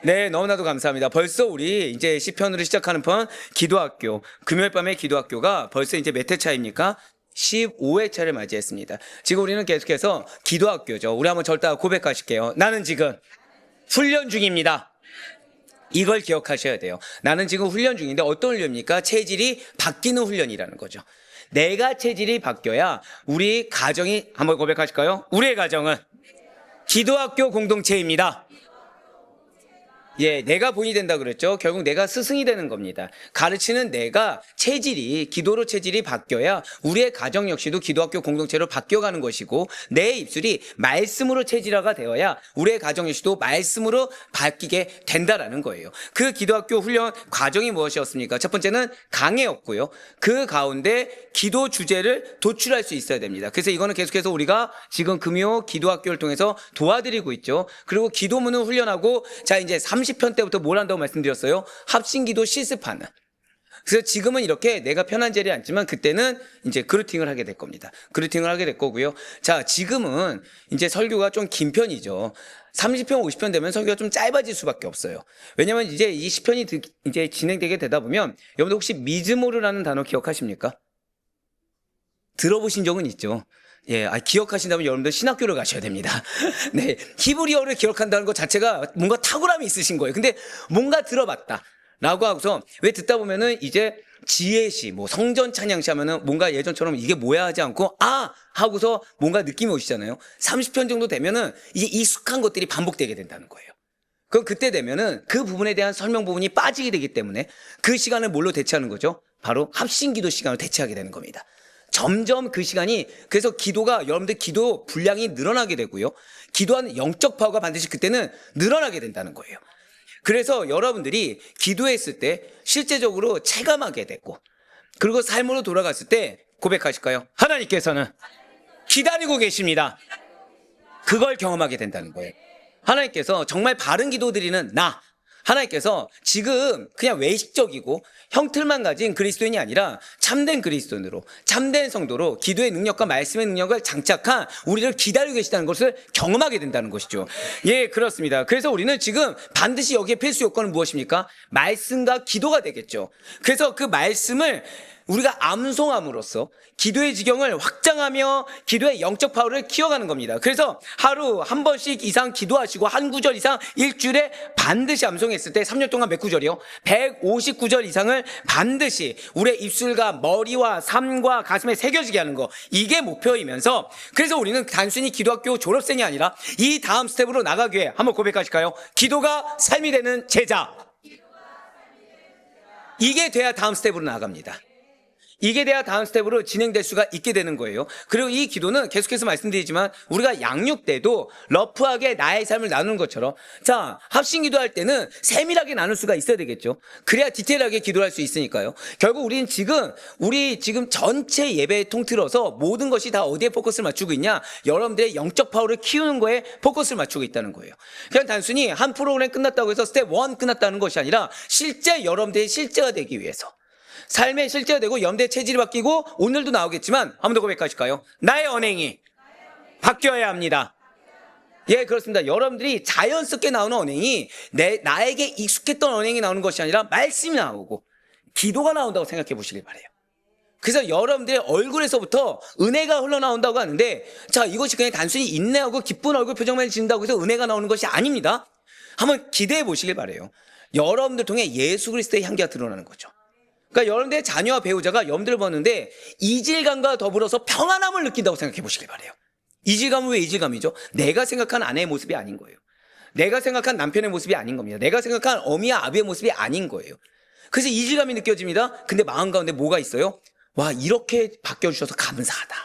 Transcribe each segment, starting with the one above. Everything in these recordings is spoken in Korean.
네, 너무나도 감사합니다. 벌써 우리 이제 시편으로 시작하는 편 기도학교, 금요일 밤의 기도학교가 벌써 이제 몇 회 차입니까? 15회 차를 맞이했습니다. 지금 우리는 계속해서 기도학교죠. 우리 한번 절대 고백하실게요. 나는 지금 훈련 중입니다. 이걸 기억하셔야 돼요. 나는 지금 훈련 중인데 어떤 훈련입니까? 체질이 바뀌는 훈련이라는 거죠. 내가 체질이 바뀌어야 우리 가정이, 한번 고백하실까요? 우리의 가정은 기도학교 공동체입니다. 예, 내가 본이 된다 그랬죠. 결국 내가 스승이 되는 겁니다. 가르치는 내가 기도로 체질이 바뀌어야 우리의 가정 역시도 기도학교 공동체로 바뀌어가는 것이고, 내 입술이 말씀으로 체질화가 되어야 우리의 가정 역시도 말씀으로 바뀌게 된다라는 거예요. 그 기도학교 훈련 과정이 무엇이었습니까? 첫 번째는 강해였고요. 그 가운데 기도 주제를 도출할 수 있어야 됩니다. 그래서 이거는 계속해서 우리가 지금 금요 기도학교를 통해서 도와드리고 있죠. 그리고 기도문을 훈련하고, 자, 이제 30편 때부터 뭘 한다고 말씀드렸어요? 합심기도 실습하는. 그래서 지금은 이렇게 내가 편한 자리에 앉지만 그때는 이제 그루팅을 하게 될 겁니다. 그루팅을 하게 될 거고요. 자, 지금은 이제 설교가 좀 긴 편이죠. 30편, 50편 되면 설교가 좀 짧아질 수밖에 없어요. 왜냐면 이제 이 시편이 이제 진행되게 되다 보면, 여러분들 혹시 미즈모르라는 단어 기억하십니까? 들어보신 적은 있죠? 예, 기억하신다면 여러분들 신학교를 가셔야 됩니다. 네, 히브리어를 기억한다는 것 자체가 뭔가 탁월함이 있으신 거예요. 근데 뭔가 들어봤다 라고 하고서, 왜 듣다 보면은 이제 지혜시, 성전 찬양시 하면은 뭔가 예전처럼 이게 뭐야 하지 않고, 하고서 뭔가 느낌이 오시잖아요. 30편 정도 되면은 이제 익숙한 것들이 반복되게 된다는 거예요. 그럼 그때 되면은 그 부분에 대한 설명 부분이 빠지게 되기 때문에 그 시간을 뭘로 대체하는 거죠? 바로 합심기도 시간을 대체하게 되는 겁니다. 점점 그 시간이, 그래서 여러분들 기도 분량이 늘어나게 되고요. 기도하는 영적 파워가 반드시 그때는 늘어나게 된다는 거예요. 그래서 여러분들이 기도했을 때 실제적으로 체감하게 되고, 그리고 삶으로 돌아갔을 때 고백하실까요? 하나님께서는 기다리고 계십니다. 그걸 경험하게 된다는 거예요. 하나님께서 정말 바른 기도 드리는 하나님께서 지금 그냥 외식적이고 형틀만 가진 그리스도인이 아니라 참된 그리스도인으로, 참된 성도로 기도의 능력과 말씀의 능력을 장착한 우리를 기다리고 계시다는 것을 경험하게 된다는 것이죠. 예, 그렇습니다. 그래서 우리는 지금 반드시 여기에 필수 요건은 무엇입니까? 말씀과 기도가 되겠죠. 그래서 그 말씀을 우리가 암송함으로써 기도의 지경을 확장하며 기도의 영적 파워를 키워가는 겁니다. 그래서 하루 한 번씩 이상 기도하시고 한 구절 이상 일주일에 반드시 암송했을 때 3년 동안 몇 구절이요? 159절 이상을 반드시 우리의 입술과 머리와 삶과 가슴에 새겨지게 하는 거, 이게 목표이면서, 그래서 우리는 단순히 기도학교 졸업생이 아니라 이 다음 스텝으로 나가기 위해 한번 고백하실까요? 기도가 삶이 되는 제자. 이게 돼야 다음 스텝으로 나갑니다. 이게 돼야 다음 스텝으로 진행될 수가 있게 되는 거예요. 그리고 이 기도는 계속해서 말씀드리지만, 우리가 양육 때도 러프하게 나의 삶을 나누는 것처럼, 자, 합심 기도할 때는 세밀하게 나눌 수가 있어야 되겠죠. 그래야 디테일하게 기도할 수 있으니까요. 결국 우리 지금 전체 예배에 통틀어서 모든 것이 다 어디에 포커스를 맞추고 있냐? 여러분들의 영적 파워를 키우는 거에 포커스를 맞추고 있다는 거예요. 그냥 단순히 한 프로그램 끝났다고 해서 스텝 1 끝났다는 것이 아니라, 실제 여러분들의 실제가 되기 위해서, 삶의 실제가 되고 염대의 체질이 바뀌고, 오늘도 나오겠지만 한 번 더 고백하실까요? 나의 언행이 바뀌어야 합니다. 예, 그렇습니다. 여러분들이 자연스럽게 나오는 언행이 나에게 익숙했던 언행이 나오는 것이 아니라 말씀이 나오고 기도가 나온다고 생각해 보시길 바라요. 그래서 여러분들의 얼굴에서부터 은혜가 흘러나온다고 하는데, 자, 이것이 그냥 단순히 인내하고 기쁜 얼굴 표정만 지는다고 해서 은혜가 나오는 것이 아닙니다. 한번 기대해 보시길 바라요. 여러분들 통해 예수 그리스도의 향기가 드러나는 거죠. 그러니까 여러분들의 자녀와 배우자가 여러분들을 보는데 이질감과 더불어서 평안함을 느낀다고 생각해 보시길 바래요. 이질감은 왜 이질감이죠? 내가 생각한 아내의 모습이 아닌 거예요. 내가 생각한 남편의 모습이 아닌 겁니다. 내가 생각한 어미와 아비의 모습이 아닌 거예요. 그래서 이질감이 느껴집니다. 근데 마음 가운데 뭐가 있어요? 와, 이렇게 바뀌어주셔서 감사하다.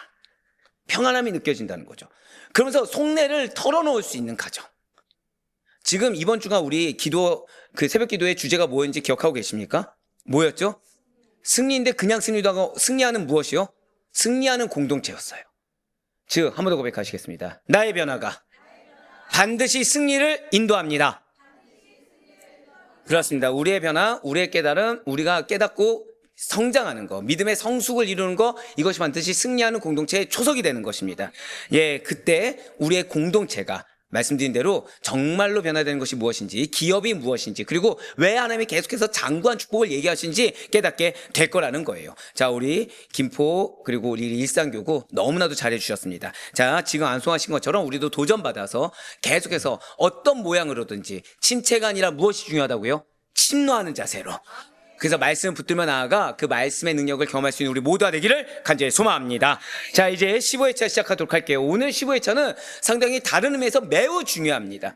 평안함이 느껴진다는 거죠. 그러면서 속내를 털어놓을 수 있는 가정. 지금 이번 주가 우리 새벽 기도의 주제가 뭐였는지 기억하고 계십니까? 뭐였죠? 승리인데 그냥 승리도 하고, 승리하는 무엇이요? 승리하는 공동체였어요. 즉, 한 번 더 고백하시겠습니다. 나의 변화가 반드시 승리를 인도합니다. 그렇습니다. 우리의 변화, 우리의 깨달음, 우리가 깨닫고 성장하는 거, 믿음의 성숙을 이루는 거, 이것이 반드시 승리하는 공동체의 초석이 되는 것입니다. 예, 그때 우리의 공동체가 말씀드린 대로 정말로 변화되는 것이 무엇인지, 기업이 무엇인지, 그리고 왜 하나님이 계속해서 장구한 축복을 얘기하시는지 깨닫게 될 거라는 거예요. 자, 우리 김포 그리고 우리 일상교구 너무나도 잘해 주셨습니다. 자, 지금 안송하신 것처럼 우리도 도전받아서 계속해서 어떤 모양으로든지 침체가 아니라 무엇이 중요하다고요? 침노하는 자세로. 그래서 말씀을 붙들며 나아가 그 말씀의 능력을 경험할 수 있는 우리 모두가 되기를 간절히 소망합니다. 자, 이제 15회차 시작하도록 할게요. 오늘 15회차는 상당히 다른 의미에서 매우 중요합니다.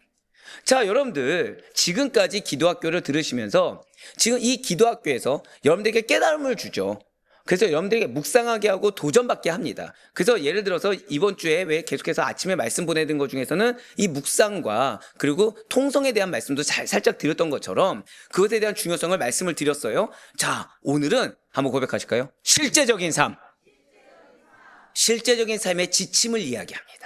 자, 여러분들 지금까지 기도학교를 들으시면서 지금 이 기도학교에서 여러분들에게 깨달음을 주죠. 그래서 여러분들에게 묵상하게 하고 도전받게 합니다. 그래서 예를 들어서 이번 주에 왜 계속해서 아침에 말씀 보내드린 것 중에서는 이 묵상과 그리고 통성에 대한 말씀도 살짝 드렸던 것처럼 그것에 대한 중요성을 말씀을 드렸어요. 자, 오늘은 한번 고백하실까요? 실제적인 삶. 실제적인 삶의 지침을 이야기합니다.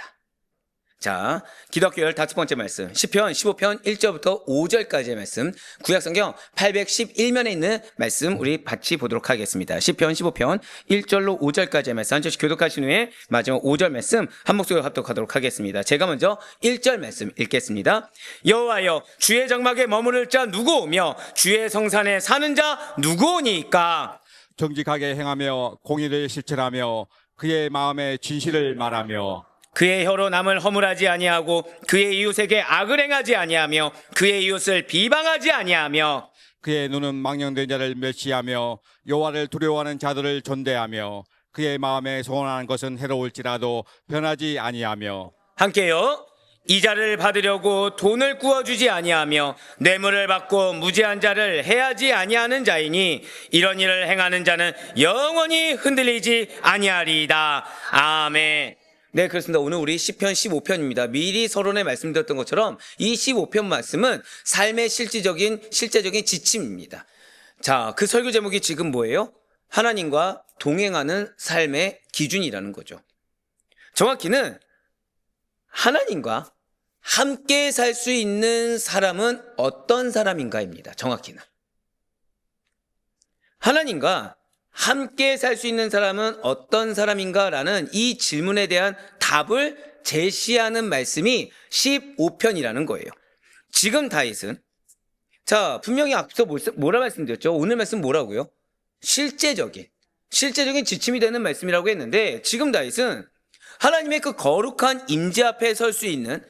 자, 기독교 15번째 말씀, 시편 15편 1절부터 5절까지의 말씀, 구약성경 811면에 있는 말씀 우리 같이 보도록 하겠습니다. 시편 15편 1절로 5절까지의 말씀 한 절씩 교독하신 후에 마지막 5절 말씀 한 목소리로 합독하도록 하겠습니다. 제가 먼저 1절 말씀 읽겠습니다. 여호와여, 주의 장막에 머무를 자 누구오며 주의 성산에 사는 자 누구오니까? 정직하게 행하며 공의를 실천하며 그의 마음에 진실을 말하며 그의 혀로 남을 허물하지 아니하고 그의 이웃에게 악을 행하지 아니하며 그의 이웃을 비방하지 아니하며 그의 눈은 망령된 자를 멸시하며 여호와를 두려워하는 자들을 존대하며 그의 마음에 소원하는 것은 해로울지라도 변하지 아니하며 함께요. 이자를 받으려고 돈을 구워주지 아니하며 뇌물을 받고 무죄한 자를 해하지 아니하는 자이니 이런 일을 행하는 자는 영원히 흔들리지 아니하리이다. 아멘. 네, 그렇습니다. 오늘 우리 시편 15편입니다. 미리 서론에 말씀드렸던 것처럼 이 15편 말씀은 삶의 실제적인 지침입니다. 자, 그 설교 제목이 지금 뭐예요? 하나님과 동행하는 삶의 기준이라는 거죠. 정확히는 하나님과 함께 살 수 있는 사람은 어떤 사람인가입니다. 정확히는. 하나님과 함께 살 수 있는 사람은 어떤 사람인가라는 이 질문에 대한 답을 제시하는 말씀이 15편이라는 거예요. 지금 다윗은 자, 분명히 앞서 뭐라 말씀드렸죠? 오늘 말씀 뭐라고요? 실제적인 지침이 되는 말씀이라고 했는데 지금 다윗은 하나님의 그 거룩한 임재 앞에 설 수 있는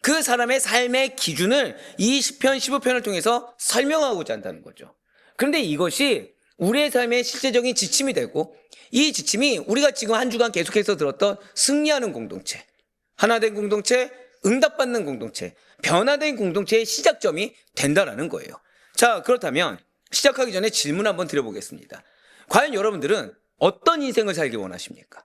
그 사람의 삶의 기준을 이 시편 15편을 통해서 설명하고자 한다는 거죠. 그런데 이것이 우리의 삶의 실제적인 지침이 되고 이 지침이 우리가 지금 한 주간 계속해서 들었던 승리하는 공동체, 하나된 공동체, 응답받는 공동체, 변화된 공동체의 시작점이 된다라는 거예요. 자, 그렇다면 시작하기 전에 질문 한번 드려보겠습니다. 과연 여러분들은 어떤 인생을 살기 원하십니까?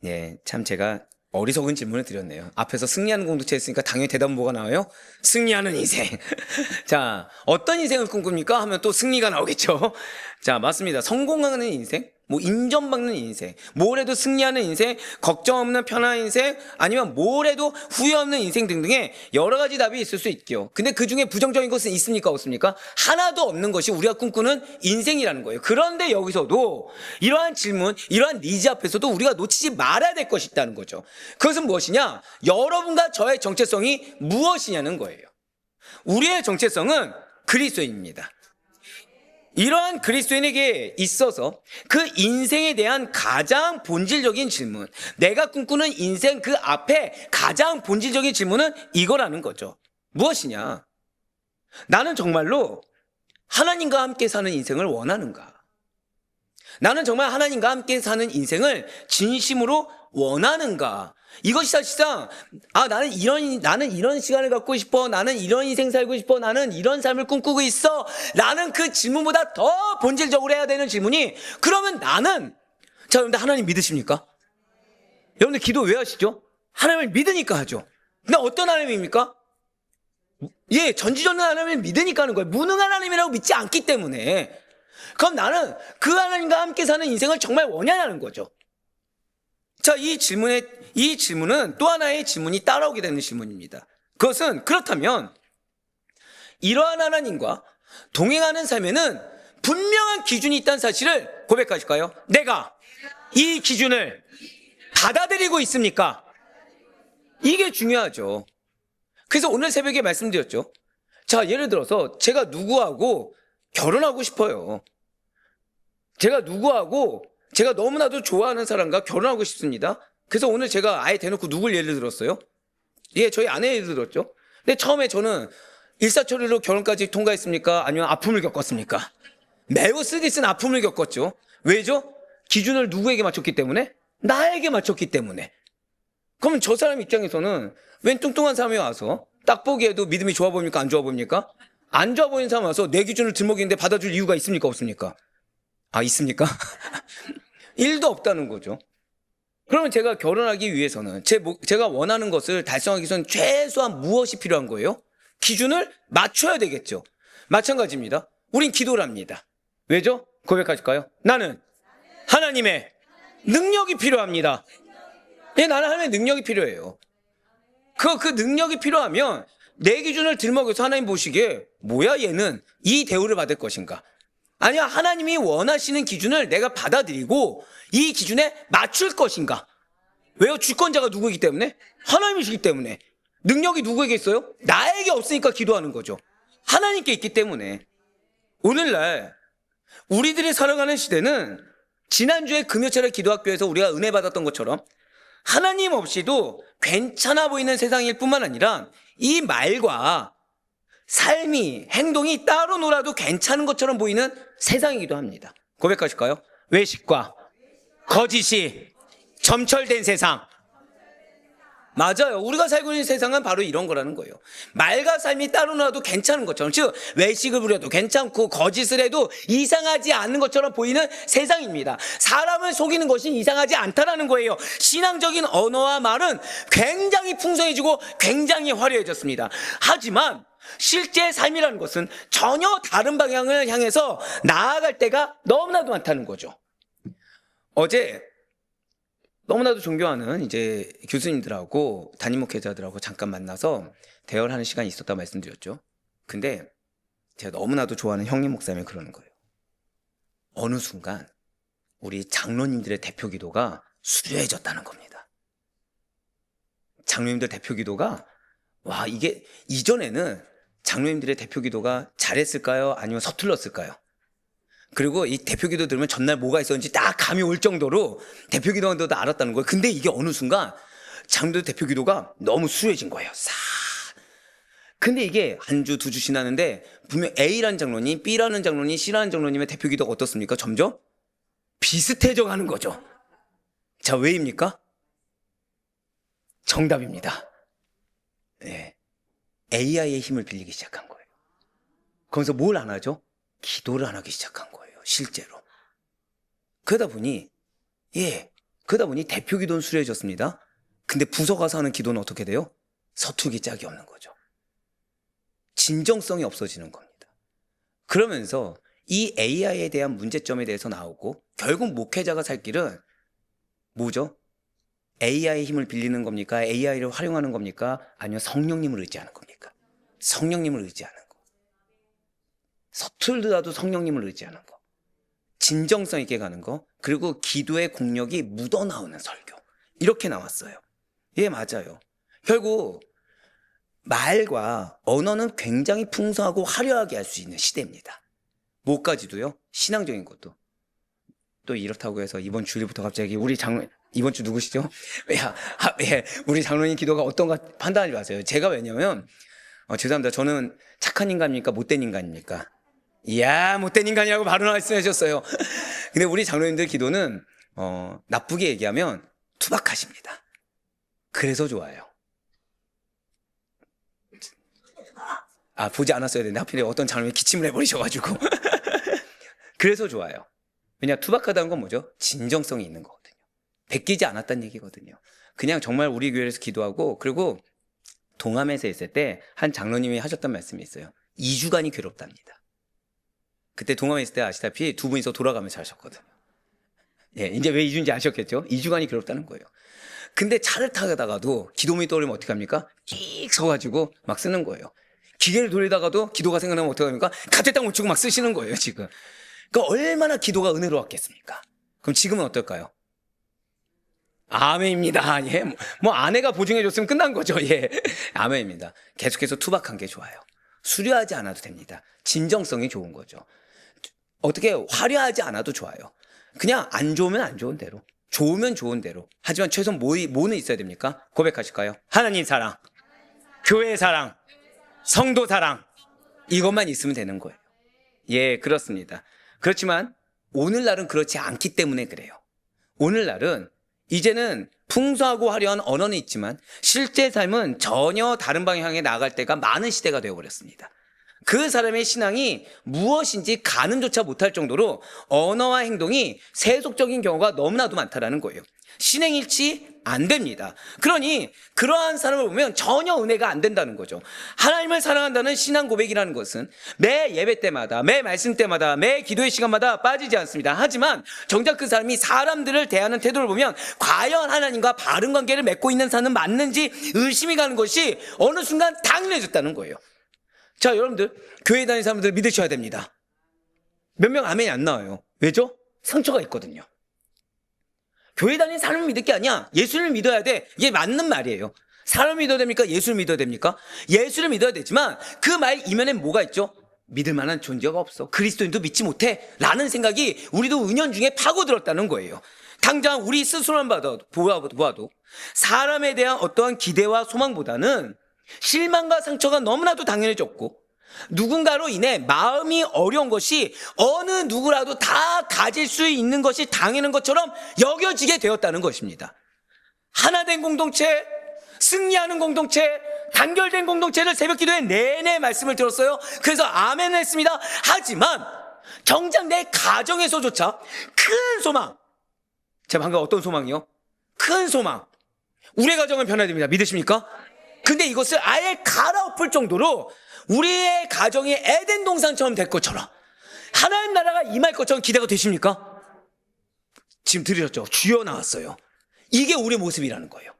네, 참 제가 어리석은 질문을 드렸네요. 앞에서 승리하는 공동체 했으니까 당연히 대답은 뭐가 나와요? 승리하는 인생. 자, 어떤 인생을 꿈꿉니까? 하면 또 승리가 나오겠죠. 자, 맞습니다. 성공하는 인생, 뭐 인정받는 인생, 뭘 해도 승리하는 인생, 걱정 없는 편안한 인생, 아니면 뭘 해도 후회 없는 인생 등등의 여러 가지 답이 있을 수 있죠. 근데 그 중에 부정적인 것은 있습니까? 없습니까? 하나도 없는 것이 우리가 꿈꾸는 인생이라는 거예요. 그런데 여기서도 이러한 질문, 이러한 니즈 앞에서도 우리가 놓치지 말아야 될 것이 있다는 거죠. 그것은 무엇이냐? 여러분과 저의 정체성이 무엇이냐는 거예요. 우리의 정체성은 그리스도인입니다. 이러한 그리스도인에게 있어서 그 인생에 대한 가장 본질적인 질문, 내가 꿈꾸는 인생 그 앞에 가장 본질적인 질문은 이거라는 거죠. 무엇이냐? 나는 정말로 하나님과 함께 사는 인생을 원하는가? 나는 정말 하나님과 함께 사는 인생을 진심으로 원하는가? 이것이 사실상 나는 이런 시간을 갖고 싶어, 나는 이런 인생 살고 싶어, 나는 이런 삶을 꿈꾸고 있어 라는 그 질문보다 더 본질적으로 해야 되는 질문이, 그러면 나는, 자, 여러분들 하나님 믿으십니까? 여러분들 기도 왜 하시죠? 하나님을 믿으니까 하죠. 근데 어떤 하나님입니까? 예, 전지전능한 하나님을 믿으니까 하는 거예요. 무능한 하나님이라고 믿지 않기 때문에. 그럼 나는 그 하나님과 함께 사는 인생을 정말 원하냐는 거죠. 자, 이 질문은 또 하나의 질문이 따라오게 되는 질문입니다. 그것은, 그렇다면 이러한 하나님과 동행하는 삶에는 분명한 기준이 있다는 사실을 고백하실까요? 내가 이 기준을 받아들이고 있습니까? 이게 중요하죠. 그래서 오늘 새벽에 말씀드렸죠. 자, 예를 들어서 제가 누구하고 결혼하고 싶어요. 제가 누구하고 제가 너무나도 좋아하는 사람과 결혼하고 싶습니다. 그래서 오늘 제가 아예 대놓고 누굴 예를 들었어요? 예, 저희 아내 예를 들었죠. 근데 처음에 저는 일사천리로 결혼까지 통과했습니까? 아니면 아픔을 겪었습니까? 매우 쓰디쓴 아픔을 겪었죠. 왜죠? 기준을 누구에게 맞췄기 때문에? 나에게 맞췄기 때문에. 그러면 저 사람 입장에서는 웬 뚱뚱한 사람이 와서 딱 보기에도 믿음이 좋아 보입니까? 안 좋아 보입니까? 안 좋아 보이는 사람 와서 내 기준을 들먹이는데 받아줄 이유가 있습니까? 없습니까? 아, 있습니까? 1도 없다는 거죠. 그러면 제가 결혼하기 위해서는 제가 원하는 것을 달성하기 위해서는 최소한 무엇이 필요한 거예요? 기준을 맞춰야 되겠죠. 마찬가지입니다. 우린 기도를 합니다. 왜죠? 고백하실까요? 나는 하나님의 능력이 필요합니다. 예, 나는 하나님의 능력이 필요해요. 그 능력이 필요하면 내 기준을 들먹여서 하나님 보시기에 뭐야 얘는 이 대우를 받을 것인가? 아니야, 하나님이 원하시는 기준을 내가 받아들이고 이 기준에 맞출 것인가? 왜요? 주권자가 누구이기 때문에? 하나님이시기 때문에. 능력이 누구에게 있어요? 나에게 없으니까 기도하는 거죠. 하나님께 있기 때문에. 오늘날 우리들이 살아가는 시대는 지난주에 금요철에 기도학교에서 우리가 은혜 받았던 것처럼 하나님 없이도 괜찮아 보이는 세상일 뿐만 아니라 이 말과 삶이, 행동이 따로 놀아도 괜찮은 것처럼 보이는 세상이기도 합니다. 고백하실까요? 외식과 거짓이 점철된 세상. 맞아요. 우리가 살고 있는 세상은 바로 이런 거라는 거예요. 말과 삶이 따로 놀아도 괜찮은 것처럼, 즉 외식을 부려도 괜찮고 거짓을 해도 이상하지 않는 것처럼 보이는 세상입니다. 사람을 속이는 것이 이상하지 않다라는 거예요. 신앙적인 언어와 말은 굉장히 풍성해지고 굉장히 화려해졌습니다. 하지만 실제 삶이라는 것은 전혀 다른 방향을 향해서 나아갈 때가 너무나도 많다는 거죠. 어제 너무나도 존경하는 이제 교수님들하고 담임 목회자들하고 잠깐 만나서 대화를 하는 시간이 있었다고 말씀드렸죠. 근데 제가 너무나도 좋아하는 형님 목사님이 그러는 거예요. 어느 순간 우리 장로님들의 대표 기도가 수려해졌다는 겁니다. 장로님들 대표 기도가 와, 이게 이전에는 장로님들의 대표 기도가 잘했을까요? 아니면 서툴렀을까요? 그리고 이 대표 기도 들으면 전날 뭐가 있었는지 딱 감이 올 정도로 대표 기도도 알았다는 거예요. 근데 이게 어느 순간 장로들 대표 기도가 너무 수려해진 거예요. 근데 이게 한 주, 두 주 지나는데 분명 A라는 장로님, B라는 장로님, C라는 장로님의 대표 기도가 어떻습니까? 점점 비슷해져 가는 거죠. 자, 왜입니까? 정답입니다. 네. AI의 힘을 빌리기 시작한 거예요. 거기서 뭘 안 하죠? 기도를 안 하기 시작한 거예요. 실제로. 그러다 보니 대표 기도는 수려해졌습니다. 근데 부서 가서 하는 기도는 어떻게 돼요? 서투기 짝이 없는 거죠. 진정성이 없어지는 겁니다. 그러면서 이 AI에 대한 문제점에 대해서 나오고 결국 목회자가 살 길은 뭐죠? AI의 힘을 빌리는 겁니까? AI를 활용하는 겁니까? 아니면 성령님을 의지하는 겁니까? 성령님을 의지하는 거. 서툴더라도 성령님을 의지하는 거. 진정성 있게 가는 거. 그리고 기도의 공력이 묻어나오는 설교. 이렇게 나왔어요. 예, 맞아요. 결국 말과 언어는 굉장히 풍성하고 화려하게 할 수 있는 시대입니다. 뭐까지도요? 신앙적인 것도. 또 이렇다고 해서 이번 주일부터 갑자기 우리 장로, 이번 주 누구시죠? 우리 장로님 기도가 어떤가 판단하지 마세요. 제가 왜냐면 죄송합니다. 저는 착한 인간입니까? 못된 인간입니까? 이야, 못된 인간이라고 바로 말씀해 주셨어요. 근데 우리 장로님들 기도는 나쁘게 얘기하면 투박하십니다. 그래서 좋아요. 아, 보지 않았어야 되는데 하필 어떤 장로님이 기침을 해버리셔가지고 그래서 좋아요. 왜냐, 투박하다는 건 뭐죠? 진정성이 있는 거거든요. 베끼지 않았다는 얘기거든요. 그냥 정말 우리 교회에서 기도하고, 그리고 동암에서 있을 때 한 장로님이 하셨던 말씀이 있어요. 2주간이 괴롭답니다. 그때 동암에 있을 때 아시다시피 두 분이서 돌아가면서 하셨거든요. 예, 이제 왜 2주인지 아셨겠죠? 2주간이 괴롭다는 거예요. 근데 차를 타다가도 기도문이 떠오르면 어떻게 합니까? 끽 서가지고 막 쓰는 거예요. 기계를 돌리다가도 기도가 생각나면 어떻게 합니까? 갑자기 딱 멈추고 막 쓰시는 거예요, 지금. 그러니까 얼마나 기도가 은혜로웠겠습니까? 그럼 지금은 어떨까요? 아멘입니다. 예. 뭐 아내가 보증해줬으면 끝난 거죠. 예. 아멘입니다. 계속해서 투박한 게 좋아요. 수려하지 않아도 됩니다. 진정성이 좋은 거죠. 어떻게 화려하지 않아도 좋아요. 그냥 안 좋으면 안 좋은 대로, 좋으면 좋은 대로. 하지만 최소한 뭐는 있어야 됩니까? 고백하실까요? 하나님 사랑, 교회 사랑, 성도 사랑, 이것만 있으면 되는 거예요. 예, 그렇습니다. 그렇지만 오늘날은 그렇지 않기 때문에 그래요. 오늘날은 이제는 풍성하고 화려한 언어는 있지만 실제 삶은 전혀 다른 방향에 나아갈 때가 많은 시대가 되어버렸습니다. 그 사람의 신앙이 무엇인지 가늠조차 못할 정도로 언어와 행동이 세속적인 경우가 너무나도 많다라는 거예요. 신행일치 안 됩니다. 그러니 그러한 사람을 보면 전혀 은혜가 안 된다는 거죠. 하나님을 사랑한다는 신앙 고백이라는 것은 매 예배 때마다, 매 말씀 때마다, 매 기도의 시간마다 빠지지 않습니다. 하지만 정작 그 사람이 사람들을 대하는 태도를 보면 과연 하나님과 바른 관계를 맺고 있는 사람은 맞는지 의심이 가는 것이 어느 순간 당연해졌다는 거예요. 자, 여러분들 교회 다니는 사람들 믿으셔야 됩니다. 몇 명 아멘이 안 나와요. 왜죠? 상처가 있거든요. 교회 다니는 사람을 믿을 게 아니야. 예수를 믿어야 돼. 이게 맞는 말이에요. 사람을 믿어야 됩니까? 예수를 믿어야 됩니까? 예수를 믿어야 되지만 그 말 이면에 뭐가 있죠? 믿을 만한 존재가 없어. 그리스도인도 믿지 못해. 라는 생각이 우리도 은연중에 파고들었다는 거예요. 당장 우리 스스로만 보아도 사람에 대한 어떠한 기대와 소망보다는 실망과 상처가 너무나도 당연해졌고 누군가로 인해 마음이 어려운 것이 어느 누구라도 다 가질 수 있는 것이 당연한 것처럼 여겨지게 되었다는 것입니다. 하나된 공동체, 승리하는 공동체, 단결된 공동체를 새벽 기도에 내내 말씀을 들었어요. 그래서 아멘 했습니다. 하지만 정작 내 가정에서조차 큰 소망, 제가 방금 어떤 소망이요? 큰 소망, 우리의 가정은 변화야 됩니다. 믿으십니까? 근데 이것을 아예 갈아엎을 정도로 우리의 가정이 에덴 동산처럼 될 것처럼 하나님 나라가 임할 것처럼 기대가 되십니까? 지금 들으셨죠? 주여 나왔어요. 이게 우리의 모습이라는 거예요.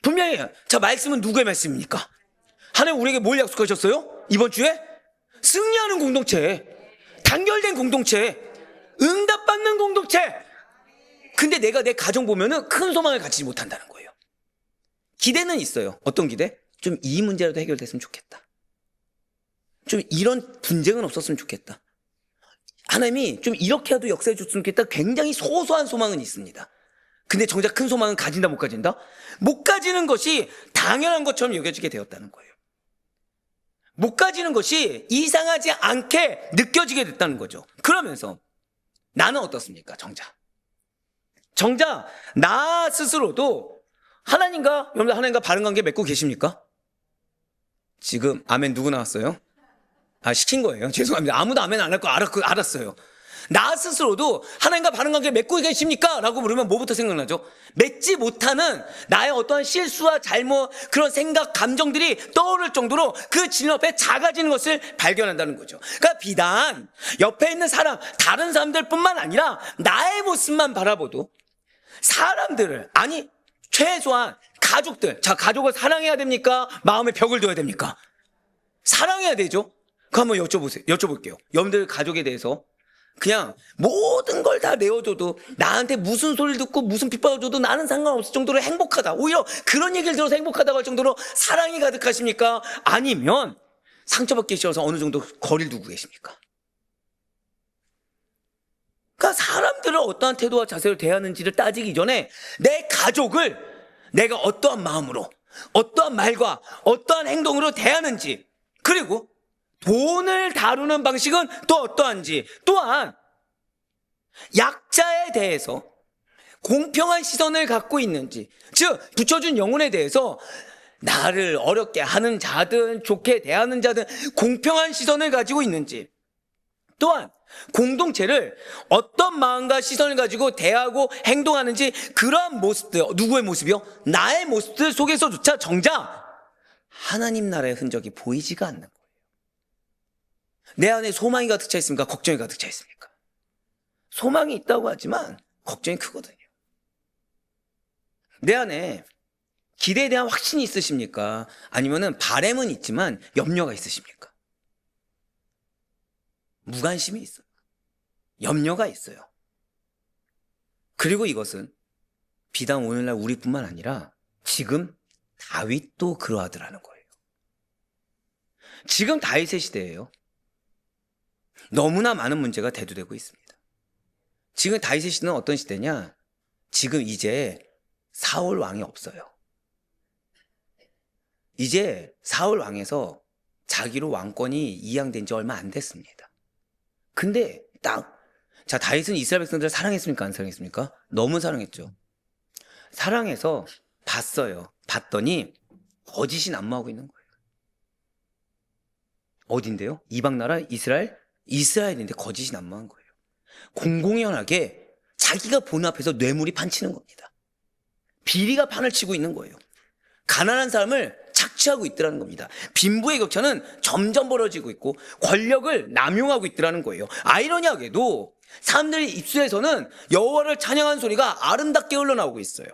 분명히 자, 말씀은 누구의 말씀입니까? 하나님 우리에게 뭘 약속하셨어요? 이번 주에? 승리하는 공동체, 단결된 공동체, 응답받는 공동체. 근데 내가 내 가정 보면은 큰 소망을 갖지 못한다는 거예요. 기대는 있어요. 어떤 기대? 좀 이 문제라도 해결됐으면 좋겠다. 좀 이런 분쟁은 없었으면 좋겠다. 하나님이 좀 이렇게라도 역사해 줬으면 좋겠다. 굉장히 소소한 소망은 있습니다. 근데 정작 큰 소망은 가진다 못 가진다? 못 가지는 것이 당연한 것처럼 여겨지게 되었다는 거예요. 못 가지는 것이 이상하지 않게 느껴지게 됐다는 거죠. 그러면서 나는 어떻습니까? 정작 나 스스로도 여러분들 하나님과 바른 관계 맺고 계십니까? 지금 아멘 누구 나왔어요? 시킨 거예요. 죄송합니다. 아무도 아멘 안 할 거 알았어요. 나 스스로도 하나님과 바른 관계 맺고 계십니까? 라고 물으면 뭐부터 생각나죠? 맺지 못하는 나의 어떠한 실수와 잘못, 그런 생각, 감정들이 떠오를 정도로 그 진리 앞에 작아지는 것을 발견한다는 거죠. 그러니까 비단 옆에 있는 사람, 다른 사람들 뿐만 아니라 나의 모습만 바라보도 사람들을, 아니 최소한 가족들, 자, 가족을 사랑해야 됩니까? 마음에 벽을 둬야 됩니까? 사랑해야 되죠. 그거 한번 여쭤볼게요. 여러분들 가족에 대해서 그냥 모든 걸 다 내어줘도, 나한테 무슨 소리를 듣고 무슨 핍박을 줘도 나는 상관없을 정도로 행복하다, 오히려 그런 얘기를 들어서 행복하다고 할 정도로 사랑이 가득하십니까? 아니면 상처받기 싫어서 어느 정도 거리를 두고 계십니까? 그러니까 사람들을 어떠한 태도와 자세로 대하는지를 따지기 전에 내 가족을 내가 어떠한 마음으로, 어떠한 말과 어떠한 행동으로 대하는지, 그리고 돈을 다루는 방식은 또 어떠한지, 또한 약자에 대해서 공평한 시선을 갖고 있는지, 즉 붙여준 영혼에 대해서 나를 어렵게 하는 자든 좋게 대하는 자든 공평한 시선을 가지고 있는지, 또한 공동체를 어떤 마음과 시선을 가지고 대하고 행동하는지, 그러한 모습들, 누구의 모습이요? 나의 모습들 속에서조차 정작 하나님 나라의 흔적이 보이지가 않는 거예요. 내 안에 소망이 가득 차 있습니까? 걱정이 가득 차 있습니까? 소망이 있다고 하지만 걱정이 크거든요. 내 안에 기대에 대한 확신이 있으십니까? 아니면은 바램은 있지만 염려가 있으십니까? 무관심이 있어요. 염려가 있어요. 그리고 이것은 비단 오늘날 우리뿐만 아니라 지금 다윗도 그러하더라는 거예요. 지금 다윗의 시대예요. 너무나 많은 문제가 대두되고 있습니다. 지금 다윗의 시대는 어떤 시대냐? 지금 이제 사울 왕이 없어요. 이제 사울 왕에서 자기로 왕권이 이양된 지 얼마 안 됐습니다. 근데 자, 다윗은 이스라엘 백성들을 사랑했습니까? 안 사랑했습니까? 너무 사랑했죠. 사랑해서 봤어요. 봤더니 거짓이 난무하고 있는 거예요. 어딘데요? 이방 나라 이스라엘인데 거짓이 난무한 거예요. 공공연하게 자기가 보는 앞에서 뇌물이 판치는 겁니다. 비리가 판을 치고 있는 거예요. 가난한 사람을 착취하고 있더라는 겁니다. 빈부의 격차는 점점 벌어지고 있고 권력을 남용하고 있더라는 거예요. 아이러니하게도 사람들의 입술에서는 여호와를 찬양하는 소리가 아름답게 흘러나오고 있어요.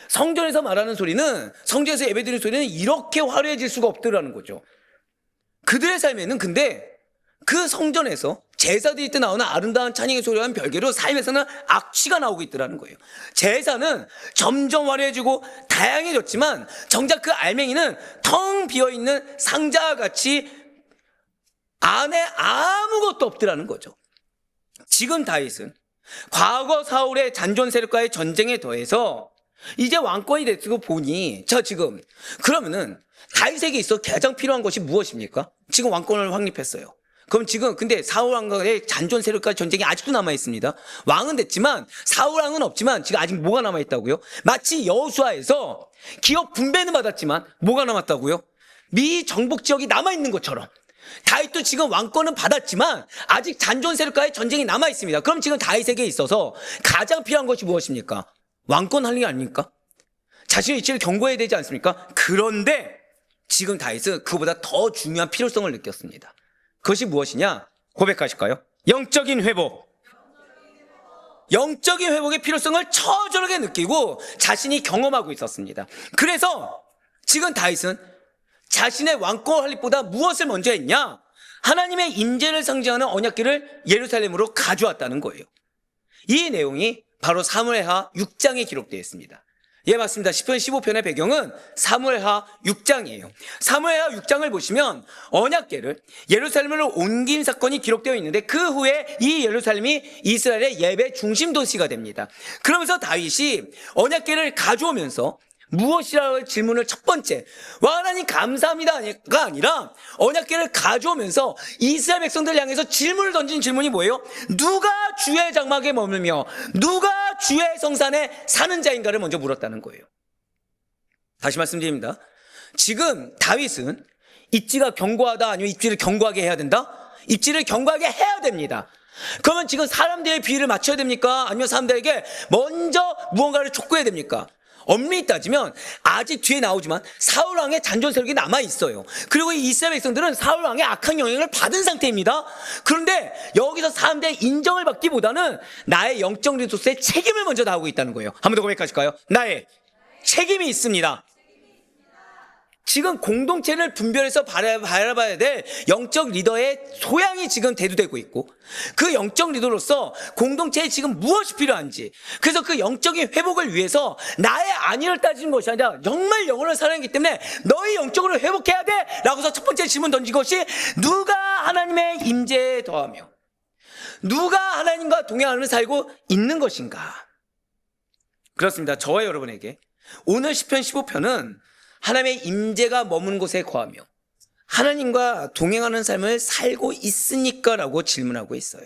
성전에서 말하는 소리는, 성전에서 예배드리는 소리는 이렇게 화려해질 수가 없더라는 거죠. 그들의 삶에는 근데 그 성전에서 제사드릴 때 나오는 아름다운 찬양의 소리와는 별개로 삶에서는 악취가 나오고 있더라는 거예요. 제사는 점점 화려해지고 다양해졌지만 정작 그 알맹이는 텅 비어있는 상자와 같이 안에 아무것도 없더라는 거죠. 지금 다윗은 과거 사울의 잔존 세력과의 전쟁에 더해서 이제 왕권이 됐고 보니, 지금 그러면은 다윗에게 있어 가장 필요한 것이 무엇입니까? 지금 왕권을 확립했어요. 그럼 지금 근데 사울 왕과의 잔존 세력과의 전쟁이 아직도 남아 있습니다. 왕은 됐지만 사울 왕은 없지만 지금 아직 뭐가 남아 있다고요? 마치 여호수아에서 기업 분배는 받았지만 뭐가 남았다고요? 미 정복 지역이 남아 있는 것처럼 다윗도 지금 왕권은 받았지만 아직 잔존 세력과의 전쟁이 남아 있습니다. 그럼 지금 다윗에게 있어서 가장 필요한 것이 무엇입니까? 왕권 할일 아닙니까? 자신의 위치를 견고해야 되지 않습니까? 그런데 지금 다윗은 그보다 더 중요한 필요성을 느꼈습니다. 그것이 무엇이냐? 고백하실까요? 영적인 회복. 영적인 회복의 필요성을 처절하게 느끼고 자신이 경험하고 있었습니다. 그래서 지금 다윗은 자신의 왕권 할례보다 무엇을 먼저 했냐? 하나님의 임재를 상징하는 언약궤를 예루살렘으로 가져왔다는 거예요. 이 내용이 바로 사무엘하 6장에 기록되어 있습니다. 예, 맞습니다. 시편 15편의 배경은 사무엘하 6장이에요. 사무엘하 6장을 보시면 언약궤를 예루살렘으로 옮긴 사건이 기록되어 있는데 그 후에 이 예루살렘이 이스라엘의 예배 중심 도시가 됩니다. 그러면서 다윗이 언약궤를 가져오면서 무엇이라고 할 질문을 첫 번째, 와 하나님 감사합니다가 아니라 언약궤를 가져오면서 이스라엘 백성들 향해서 질문을 던진 질문이 뭐예요? 누가 주의 장막에 머물며 누가 주의 성산에 사는 자인가를 먼저 물었다는 거예요. 다시 말씀드립니다. 지금 다윗은 입지가 견고하다 아니면 입지를 견고하게 해야 된다? 입지를 견고하게 해야 됩니다. 그러면 지금 사람들의 비위를 맞춰야 됩니까? 아니면 사람들에게 먼저 무언가를 촉구해야 됩니까? 엄밀히 따지면 아직 뒤에 나오지만 사울왕의 잔존 세력이 남아있어요. 그리고 이 이스라엘 백성들은 사울왕의 악한 영향을 받은 상태입니다. 그런데 여기서 사람들의 인정을 받기보다는 나의 영적 리소스의 책임을 먼저 다하고 있다는 거예요. 한 번 더 고백하실까요? 나의 책임이 있습니다. 지금 공동체를 분별해서 바라봐야 될 영적 리더의 소양이 지금 대두되고 있고 그 영적 리더로서 공동체에 지금 무엇이 필요한지, 그래서 그 영적인 회복을 위해서 나의 안위를 따지는 것이 아니라 정말 영혼을 사랑하기 때문에 너희 영적으로 회복해야 돼 라고서 첫 번째 질문 던진 것이 누가 하나님의 임재에 더하며 누가 하나님과 동행하며 살고 있는 것인가. 그렇습니다. 저와 여러분에게 오늘 시편 15편은 하나님의 임재가 머무는 곳에 거하며 하나님과 동행하는 삶을 살고 있으니까 라고 질문하고 있어요.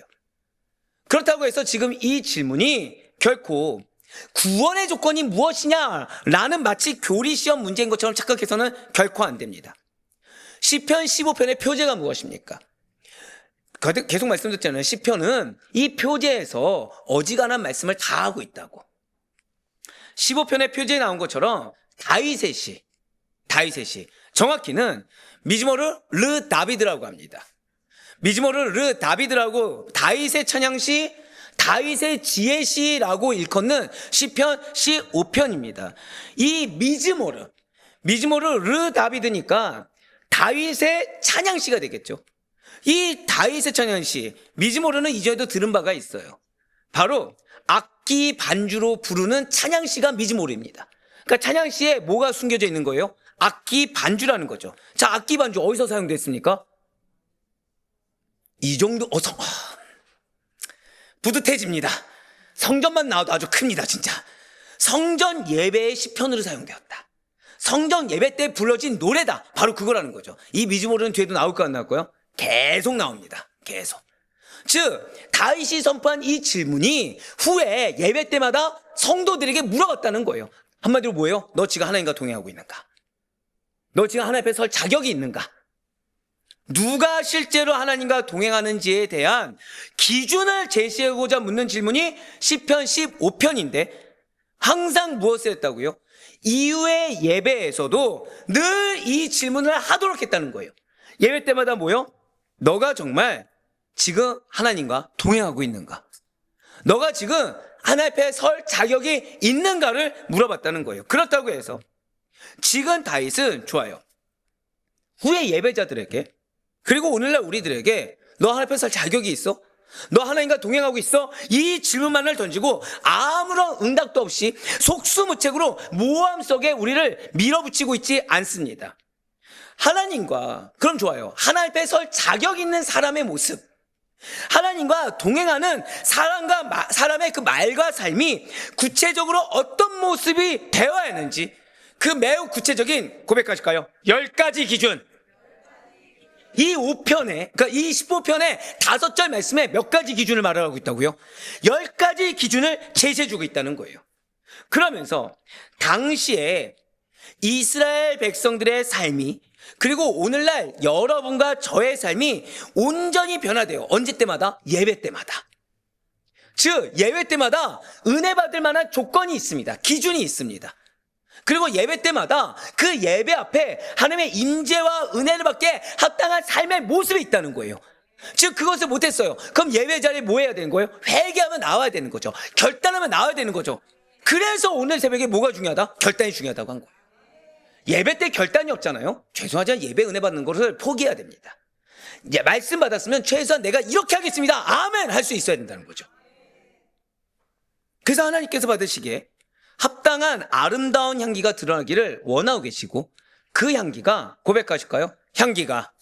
그렇다고 해서 지금 이 질문이 결코 구원의 조건이 무엇이냐라는 마치 교리시험 문제인 것처럼 착각해서는 결코 안 됩니다. 시편 15편의 표제가 무엇입니까? 계속 말씀드렸잖아요. 시편은 이 표제에서 어지간한 말씀을 다 하고 있다고. 15편의 표제에 나온 것처럼 다윗의 시, 정확히는 미즈모르 르 다비드라고 합니다. 미즈모르 르 다비드라고 다윗의 찬양시, 다윗의 지혜시라고 일컫는 시편 15편입니다. 이 미즈모르 르 다비드니까 다윗의 찬양시가 되겠죠. 이 다윗의 찬양시, 미즈모르는 이전에도 들은 바가 있어요. 바로 악기 반주로 부르는 찬양시가 미즈모르입니다. 그러니까 찬양시에 뭐가 숨겨져 있는 거예요? 악기 반주라는 거죠. 자, 악기 반주 어디서 사용됐습니까? 이 정도, 뿌듯해집니다. 성전만 나와도 아주 큽니다, 진짜. 성전 예배의 시편으로 사용되었다. 성전 예배 때 불러진 노래다. 바로 그거라는 거죠. 이 미즈모르는 뒤에도 나올까 안 나올까요? 계속 나옵니다. 계속. 즉 다윗이 선포한 이 질문이 후에 예배 때마다 성도들에게 물어봤다는 거예요. 한마디로 뭐예요? 너 지금 하나님과 동행하고 있는가? 너 지금 하나님 앞에 설 자격이 있는가? 누가 실제로 하나님과 동행하는지에 대한 기준을 제시하고자 묻는 질문이 시편 15편인데 항상 무엇을 했다고요? 이후의 예배에서도 늘 이 질문을 하도록 했다는 거예요. 예배 때마다 뭐요? 너가 정말 지금 하나님과 동행하고 있는가? 너가 지금 하나님 앞에 설 자격이 있는가를 물어봤다는 거예요. 그렇다고 해서 지금 다윗은 좋아요. 후에 예배자들에게 그리고 오늘날 우리들에게 너 하나님 앞에 설 자격이 있어? 너 하나님과 동행하고 있어? 이 질문만을 던지고 아무런 응답도 없이 속수무책으로 모함 속에 우리를 밀어붙이고 있지 않습니다. 하나님과 그럼 좋아요. 하나님 앞에 설 자격 있는 사람의 모습, 하나님과 동행하는 사람의 그 말과 삶이 구체적으로 어떤 모습이 되어야 하는지 그 매우 구체적인 고백하실까요? 10가지 기준. 이 5편에, 그러니까 이 15편에 5절 말씀에 몇 가지 기준을 말하고 있다고요? 10가지 기준을 제시해주고 있다는 거예요. 그러면서 당시에 이스라엘 백성들의 삶이 그리고 오늘날 여러분과 저의 삶이 온전히 변화돼요. 언제 때마다? 예배 때마다. 즉 예배 때마다 은혜 받을 만한 조건이 있습니다. 기준이 있습니다. 그리고 예배 때마다 그 예배 앞에 하나님의 임재와 은혜를 받게 합당한 삶의 모습이 있다는 거예요. 즉 그것을 못했어요. 그럼 예배 자리에 뭐 해야 되는 거예요? 회개하면 나와야 되는 거죠. 결단하면 나와야 되는 거죠. 그래서 오늘 새벽에 뭐가 중요하다? 결단이 중요하다고 한 거예요. 예배 때 결단이 없잖아요. 죄송하지만 예배 은혜 받는 것을 포기해야 됩니다. 말씀 받았으면 최소한 내가 이렇게 하겠습니다. 아멘 할 수 있어야 된다는 거죠. 그래서 하나님께서 받으시기에 합당한 아름다운 향기가 드러나기를 원하고 계시고 그 향기가 고백하실까요? 향기가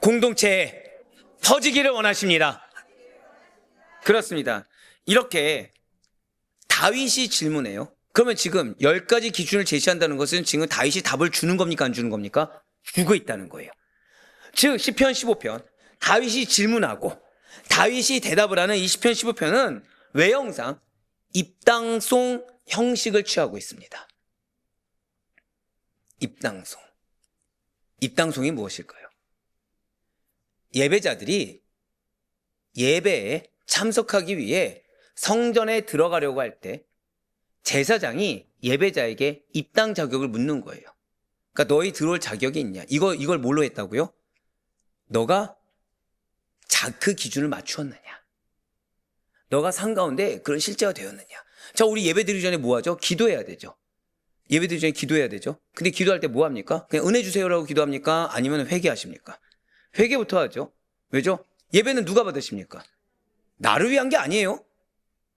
공동체에 퍼지기를 원하십니다. 그렇습니다. 이렇게 다윗이 질문해요. 그러면 지금 10가지 기준을 제시한다는 것은 지금 다윗이 답을 주는 겁니까? 안 주는 겁니까? 주고 있다는 거예요. 즉 시편 15편 다윗이 질문하고 다윗이 대답을 하는 이 시편 15편은 외형상 입당송 형식을 취하고 있습니다. 입당송. 입당송이 무엇일까요? 예배자들이 예배에 참석하기 위해 성전에 들어가려고 할 때 제사장이 예배자에게 입당 자격을 묻는 거예요. 그러니까 너희 들어올 자격이 있냐? 이걸 뭘로 했다고요? 너가 그 기준을 맞추었느냐? 너가 상 가운데 그런 실제가 되었느냐? 자, 우리 예배 드리기 전에 뭐 하죠? 기도해야 되죠. 예배 드리기 전에 기도해야 되죠. 근데 기도할 때 뭐 합니까? 그냥 은혜 주세요라고 기도합니까? 아니면 회개하십니까? 회개부터 하죠. 왜죠? 예배는 누가 받으십니까? 나를 위한 게 아니에요.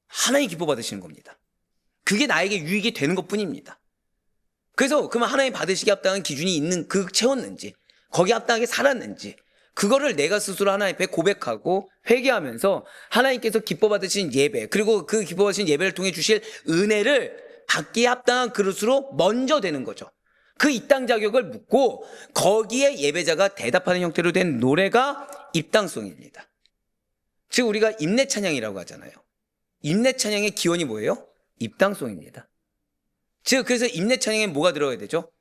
하나님 기뻐 받으시는 겁니다. 그게 나에게 유익이 되는 것뿐입니다. 그래서 그러면 하나님 받으시기에 합당한 기준이 있는 그 채웠는지 거기에 합당하게 살았는지 그거를 내가 스스로 하나님 앞에 고백하고 회개하면서 하나님께서 기뻐 받으신 예배 그리고 그 기뻐 받으신 예배를 통해 주실 은혜를 받기에 합당한 그릇으로 먼저 되는 거죠. 그 입당 자격을 묻고 거기에 예배자가 대답하는 형태로 된 노래가 입당송입니다. 즉 우리가 임내 찬양이라고 하잖아요. 임내 찬양의 기원이 뭐예요? 입당송입니다. 즉 그래서 임내 찬양에 뭐가 들어가야 되죠?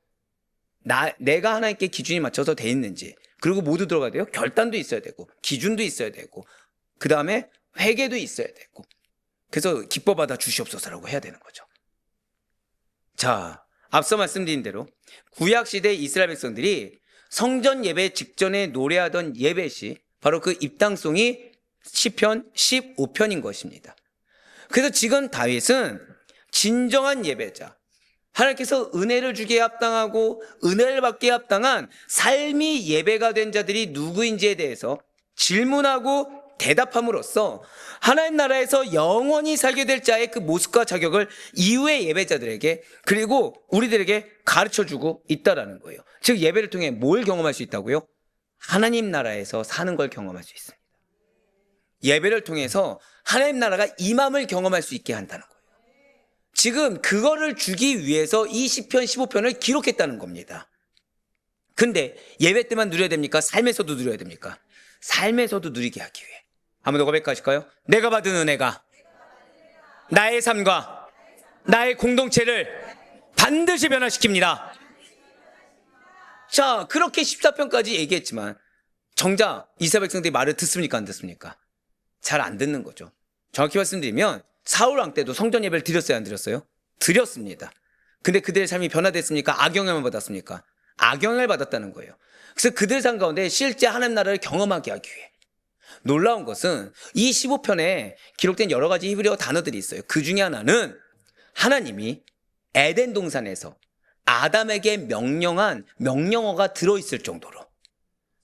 내가 하나님께 기준이 맞춰서 돼 있는지 그리고 모두 들어가야 돼요. 결단도 있어야 되고 기준도 있어야 되고 그 다음에 회개도 있어야 되고 그래서 기뻐 받아 주시옵소서라고 해야 되는 거죠. 자, 앞서 말씀드린 대로 구약시대 이스라엘 백성들이 성전 예배 직전에 노래하던 예배시 바로 그 입당송이 시편 15편인 것입니다. 그래서 지금 다윗은 진정한 예배자 하나님께서 은혜를 주기에 합당하고 은혜를 받기에 합당한 삶이 예배가 된 자들이 누구인지에 대해서 질문하고 대답함으로써 하나님 나라에서 영원히 살게 될 자의 그 모습과 자격을 이후의 예배자들에게 그리고 우리들에게 가르쳐주고 있다라는 거예요. 즉 예배를 통해 뭘 경험할 수 있다고요? 하나님 나라에서 사는 걸 경험할 수 있습니다. 예배를 통해서 하나님 나라가 임함을 경험할 수 있게 한다는 거예요. 지금 그거를 주기 위해서 이 시편 15편을 기록했다는 겁니다. 근데 예배 때만 누려야 됩니까? 삶에서도 누려야 됩니까? 삶에서도 누리게 하기 위해 한번 더 고백하실까요? 내가 받은 은혜가 나의 삶과 나의 공동체를 반드시 변화시킵니다. 자, 그렇게 14편까지 얘기했지만 정작 이스라엘 백성들이 말을 듣습니까? 안 듣습니까? 잘 안 듣는 거죠. 정확히 말씀드리면 사울 왕 때도 성전 예배를 드렸어요? 안 드렸어요? 드렸습니다. 근데 그들의 삶이 변화됐습니까? 악영향을 받았습니까? 악영향을 받았다는 거예요. 그래서 그들 삶 가운데 실제 하나님 나라를 경험하게 하기 위해 놀라운 것은 이 15편에 기록된 여러 가지 히브리어 단어들이 있어요. 그 중에 하나는 하나님이 에덴 동산에서 아담에게 명령한 명령어가 들어있을 정도로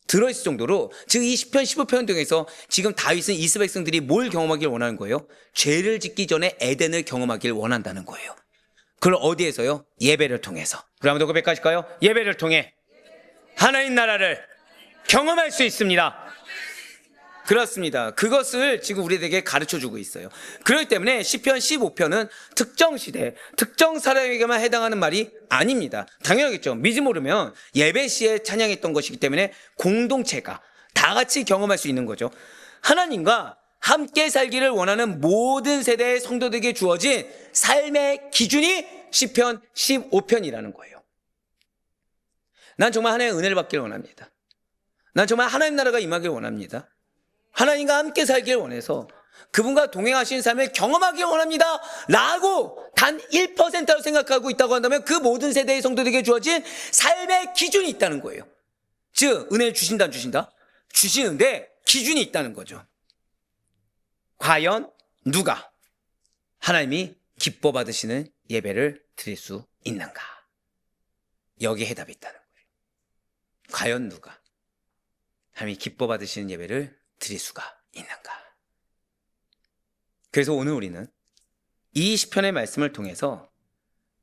즉 이 시편 15편 등에서 지금 다윗은 이스라엘 백성들이 뭘 경험하길 원하는 거예요? 죄를 짓기 전에 에덴을 경험하길 원한다는 거예요. 그걸 어디에서요? 예배를 통해서. 그럼 한번 더 고백하실까요? 예배를 통해 하나님 나라를 경험할 수 있습니다. 그렇습니다. 그것을 지금 우리에게 가르쳐주고 있어요. 그렇기 때문에 시편 15편은 특정 시대, 특정 사람에게만 해당하는 말이 아닙니다. 당연하겠죠. 믿지 모르면 예배 시에 찬양했던 것이기 때문에 공동체가 다 같이 경험할 수 있는 거죠. 하나님과 함께 살기를 원하는 모든 세대의 성도들에게 주어진 삶의 기준이 시편 15편이라는 거예요. 난 정말 하나님의 은혜를 받기를 원합니다. 난 정말 하나님 나라가 임하길 원합니다. 하나님과 함께 살길 원해서 그분과 동행하신 삶을 경험하길 원합니다 라고 단 1%로 생각하고 있다고 한다면 그 모든 세대의 성도들에게 주어진 삶의 기준이 있다는 거예요. 즉 은혜를 주신다 안 주신다? 주시는데 기준이 있다는 거죠. 과연 누가 하나님이 기뻐 받으시는 예배를 드릴 수 있는가? 여기에 해답이 있다는 거예요. 과연 누가 하나님이 기뻐 받으시는 예배를 드릴 수가 있는가? 그래서 오늘 우리는 이 시편의 말씀을 통해서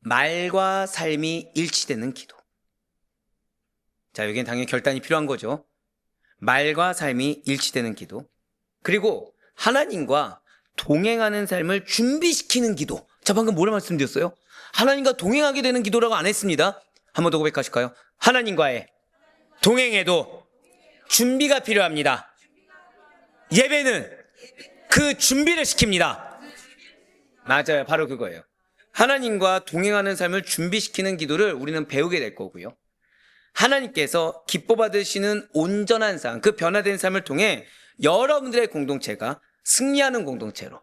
말과 삶이 일치되는 기도. 자, 여기는 당연히 결단이 필요한 거죠. 말과 삶이 일치되는 기도. 그리고 하나님과 동행하는 삶을 준비시키는 기도. 자, 방금 뭐라 말씀드렸어요? 하나님과 동행하게 되는 기도라고 안 했습니다. 한 번 더 고백하실까요? 하나님과의 동행에도 준비가 필요합니다. 예배는 그 준비를 시킵니다. 맞아요. 바로 그거예요. 하나님과 동행하는 삶을 준비시키는 기도를 우리는 배우게 될 거고요. 하나님께서 기뻐 받으시는 온전한 삶, 그 변화된 삶을 통해 여러분들의 공동체가 승리하는 공동체로,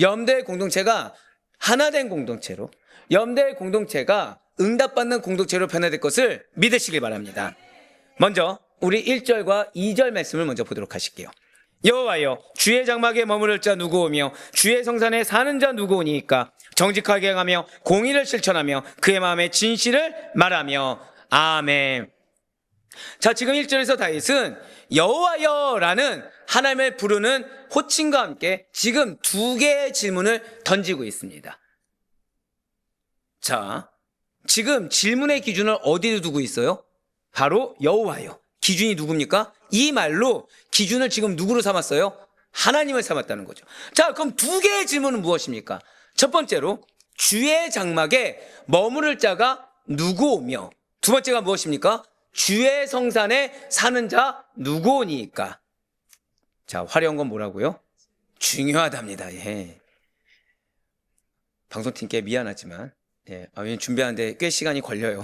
여러분들의 공동체가 하나된 공동체로, 여러분들의 공동체가 응답받는 공동체로 변화될 것을 믿으시길 바랍니다. 먼저 우리 1절과 2절 말씀을 먼저 보도록 하실게요. 여호와여, 주의 장막에 머무를 자 누구 오며 주의 성산에 사는 자 누구 오니까? 정직하게 행하며 공의를 실천하며 그의 마음에 진실을 말하며. 아멘. 자, 지금 1절에서 다윗은 여호와여라는 하나님을 부르는 호칭과 함께 지금 두 개의 질문을 던지고 있습니다. 자, 지금 질문의 기준을 어디에 두고 있어요? 바로 여호와여. 기준이 누굽니까? 이 말로 기준을 지금 누구로 삼았어요? 하나님을 삼았다는 거죠. 자, 그럼 두 개의 질문은 무엇입니까? 첫 번째로 주의 장막에 머무를 자가 누구 오며, 두 번째가 무엇입니까? 주의 성산에 사는 자 누구 오니까. 자, 화려한 건 뭐라고요? 중요하답니다. 예. 방송팀께 미안하지만 준비하는데 꽤 시간이 걸려요.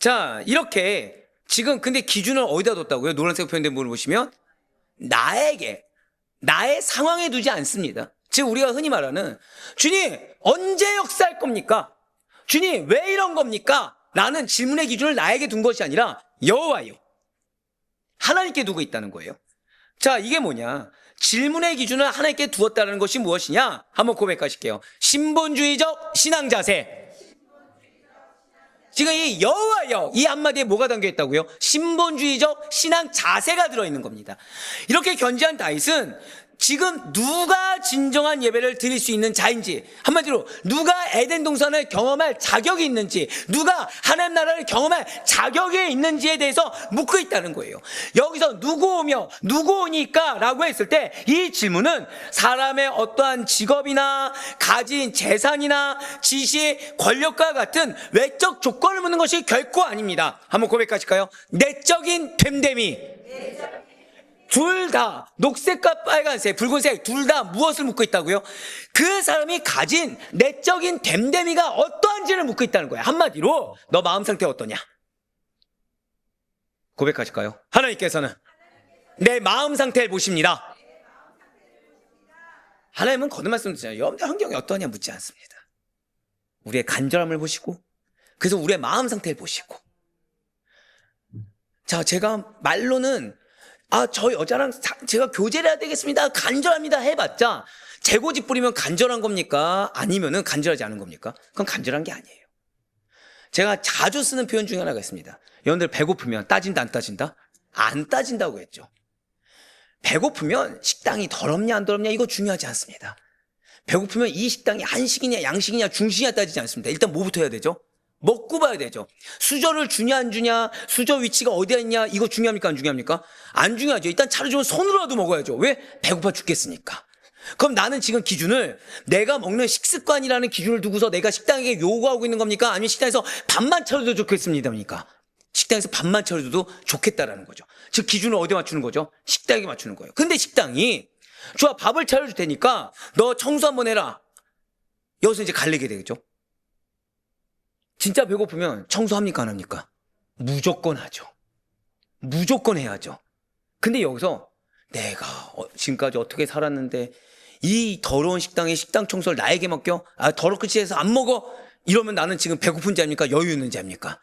자, 이렇게 지금 근데 기준을 어디다 뒀다고요? 노란색 표현된 부분을 보시면 나에게, 나의 상황에 두지 않습니다. 즉 우리가 흔히 말하는 주님 언제 역사할 겁니까? 주님 왜 이런 겁니까? 라는 질문의 기준을 나에게 둔 것이 아니라 여호와여, 하나님께 두고 있다는 거예요. 자, 이게 뭐냐? 질문의 기준을 하나님께 두었다는 것이 무엇이냐? 한번 고백하실게요. 신본주의적 신앙 자세. 지금 이 여호와여 이 한마디에 뭐가 담겨 있다고요? 신본주의적 신앙 자세가 들어있는 겁니다. 이렇게 견지한 다윗은 지금 누가 진정한 예배를 드릴 수 있는 자인지, 한마디로 누가 에덴 동산을 경험할 자격이 있는지, 누가 하나님 나라를 경험할 자격이 있는지에 대해서 묻고 있다는 거예요. 여기서 누구 오며 누구 오니까 라고 했을 때 이 질문은 사람의 어떠한 직업이나 가진 재산이나 지시, 권력과 같은 외적 조건을 묻는 것이 결코 아닙니다. 한번 고백하실까요? 내적인 됨됨이. 둘 다 녹색과 빨간색, 붉은색 둘 다 무엇을 묻고 있다고요? 그 사람이 가진 내적인 됨됨이가 어떠한지를 묻고 있다는 거예요. 한마디로 너 마음 상태 어떠냐? 고백하실까요? 하나님께서는 내 마음 상태를 보십니다. 하나님은 거듭 말씀드리잖아요. 여러분들 환경이 어떠냐 묻지 않습니다. 우리의 간절함을 보시고, 그래서 우리의 마음 상태를 보시고. 자, 제가 말로는 저 여자랑 제가 교제를 해야 되겠습니다, 간절합니다 해봤자 재고집 부리면 간절한 겁니까? 아니면은 간절하지 않은 겁니까? 그건 간절한 게 아니에요. 제가 자주 쓰는 표현 중에 하나가 있습니다. 여러분들 배고프면 따진다 안 따진다? 안 따진다고 했죠. 배고프면 식당이 더럽냐 안 더럽냐 이거 중요하지 않습니다. 배고프면 이 식당이 한식이냐 양식이냐 중식이냐 따지지 않습니다. 일단 뭐부터 해야 되죠? 먹고 봐야 되죠. 수저를 주냐 안 주냐, 수저 위치가 어디에 있냐, 이거 중요합니까 안 중요합니까? 안 중요하죠. 일단 차려주면 손으로라도 먹어야죠. 왜? 배고파 죽겠으니까. 그럼 나는 지금 기준을 내가 먹는 식습관이라는 기준을 두고서 내가 식당에게 요구하고 있는 겁니까? 아니면 식당에서 밥만 차려도 좋겠습니다입니까? 식당에서 밥만 차려도 좋겠다라는 거죠. 즉 기준을 어디에 맞추는 거죠? 식당에 맞추는 거예요. 근데 식당이 좋아 밥을 차려줄 테니까 너 청소 한번 해라. 여기서 이제 갈리게 되겠죠. 진짜 배고프면 청소합니까 안 합니까? 무조건 하죠. 무조건 해야죠. 근데 여기서 내가 지금까지 어떻게 살았는데 이 더러운 식당에 식당 청소를 나에게 맡겨? 더럽게 해서 안 먹어? 이러면 나는 지금 배고픈지 압니까? 여유 있는지 압니까?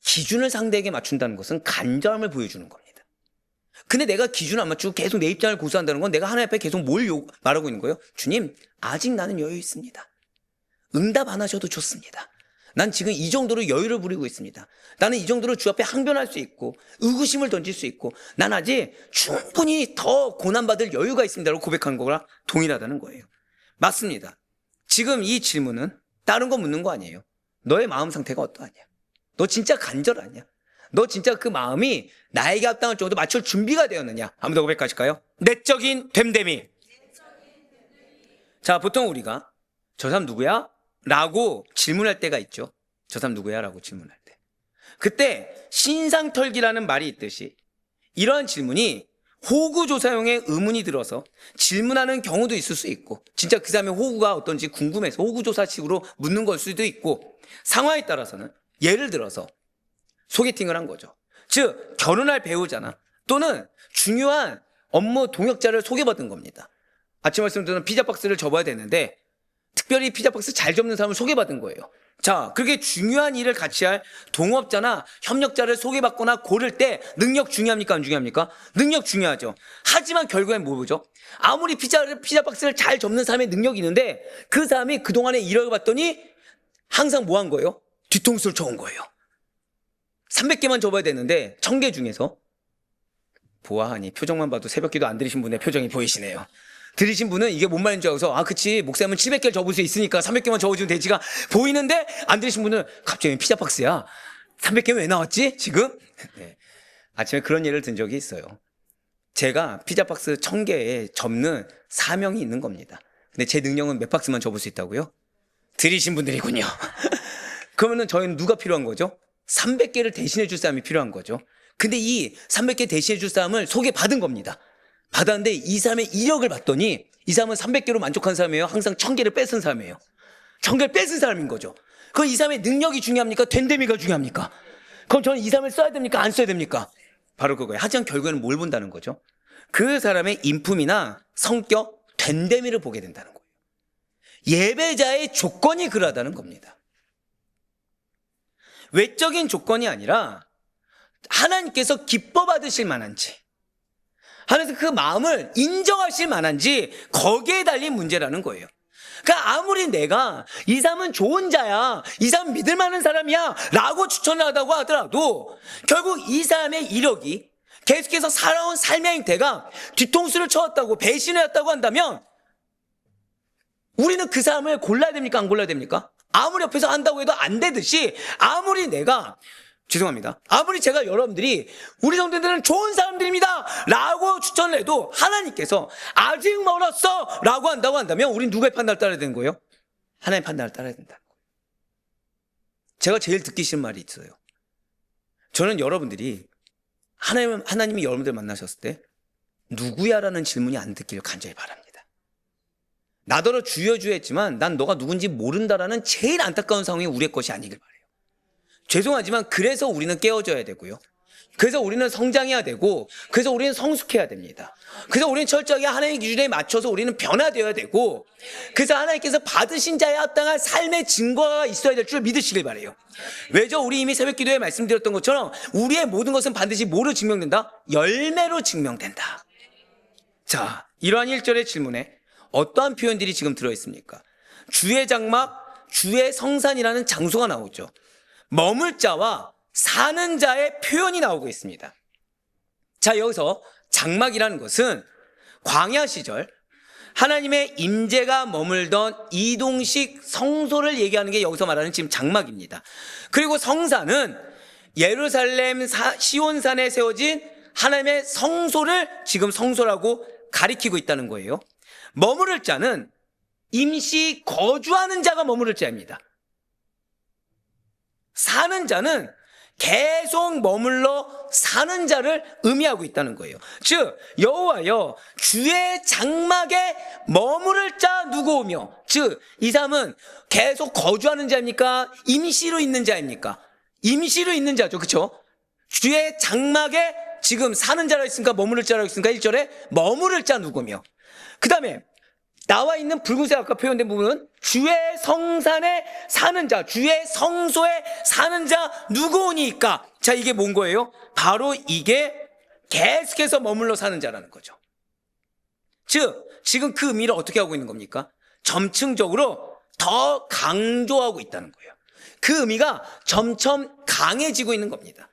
기준을 상대에게 맞춘다는 것은 간절함을 보여주는 겁니다. 근데 내가 기준을 안 맞추고 계속 내 입장을 고수한다는 건 내가 하나님 앞에 계속 말하고 있는 거예요? 주님, 아직 나는 여유 있습니다. 응답 안 하셔도 좋습니다. 난 지금 이 정도로 여유를 부리고 있습니다. 나는 이 정도로 주 앞에 항변할 수 있고 의구심을 던질 수 있고 난 아직 충분히 더 고난받을 여유가 있습니다라고 고백한 거랑 동일하다는 거예요. 맞습니다. 지금 이 질문은 다른 거 묻는 거 아니에요. 너의 마음 상태가 어떠하냐? 너 진짜 간절하냐? 너 진짜 그 마음이 나에게 합당할 정도 맞출 준비가 되었느냐? 한번 더 고백하실까요? 내적인 됨됨이. 자, 보통 우리가 저 사람 누구야? 라고 질문할 때가 있죠. 저 사람 누구야? 라고 질문할 때. 그때 신상털기라는 말이 있듯이 이러한 질문이 호구조사용의 의문이 들어서 질문하는 경우도 있을 수 있고 진짜 그 사람의 호구가 어떤지 궁금해서 호구조사식으로 묻는 걸 수도 있고 상황에 따라서는 예를 들어서 소개팅을 한 거죠. 즉 결혼할 배우자나 또는 중요한 업무 동역자를 소개받은 겁니다. 아침 말씀드린 피자 박스를 접어야 되는데 특별히 피자 박스 잘 접는 사람을 소개받은 거예요. 자, 그렇게 중요한 일을 같이 할 동업자나 협력자를 소개받거나 고를 때 능력 중요합니까? 안 중요합니까? 능력 중요하죠. 하지만 결국엔 뭐죠? 아무리 피자 박스를 잘 접는 사람의 능력이 있는데 그 사람이 그동안에 일을 봤더니 항상 뭐 한 거예요? 뒤통수를 쳐온 거예요. 300개만 접어야 되는데 1000개 중에서 보아하니 표정만 봐도 새벽기도 안 드리신 분의 표정이 보이시네요. 들으신 분은 이게 뭔 말인지 알아서 그치 목사님은 700개를 접을 수 있으니까 300개만 접어주면 되지가 보이는데 안 들으신 분은 갑자기 피자 박스야 300개는 왜 나왔지 지금? 네. 아침에 그런 예를 든 적이 있어요. 제가 피자 박스 1000개에 접는 사명이 있는 겁니다. 근데 제 능력은 몇 박스만 접을 수 있다고요? 들으신 분들이군요. 그러면은 저희는 누가 필요한 거죠? 300개를 대신해 줄 사람이 필요한 거죠. 근데 이 300개 대신해 줄 사람을 소개받은 겁니다. 받았는데 이 사람의 이력을 봤더니 이 사람은 300개로 만족한 사람이에요? 항상 1000개를 뺏은 사람이에요? 1000개를 뺏은 사람인 거죠. 그럼 이 사람의 능력이 중요합니까? 된데미가 중요합니까? 그럼 저는 이 사람을 써야 됩니까? 안 써야 됩니까? 바로 그거예요. 하지만 결국에는 뭘 본다는 거죠? 그 사람의 인품이나 성격, 된데미를 보게 된다는 거예요. 예배자의 조건이 그러하다는 겁니다. 외적인 조건이 아니라 하나님께서 기뻐 받으실 만한지 하나님께서 그 마음을 인정하실 만한지 거기에 달린 문제라는 거예요. 그러니까 아무리 내가 이 사람은 좋은 자야, 이 사람 믿을 만한 사람이야 라고 추천을 하다고 하더라도 결국 이 사람의 이력이 계속해서 살아온 삶의 행태가 뒤통수를 쳐왔다고 배신을 했다고 한다면 우리는 그 사람을 골라야 됩니까? 안 골라야 됩니까? 아무리 옆에서 한다고 해도 안 되듯이 아무리 제가 여러분들이 우리 성도들은 좋은 사람들입니다 라고 추천을 해도 하나님께서 아직 멀었어 라고 한다고 한다면 우린 누구의 판단을 따라야 되는 거예요? 하나님의 판단을 따라야 된다는 거예요. 제가 제일 듣기 싫은 말이 있어요. 저는 여러분들이 하나님이 여러분들 만나셨을 때 누구야 라는 질문이 안 듣기를 간절히 바랍니다. 나더러 주여 했지만 난 너가 누군지 모른다라는 제일 안타까운 상황이 우리의 것이 아니길 바래요. 죄송하지만 그래서 우리는 깨어져야 되고요. 그래서 우리는 성장해야 되고, 그래서 우리는 성숙해야 됩니다. 그래서 우리는 철저하게 하나님의 기준에 맞춰서 우리는 변화되어야 되고, 그래서 하나님께서 받으신 자의 합당한 삶의 증거가 있어야 될 줄 믿으시길 바래요. 왜죠? 우리 이미 새벽 기도에 말씀드렸던 것처럼 우리의 모든 것은 반드시 뭐로 증명된다? 열매로 증명된다. 자, 이러한 1절의 질문에 어떠한 표현들이 지금 들어있습니까? 주의 장막, 주의 성산이라는 장소가 나오죠. 머물 자와 사는 자의 표현이 나오고 있습니다. 자, 여기서 장막이라는 것은 광야 시절 하나님의 임재가 머물던 이동식 성소를 얘기하는 게 여기서 말하는 지금 장막입니다. 그리고 성산은 예루살렘 시온산에 세워진 하나님의 성소를 지금 성소라고 가리키고 있다는 거예요. 머무를 자는 임시 거주하는 자가 머무를 자입니다. 사는 자는 계속 머물러 사는 자를 의미하고 있다는 거예요. 즉 여호와여 주의 장막에 머무를 자 누구 오며, 즉 이 사람은 계속 거주하는 자입니까? 임시로 있는 자입니까? 임시로 있는 자죠. 그렇죠? 주의 장막에 지금 사는 자라 했으니까 머무를 자라고 했으니까 1절에 머무를 자 누구며, 그 다음에 나와 있는 붉은색 아까 표현된 부분은 주의 성산에 사는 자, 주의 성소에 사는 자 누구오니까. 자, 이게 뭔 거예요? 바로 이게 계속해서 머물러 사는 자라는 거죠. 즉 지금 그 의미를 어떻게 하고 있는 겁니까? 점층적으로 더 강조하고 있다는 거예요. 그 의미가 점점 강해지고 있는 겁니다.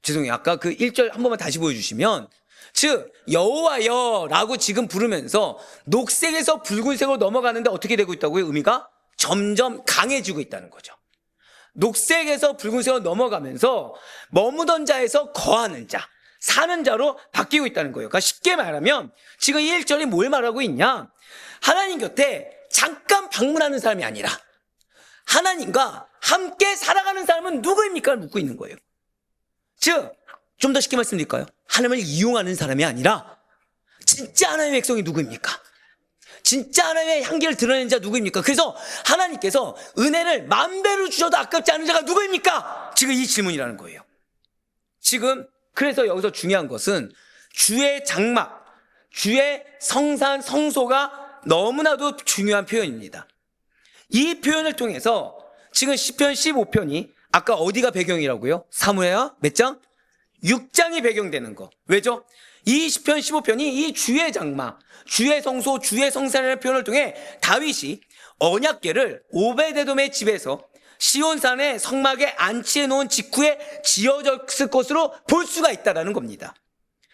죄송해요. 아까 그 1절 한 번만 다시 보여주시면, 즉 여호와여 라고 지금 부르면서 녹색에서 붉은색으로 넘어가는데 어떻게 되고 있다고요? 의미가 점점 강해지고 있다는 거죠. 녹색에서 붉은색으로 넘어가면서 머무던 자에서 거하는 자, 사는 자로 바뀌고 있다는 거예요. 그러니까 쉽게 말하면 지금 이 1절이 뭘 말하고 있냐? 하나님 곁에 잠깐 방문하는 사람이 아니라 하나님과 함께 살아가는 사람은 누구입니까? 묻고 있는 거예요. 즉 좀 더 쉽게 말씀드릴까요? 하나님을 이용하는 사람이 아니라 진짜 하나님의 백성이 누구입니까? 진짜 하나님의 향기를 드러내는 자 누구입니까? 그래서 하나님께서 은혜를 만배로 주셔도 아깝지 않은 자가 누구입니까? 지금 이 질문이라는 거예요. 지금 그래서 여기서 중요한 것은 주의 장막, 주의 성산, 성소가 너무나도 중요한 표현입니다. 이 표현을 통해서 지금 시편 15편이 아까 어디가 배경이라고요? 사무엘하 몇 장? 6장이 배경되는 거. 왜죠? 이 시편 15편이 이 주의 장막, 주의 성소, 주의 성산이라는 표현을 통해 다윗이 언약궤를 오베데돔의 집에서 시온산의 성막에 안치해 놓은 직후에 지어졌을 것으로 볼 수가 있다는 겁니다.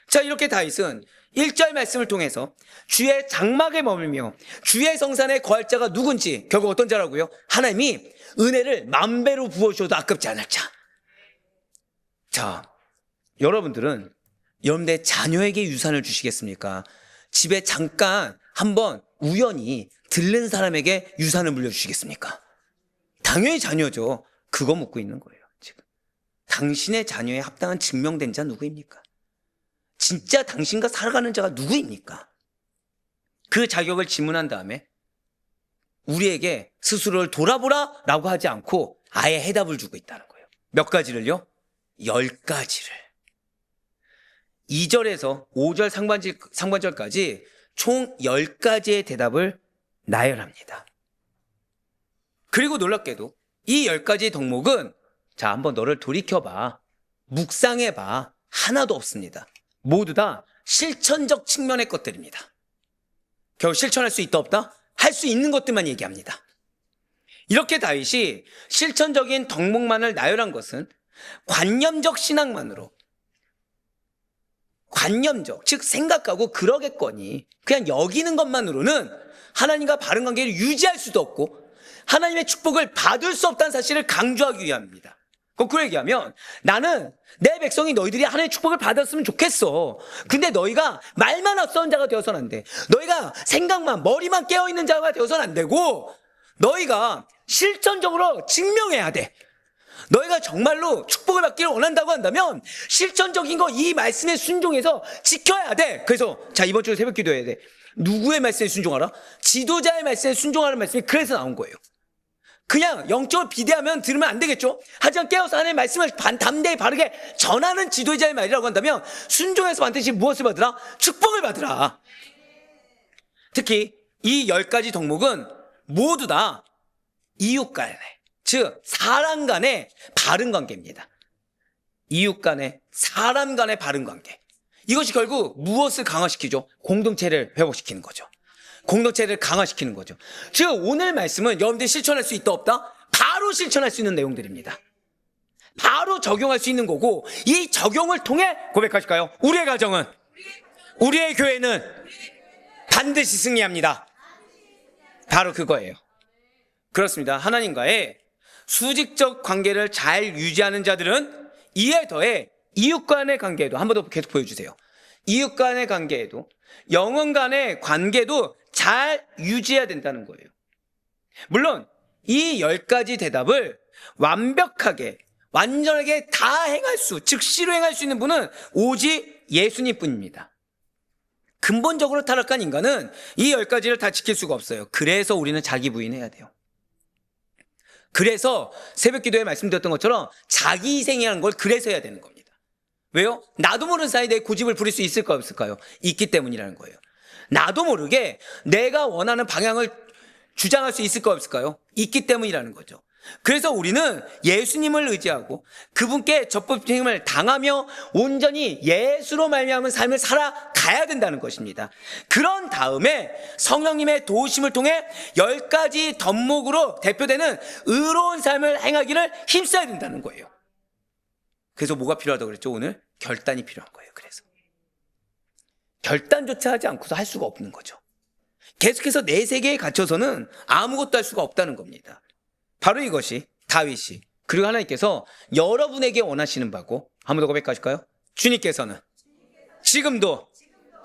자, 이렇게 다윗은 1절 말씀을 통해서 주의 장막에 머물며 주의 성산에 거할 자가 누군지, 결국 어떤 자라고요? 하나님이 은혜를 만배로 부어주셔도 아깝지 않을 자. 자, 여러분들은 여러분들의 자녀에게 유산을 주시겠습니까? 집에 잠깐 한번 우연히 들른 사람에게 유산을 물려주시겠습니까? 당연히 자녀죠. 그거 묻고 있는 거예요. 지금 당신의 자녀에 합당한 증명된 자 누구입니까? 진짜 당신과 살아가는 자가 누구입니까? 그 자격을 질문한 다음에 우리에게 스스로를 돌아보라 라고 하지 않고 아예 해답을 주고 있다는 거예요. 몇 가지를요? 10가지를. 2절에서 5절 상반절까지 총 10가지의 대답을 나열합니다. 그리고 놀랍게도 이 10가지의 덕목은, 자, 한번 너를 돌이켜봐, 묵상해봐, 하나도 없습니다. 모두 다 실천적 측면의 것들입니다. 결국 실천할 수 있다 없다? 할 수 있는 것들만 얘기합니다. 이렇게 다윗이 실천적인 덕목만을 나열한 것은 관념적 신앙만으로, 관념적, 즉 생각하고 그러겠거니 그냥 여기는 것만으로는 하나님과 바른 관계를 유지할 수도 없고 하나님의 축복을 받을 수 없다는 사실을 강조하기 위함입니다. 거꾸로 얘기하면 나는 내 백성이 너희들이 하나님의 축복을 받았으면 좋겠어. 근데 너희가 말만 앞서는 자가 되어서는 안 돼. 너희가 생각만, 머리만 깨어있는 자가 되어서는 안 되고 너희가 실천적으로 증명해야 돼. 너희가 정말로 축복을 받기를 원한다고 한다면 실천적인 거 이 말씀에 순종해서 지켜야 돼. 그래서 자, 이번 주에 새벽 기도해야 돼. 누구의 말씀에 순종하라? 지도자의 말씀에 순종하는 말씀이 그래서 나온 거예요. 그냥 영적으로 비대하면 들으면 안 되겠죠. 하지만 깨어서 하나님의 말씀을 담대히 바르게 전하는 지도자의 말이라고 한다면 순종해서 반드시 무엇을 받으라? 축복을 받으라. 특히 이 10가지 덕목은 모두 다 이웃 간의, 즉 사람 간의 바른 관계입니다. 이웃 간의, 사람 간의 바른 관계. 이것이 결국 무엇을 강화시키죠? 공동체를 회복시키는 거죠. 공동체를 강화시키는 거죠. 즉 오늘 말씀은 여러분들이 실천할 수 있다 없다? 바로 실천할 수 있는 내용들입니다. 바로 적용할 수 있는 거고 이 적용을 통해 고백하실까요? 우리의 가정은, 우리의 교회는 반드시 승리합니다. 바로 그거예요. 그렇습니다. 하나님과의 수직적 관계를 잘 유지하는 자들은 이에 더해 이웃 간의 관계에도, 한 번 더 계속 보여주세요. 이웃 간의 관계에도, 영혼 간의 관계도 잘 유지해야 된다는 거예요. 물론 이 10가지 대답을 완벽하게, 완전하게 다 행할 수, 즉시로 행할 수 있는 분은 오직 예수님 뿐입니다. 근본적으로 타락한 인간은 이 10가지를 다 지킬 수가 없어요. 그래서 우리는 자기 부인해야 돼요. 그래서 새벽 기도에 말씀드렸던 것처럼 자기 희생이라는 걸 그래서 해야 되는 겁니다. 왜요? 나도 모르는 사이에 내 고집을 부릴 수 있을까 없을까요? 있기 때문이라는 거예요. 나도 모르게 내가 원하는 방향을 주장할 수 있을까 없을까요? 있기 때문이라는 거죠. 그래서 우리는 예수님을 의지하고 그분께 적법심을 당하며 온전히 예수로 말미암은 삶을 살아가야 된다는 것입니다. 그런 다음에 성령님의 도우심을 통해 10가지 덕목으로 대표되는 의로운 삶을 행하기를 힘써야 된다는 거예요. 그래서 뭐가 필요하다고 그랬죠? 오늘 결단이 필요한 거예요. 그래서 결단조차 하지 않고서 할 수가 없는 거죠. 계속해서 내 세계에 갇혀서는 아무것도 할 수가 없다는 겁니다. 바로 이것이 다윗이, 그리고 하나님께서 여러분에게 원하시는 바고, 한 번 더 고백하실까요? 주님께서는 지금도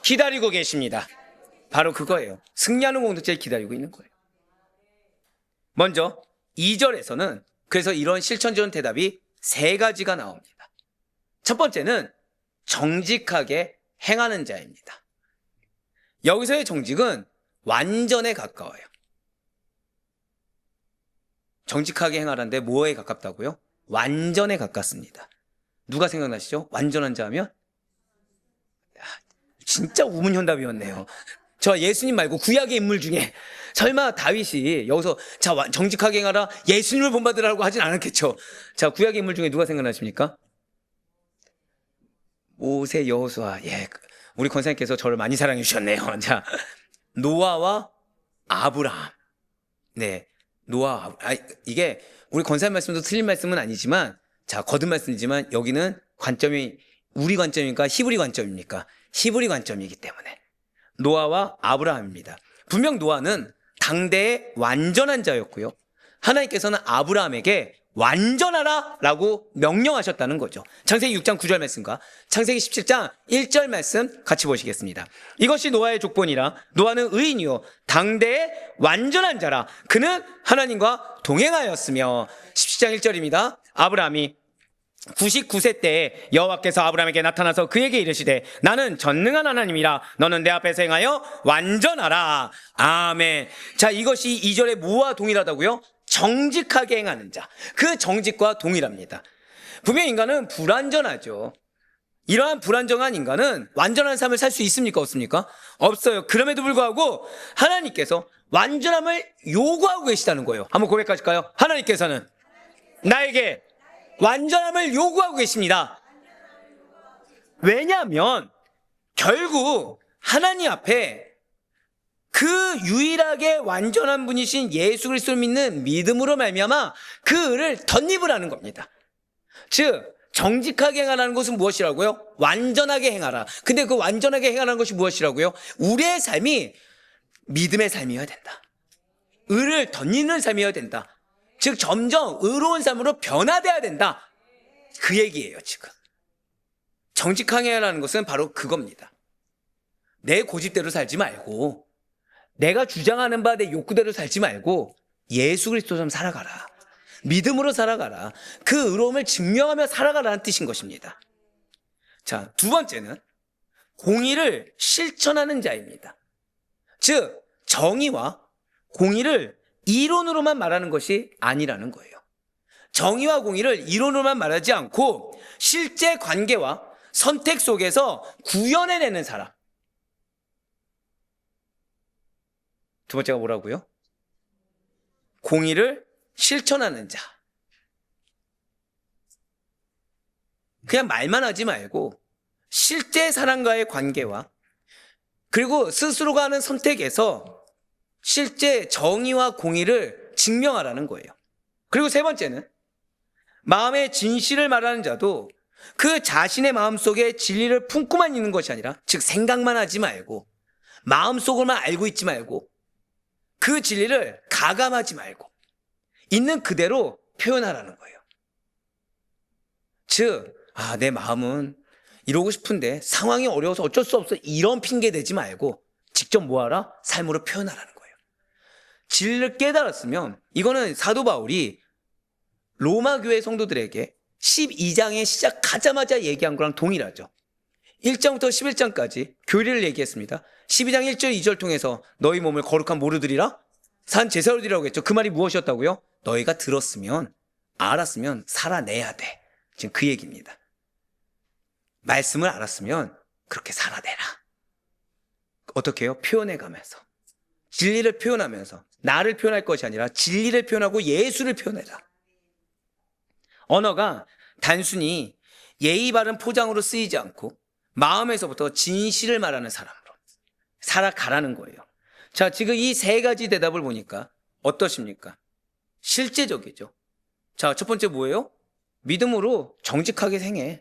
기다리고 계십니다. 바로 그거예요. 승리하는 공동체를 기다리고 있는 거예요. 먼저 2절에서는 그래서 이런 실천적인 대답이 3가지가 나옵니다. 첫 번째는 정직하게 행하는 자입니다. 여기서의 정직은 완전에 가까워요. 정직하게 행하라는데 뭐에 가깝다고요? 완전에 가깝습니다. 누가 생각나시죠? 완전한 자 하면? 진짜 우문현답이었네요. 저 예수님 말고 구약의 인물 중에 설마 다윗이 여기서 자 정직하게 행하라 예수님을 본받으라고 하진 않았겠죠. 자, 구약의 인물 중에 누가 생각나십니까? 모세, 여호수아. 예, 우리 권사님께서 저를 많이 사랑해 주셨네요. 자, 노아와 아브라함. 네, 노아. 이게 우리 권사님 말씀도 틀린 말씀은 아니지만, 자, 거듭 말씀이지만 여기는 관점이 우리 관점입니까? 히브리 관점입니까? 히브리 관점이기 때문에 노아와 아브라함입니다. 분명 노아는 당대의 완전한 자였고요. 하나님께서는 아브라함에게 완전하라 라고 명령하셨다는 거죠. 창세기 6장 9절 말씀과 창세기 17장 1절 말씀 같이 보시겠습니다. 이것이 노아의 족본이라. 노아는 의인이요 당대의 완전한 자라. 그는 하나님과 동행하였으며. 17장 1절입니다. 아브라함이 99세 때에 여호와께서 아브라함에게 나타나서 그에게 이르시되 나는 전능한 하나님이라. 너는 내 앞에서 행하여 완전하라. 아멘. 자, 이것이 2절의 뭐와 동일하다고요? 정직하게 행하는 자. 그 정직과 동일합니다. 분명 인간은 불완전하죠. 이러한 불완전한 인간은 완전한 삶을 살 수 있습니까? 없습니까? 없어요. 그럼에도 불구하고 하나님께서 완전함을 요구하고 계시다는 거예요. 한번 고백하실까요? 하나님께서는 나에게 완전함을 요구하고 계십니다. 왜냐하면 결국 하나님 앞에 그 유일하게 완전한 분이신 예수 그리스도를 믿는 믿음으로 말미암아 그 의를 덧입으라는 겁니다. 즉 정직하게 행하라는 것은 무엇이라고요? 완전하게 행하라. 근데 그 완전하게 행하라는 것이 무엇이라고요? 우리의 삶이 믿음의 삶이어야 된다. 의를 덧입는 삶이어야 된다. 즉 점점 의로운 삶으로 변화돼야 된다. 그 얘기예요. 지금 정직하게 하라는 것은 바로 그겁니다. 내 고집대로 살지 말고 내가 주장하는 바 내 욕구대로 살지 말고 예수 그리스도처럼 살아가라. 믿음으로 살아가라. 그 의로움을 증명하며 살아가라는 뜻인 것입니다. 자, 두 번째는 공의를 실천하는 자입니다. 즉 정의와 공의를 이론으로만 말하는 것이 아니라는 거예요. 정의와 공의를 이론으로만 말하지 않고 실제 관계와 선택 속에서 구현해내는 사람. 두 번째가 뭐라고요? 공의를 실천하는 자. 그냥 말만 하지 말고 실제 사람과의 관계와 그리고 스스로가 하는 선택에서 실제 정의와 공의를 증명하라는 거예요. 그리고 세 번째는 마음의 진실을 말하는 자도 그 자신의 마음속에 진리를 품고만 있는 것이 아니라 즉 생각만 하지 말고 마음속으로만 알고 있지 말고 그 진리를 가감하지 말고 있는 그대로 표현하라는 거예요. 즉, 내 마음은 이러고 싶은데 상황이 어려워서 어쩔 수 없어 이런 핑계 대지 말고 직접 뭐하라? 삶으로 표현하라는 거예요. 진리를 깨달았으면 이거는 사도 바울이 로마 교회 성도들에게 12장에 시작하자마자 얘기한 거랑 동일하죠. 1장부터 11장까지 교리를 얘기했습니다. 12장 1절 2절 통해서 너희 몸을 거룩한 모로 드리라 산 제사로 드리라고 했죠. 그 말이 무엇이었다고요? 너희가 들었으면 알았으면 살아내야 돼. 지금 그 얘기입니다. 말씀을 알았으면 그렇게 살아내라. 어떻게 해요? 표현해가면서 진리를 표현하면서 나를 표현할 것이 아니라 진리를 표현하고 예수를 표현해라. 언어가 단순히 예의 바른 포장으로 쓰이지 않고 마음에서부터 진실을 말하는 사람으로 살아가라는 거예요. 자, 지금 이 세 가지 대답을 보니까 어떠십니까? 실제적이죠. 자, 첫 번째 뭐예요? 믿음으로 정직하게 행해.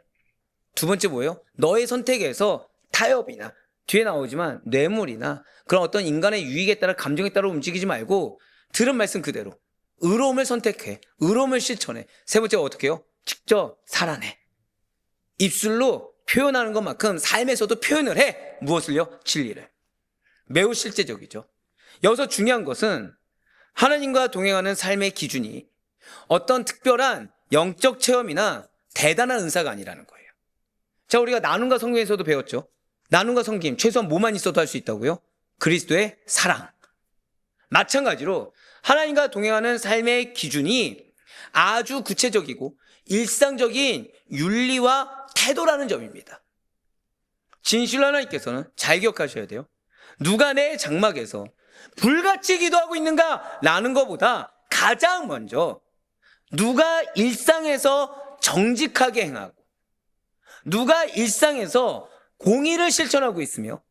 두 번째 뭐예요? 너의 선택에서 타협이나 뒤에 나오지만 뇌물이나 그런 어떤 인간의 유익에 따라 감정에 따라 움직이지 말고 들은 말씀 그대로 의로움을 선택해. 의로움을 실천해. 세 번째가 어떻게 해요? 직접 살아내. 입술로 표현하는 것만큼 삶에서도 표현을 해. 무엇을요? 진리를. 매우 실제적이죠. 여기서 중요한 것은 하나님과 동행하는 삶의 기준이 어떤 특별한 영적 체험이나 대단한 은사가 아니라는 거예요. 자, 우리가 나눔과 성김에서도 배웠죠. 나눔과 성김, 최소한 뭐만 있어도 할 수 있다고요? 그리스도의 사랑. 마찬가지로 하나님과 동행하는 삶의 기준이 아주 구체적이고 일상적인 윤리와 태도라는 점입니다. 진실로 하나님께서는 잘 기억하셔야 돼요. 누가 내 장막에서 불같이 기도하고 있는가? 라는 것보다 가장 먼저 누가 일상에서 정직하게 행하고 누가 일상에서 공의를 실천하고 있으며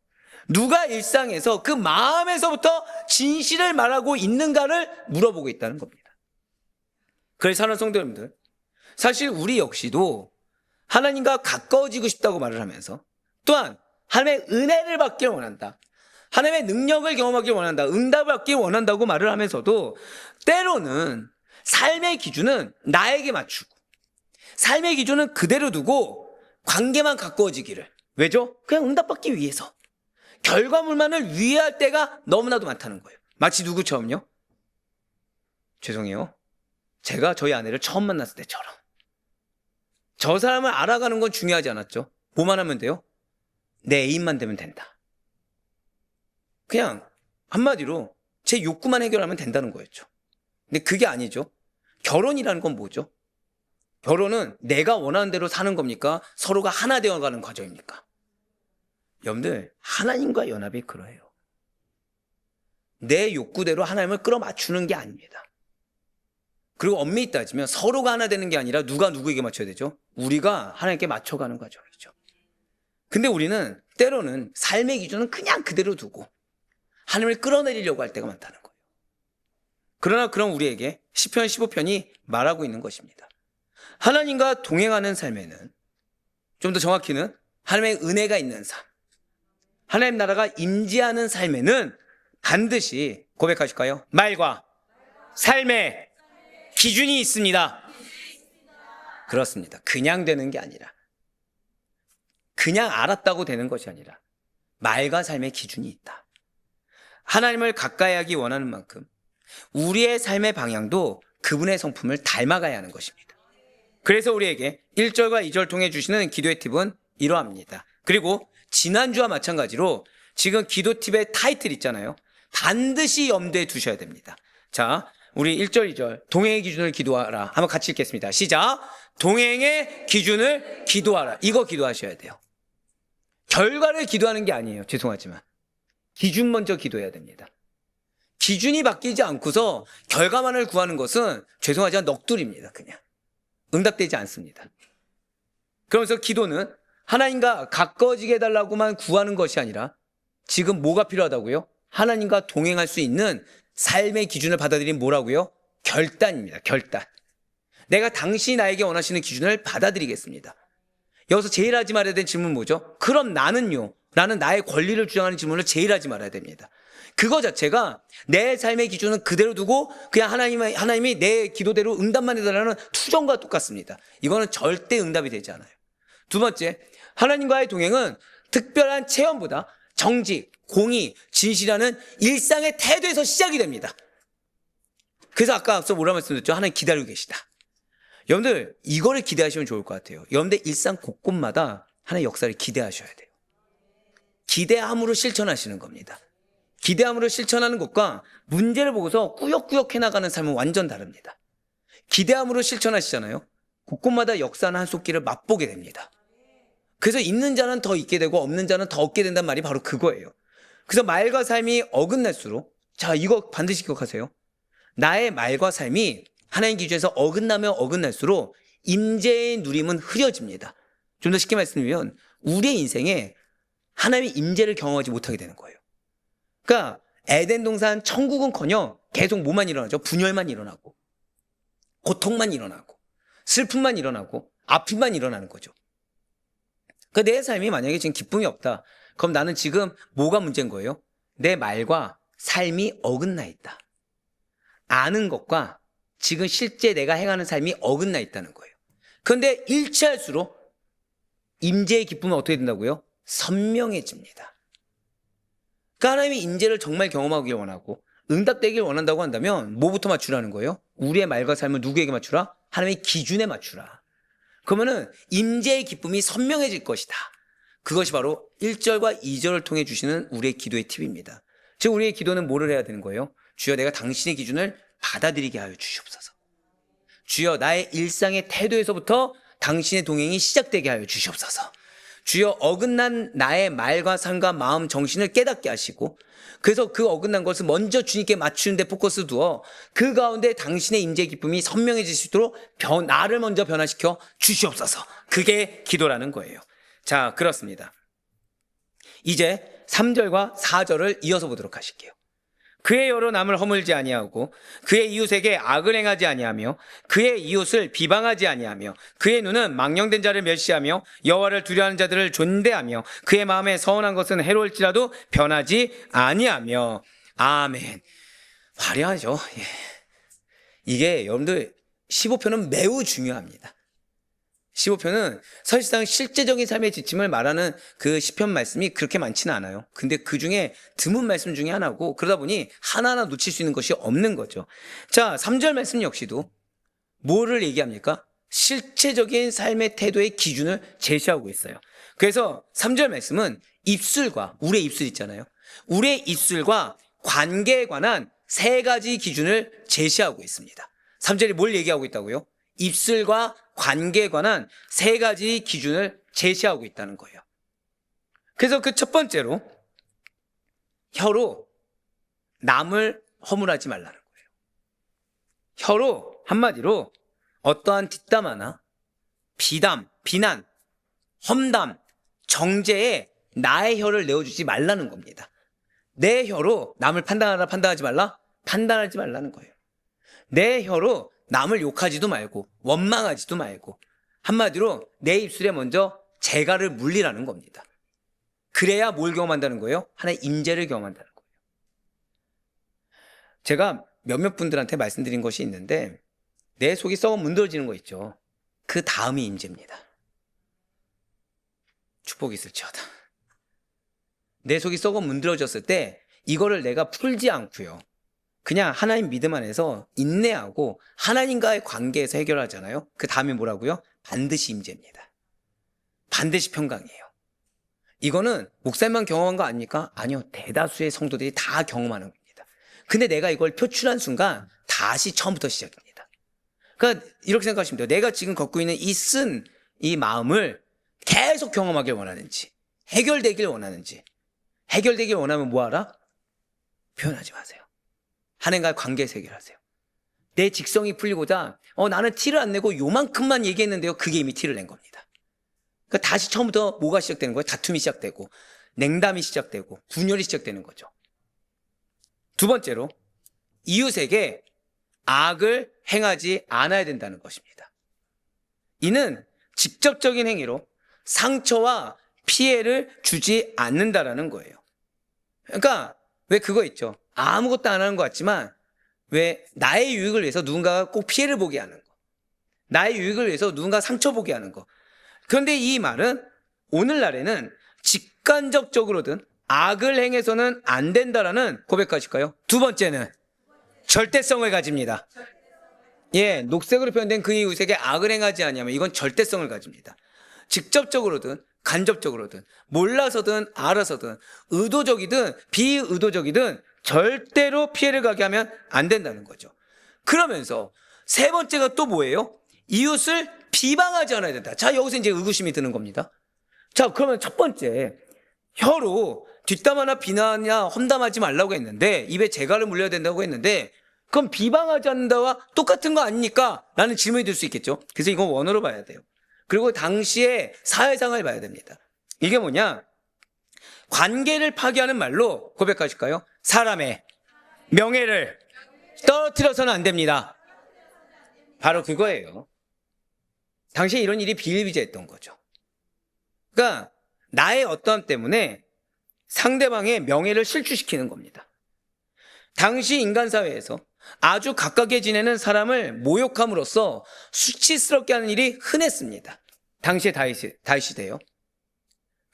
누가 일상에서 그 마음에서부터 진실을 말하고 있는가를 물어보고 있다는 겁니다. 그래서 사랑하는 성도 여러분들, 사실 우리 역시도 하나님과 가까워지고 싶다고 말을 하면서 또한 하나님의 은혜를 받기를 원한다. 하나님의 능력을 경험하길 원한다. 응답을 받길 원한다고 말을 하면서도 때로는 삶의 기준은 나에게 맞추고 삶의 기준은 그대로 두고 관계만 가까워지기를. 왜죠? 그냥 응답받기 위해서. 결과물만을 위해할 때가 너무나도 많다는 거예요. 마치 누구처럼요? 죄송해요. 제가 저희 아내를 처음 만났을 때처럼. 저 사람을 알아가는 건 중요하지 않았죠. 뭐만 하면 돼요? 내 애인만 되면 된다. 그냥 한마디로 제 욕구만 해결하면 된다는 거였죠. 근데 그게 아니죠. 결혼이라는 건 뭐죠? 결혼은 내가 원하는 대로 사는 겁니까? 서로가 하나 되어가는 과정입니까? 여러분들, 하나님과 연합이 그러해요. 내 욕구대로 하나님을 끌어맞추는 게 아닙니다. 그리고 엄밀히 따지면 서로가 하나 되는 게 아니라 누가 누구에게 맞춰야 되죠? 우리가 하나님께 맞춰가는 과정이죠. 근데 우리는 때로는 삶의 기준은 그냥 그대로 두고 하나님을 끌어내리려고 할 때가 많다는 거예요. 그러나 그럼 우리에게 시편 15편이 말하고 있는 것입니다. 하나님과 동행하는 삶에는, 좀 더 정확히는 하나님의 은혜가 있는 삶, 하나님 나라가 임재하는 삶에는 반드시 고백하실까요? 말과 삶의 기준이 있습니다. 그렇습니다. 그냥 되는 게 아니라, 그냥 알았다고 되는 것이 아니라 말과 삶의 기준이 있다. 하나님을 가까이 하기 원하는 만큼 우리의 삶의 방향도 그분의 성품을 닮아가야 하는 것입니다. 그래서 우리에게 1절과 2절 통해 주시는 기도의 팁은 이러합니다. 그리고 지난주와 마찬가지로 지금 기도 팁의 타이틀 있잖아요. 반드시 염두에 두셔야 됩니다. 자, 우리 1절, 2절 동행의 기준을 기도하라. 한번 같이 읽겠습니다. 시작. 동행의 기준을 기도하라. 이거 기도하셔야 돼요. 결과를 기도하는 게 아니에요. 죄송하지만 기준 먼저 기도해야 됩니다. 기준이 바뀌지 않고서 결과만을 구하는 것은 죄송하지만 넋두리입니다. 그냥 응답되지 않습니다. 그러면서 기도는 하나님과 가까워지게 해달라고만 구하는 것이 아니라 지금 뭐가 필요하다고요? 하나님과 동행할 수 있는 삶의 기준을 받아들인 뭐라고요? 결단입니다. 결단. 내가 당신이 나에게 원하시는 기준을 받아들이겠습니다. 여기서 제일 하지 말아야 되는 질문은 뭐죠? 그럼 나는요? 나는 나의 권리를 주장하는 질문을 제일 하지 말아야 됩니다. 그거 자체가 내 삶의 기준은 그대로 두고 그냥 하나님이 내 기도대로 응답만 해달라는 투정과 똑같습니다. 이거는 절대 응답이 되지 않아요. 두 번째, 하나님과의 동행은 특별한 체험보다 정직, 공의, 진실이라는 일상의 태도에서 시작이 됩니다. 그래서 아까 앞서 뭐라 말씀드렸죠? 하나님 기다리고 계시다. 여러분들 이거를 기대하시면 좋을 것 같아요. 여러분들 일상 곳곳마다 하나님의 역사를 기대하셔야 돼요. 기대함으로 실천하시는 겁니다. 기대함으로 실천하는 것과 문제를 보고서 꾸역꾸역 해나가는 삶은 완전 다릅니다. 기대함으로 실천하시잖아요. 곳곳마다 역사는 한 속기를 맛보게 됩니다. 그래서 있는 자는 더 있게 되고 없는 자는 더 얻게 된다는 말이 바로 그거예요. 그래서 말과 삶이 어긋날수록, 자, 이거 반드시 기억하세요. 나의 말과 삶이 하나님 기준에서 어긋나면 어긋날수록 임재의 누림은 흐려집니다. 좀 더 쉽게 말씀드리면 우리의 인생에 하나님의 임재를 경험하지 못하게 되는 거예요. 그러니까 에덴 동산 천국은커녕 계속 뭐만 일어나죠? 분열만 일어나고 고통만 일어나고 슬픔만 일어나고 아픔만 일어나는 거죠. 그러니까 내 삶이 만약에 지금 기쁨이 없다. 그럼 나는 지금 뭐가 문제인 거예요? 내 말과 삶이 어긋나 있다. 아는 것과 지금 실제 내가 행하는 삶이 어긋나 있다는 거예요. 그런데 일치할수록 임재의 기쁨은 어떻게 된다고요? 선명해집니다. 그러니까 하나님의 임재를 정말 경험하길 원하고 응답되길 원한다고 한다면 뭐부터 맞추라는 거예요? 우리의 말과 삶을 누구에게 맞추라? 하나님의 기준에 맞추라. 그러면은 임재의 기쁨이 선명해질 것이다. 그것이 바로 1절과 2절을 통해 주시는 우리의 기도의 팁입니다. 즉 우리의 기도는 뭐를 해야 되는 거예요? 주여 내가 당신의 기준을 받아들이게 하여 주시옵소서. 주여 나의 일상의 태도에서부터 당신의 동행이 시작되게 하여 주시옵소서. 주여 어긋난 나의 말과 삶과 마음, 정신을 깨닫게 하시고 그래서 그 어긋난 것을 먼저 주님께 맞추는 데 포커스 두어 그 가운데 당신의 임재의 기쁨이 선명해질 수 있도록 나를 먼저 변화시켜 주시옵소서. 그게 기도라는 거예요. 자, 그렇습니다. 이제 3절과 4절을 이어서 보도록 하실게요. 그의 여로 남을 허물지 아니하고 그의 이웃에게 악을 행하지 아니하며 그의 이웃을 비방하지 아니하며 그의 눈은 망령된 자를 멸시하며 여호와를 두려워하는 자들을 존대하며 그의 마음에 서운한 것은 해로울지라도 변하지 아니하며. 아멘. 화려하죠. 예. 이게 여러분들 15편은 매우 중요합니다. 15편은 사실상 실제적인 삶의 지침을 말하는 그 시편 말씀이 그렇게 많지는 않아요. 근데 그 중에 드문 말씀 중에 하나고 그러다 보니 하나하나 놓칠 수 있는 것이 없는 거죠. 자, 3절 말씀 역시도 뭐를 얘기합니까? 실체적인 삶의 태도의 기준을 제시하고 있어요. 그래서 3절 말씀은 입술과, 우리의 입술 있잖아요. 우리의 입술과 관계에 관한 3가지 기준을 제시하고 있습니다. 3절이 뭘 얘기하고 있다고요? 입술과 관계에 관한 3가지 기준을 제시하고 있다는 거예요. 그래서 그 첫 번째로 혀로 남을 허물하지 말라는 거예요. 혀로 한마디로 어떠한 뒷담화나 비담, 비난, 험담, 정죄에 나의 혀를 내어주지 말라는 겁니다. 내 혀로 남을 판단하라, 판단하지 말라? 판단하지 말라는 거예요. 내 혀로 남을 욕하지도 말고 원망하지도 말고 한마디로 내 입술에 먼저 재갈을 물리라는 겁니다. 그래야 뭘 경험한다는 거예요? 하나의 임재를 경험한다는 거예요. 제가 몇몇 분들한테 말씀드린 것이 있는데 내 속이 썩어 문드러지는 거 있죠. 그 다음이 임재입니다. 축복이 있을지어다. 내 속이 썩어 문드러졌을 때 이거를 내가 풀지 않고요. 그냥 하나님 믿음 안에서 인내하고 하나님과의 관계에서 해결하잖아요. 그 다음에 뭐라고요? 반드시 임재입니다. 반드시 평강이에요. 이거는 목사님만 경험한 거 아닙니까? 아니요. 대다수의 성도들이 다 경험하는 겁니다. 근데 내가 이걸 표출한 순간 다시 처음부터 시작입니다. 그러니까 이렇게 생각하시면 돼요. 내가 지금 갖고 있는 이 마음을 계속 경험하길 원하는지, 해결되길 원하는지, 해결되길 원하면 뭐하라? 표현하지 마세요. 하나님과의 관계에서 해결하세요. 내 직성이 풀리고자 나는 티를 안 내고 요만큼만 얘기했는데요. 그게 이미 티를 낸 겁니다. 그러니까 다시 처음부터 뭐가 시작되는 거예요? 다툼이 시작되고 냉담이 시작되고 분열이 시작되는 거죠. 두 번째로 이웃에게 악을 행하지 않아야 된다는 것입니다. 이는 직접적인 행위로 상처와 피해를 주지 않는다라는 거예요. 그러니까 왜 그거 있죠? 아무것도 안 하는 것 같지만 왜 나의 유익을 위해서 누군가가 꼭 피해를 보게 하는 거, 나의 유익을 위해서 누군가 상처 보게 하는 거. 그런데 이 말은 오늘날에는 직간접적으로든 악을 행해서는 안 된다라는 고백하실까요? 두 번째는 절대성을 가집니다. 예, 녹색으로 표현된 그 이웃에게 악을 행하지 않으면 이건 절대성을 가집니다. 직접적으로든 간접적으로든 몰라서든 알아서든 의도적이든 비의도적이든 절대로 피해를 가게 하면 안 된다는 거죠. 그러면서 세 번째가 또 뭐예요? 이웃을 비방하지 않아야 된다. 자, 여기서 이제 의구심이 드는 겁니다. 자, 그러면 첫 번째, 혀로 뒷담화나 비난이나 험담하지 말라고 했는데 입에 재갈을 물려야 된다고 했는데 그럼 비방하지 않는다와 똑같은 거 아닙니까? 라는 질문이 들 수 있겠죠. 그래서 이건 원어로 봐야 돼요. 그리고 당시의 사회상을 봐야 됩니다. 이게 뭐냐? 관계를 파괴하는 말로 고백하실까요? 사람의 명예를 떨어뜨려서는 안 됩니다. 바로 그거예요. 당시에 이런 일이 비일비재했던 거죠. 그러니까 나의 어떠함 때문에 상대방의 명예를 실추시키는 겁니다. 당시 인간 사회에서 아주 가깝게 지내는 사람을 모욕함으로써 수치스럽게 하는 일이 흔했습니다. 당시의 다윗 시대요.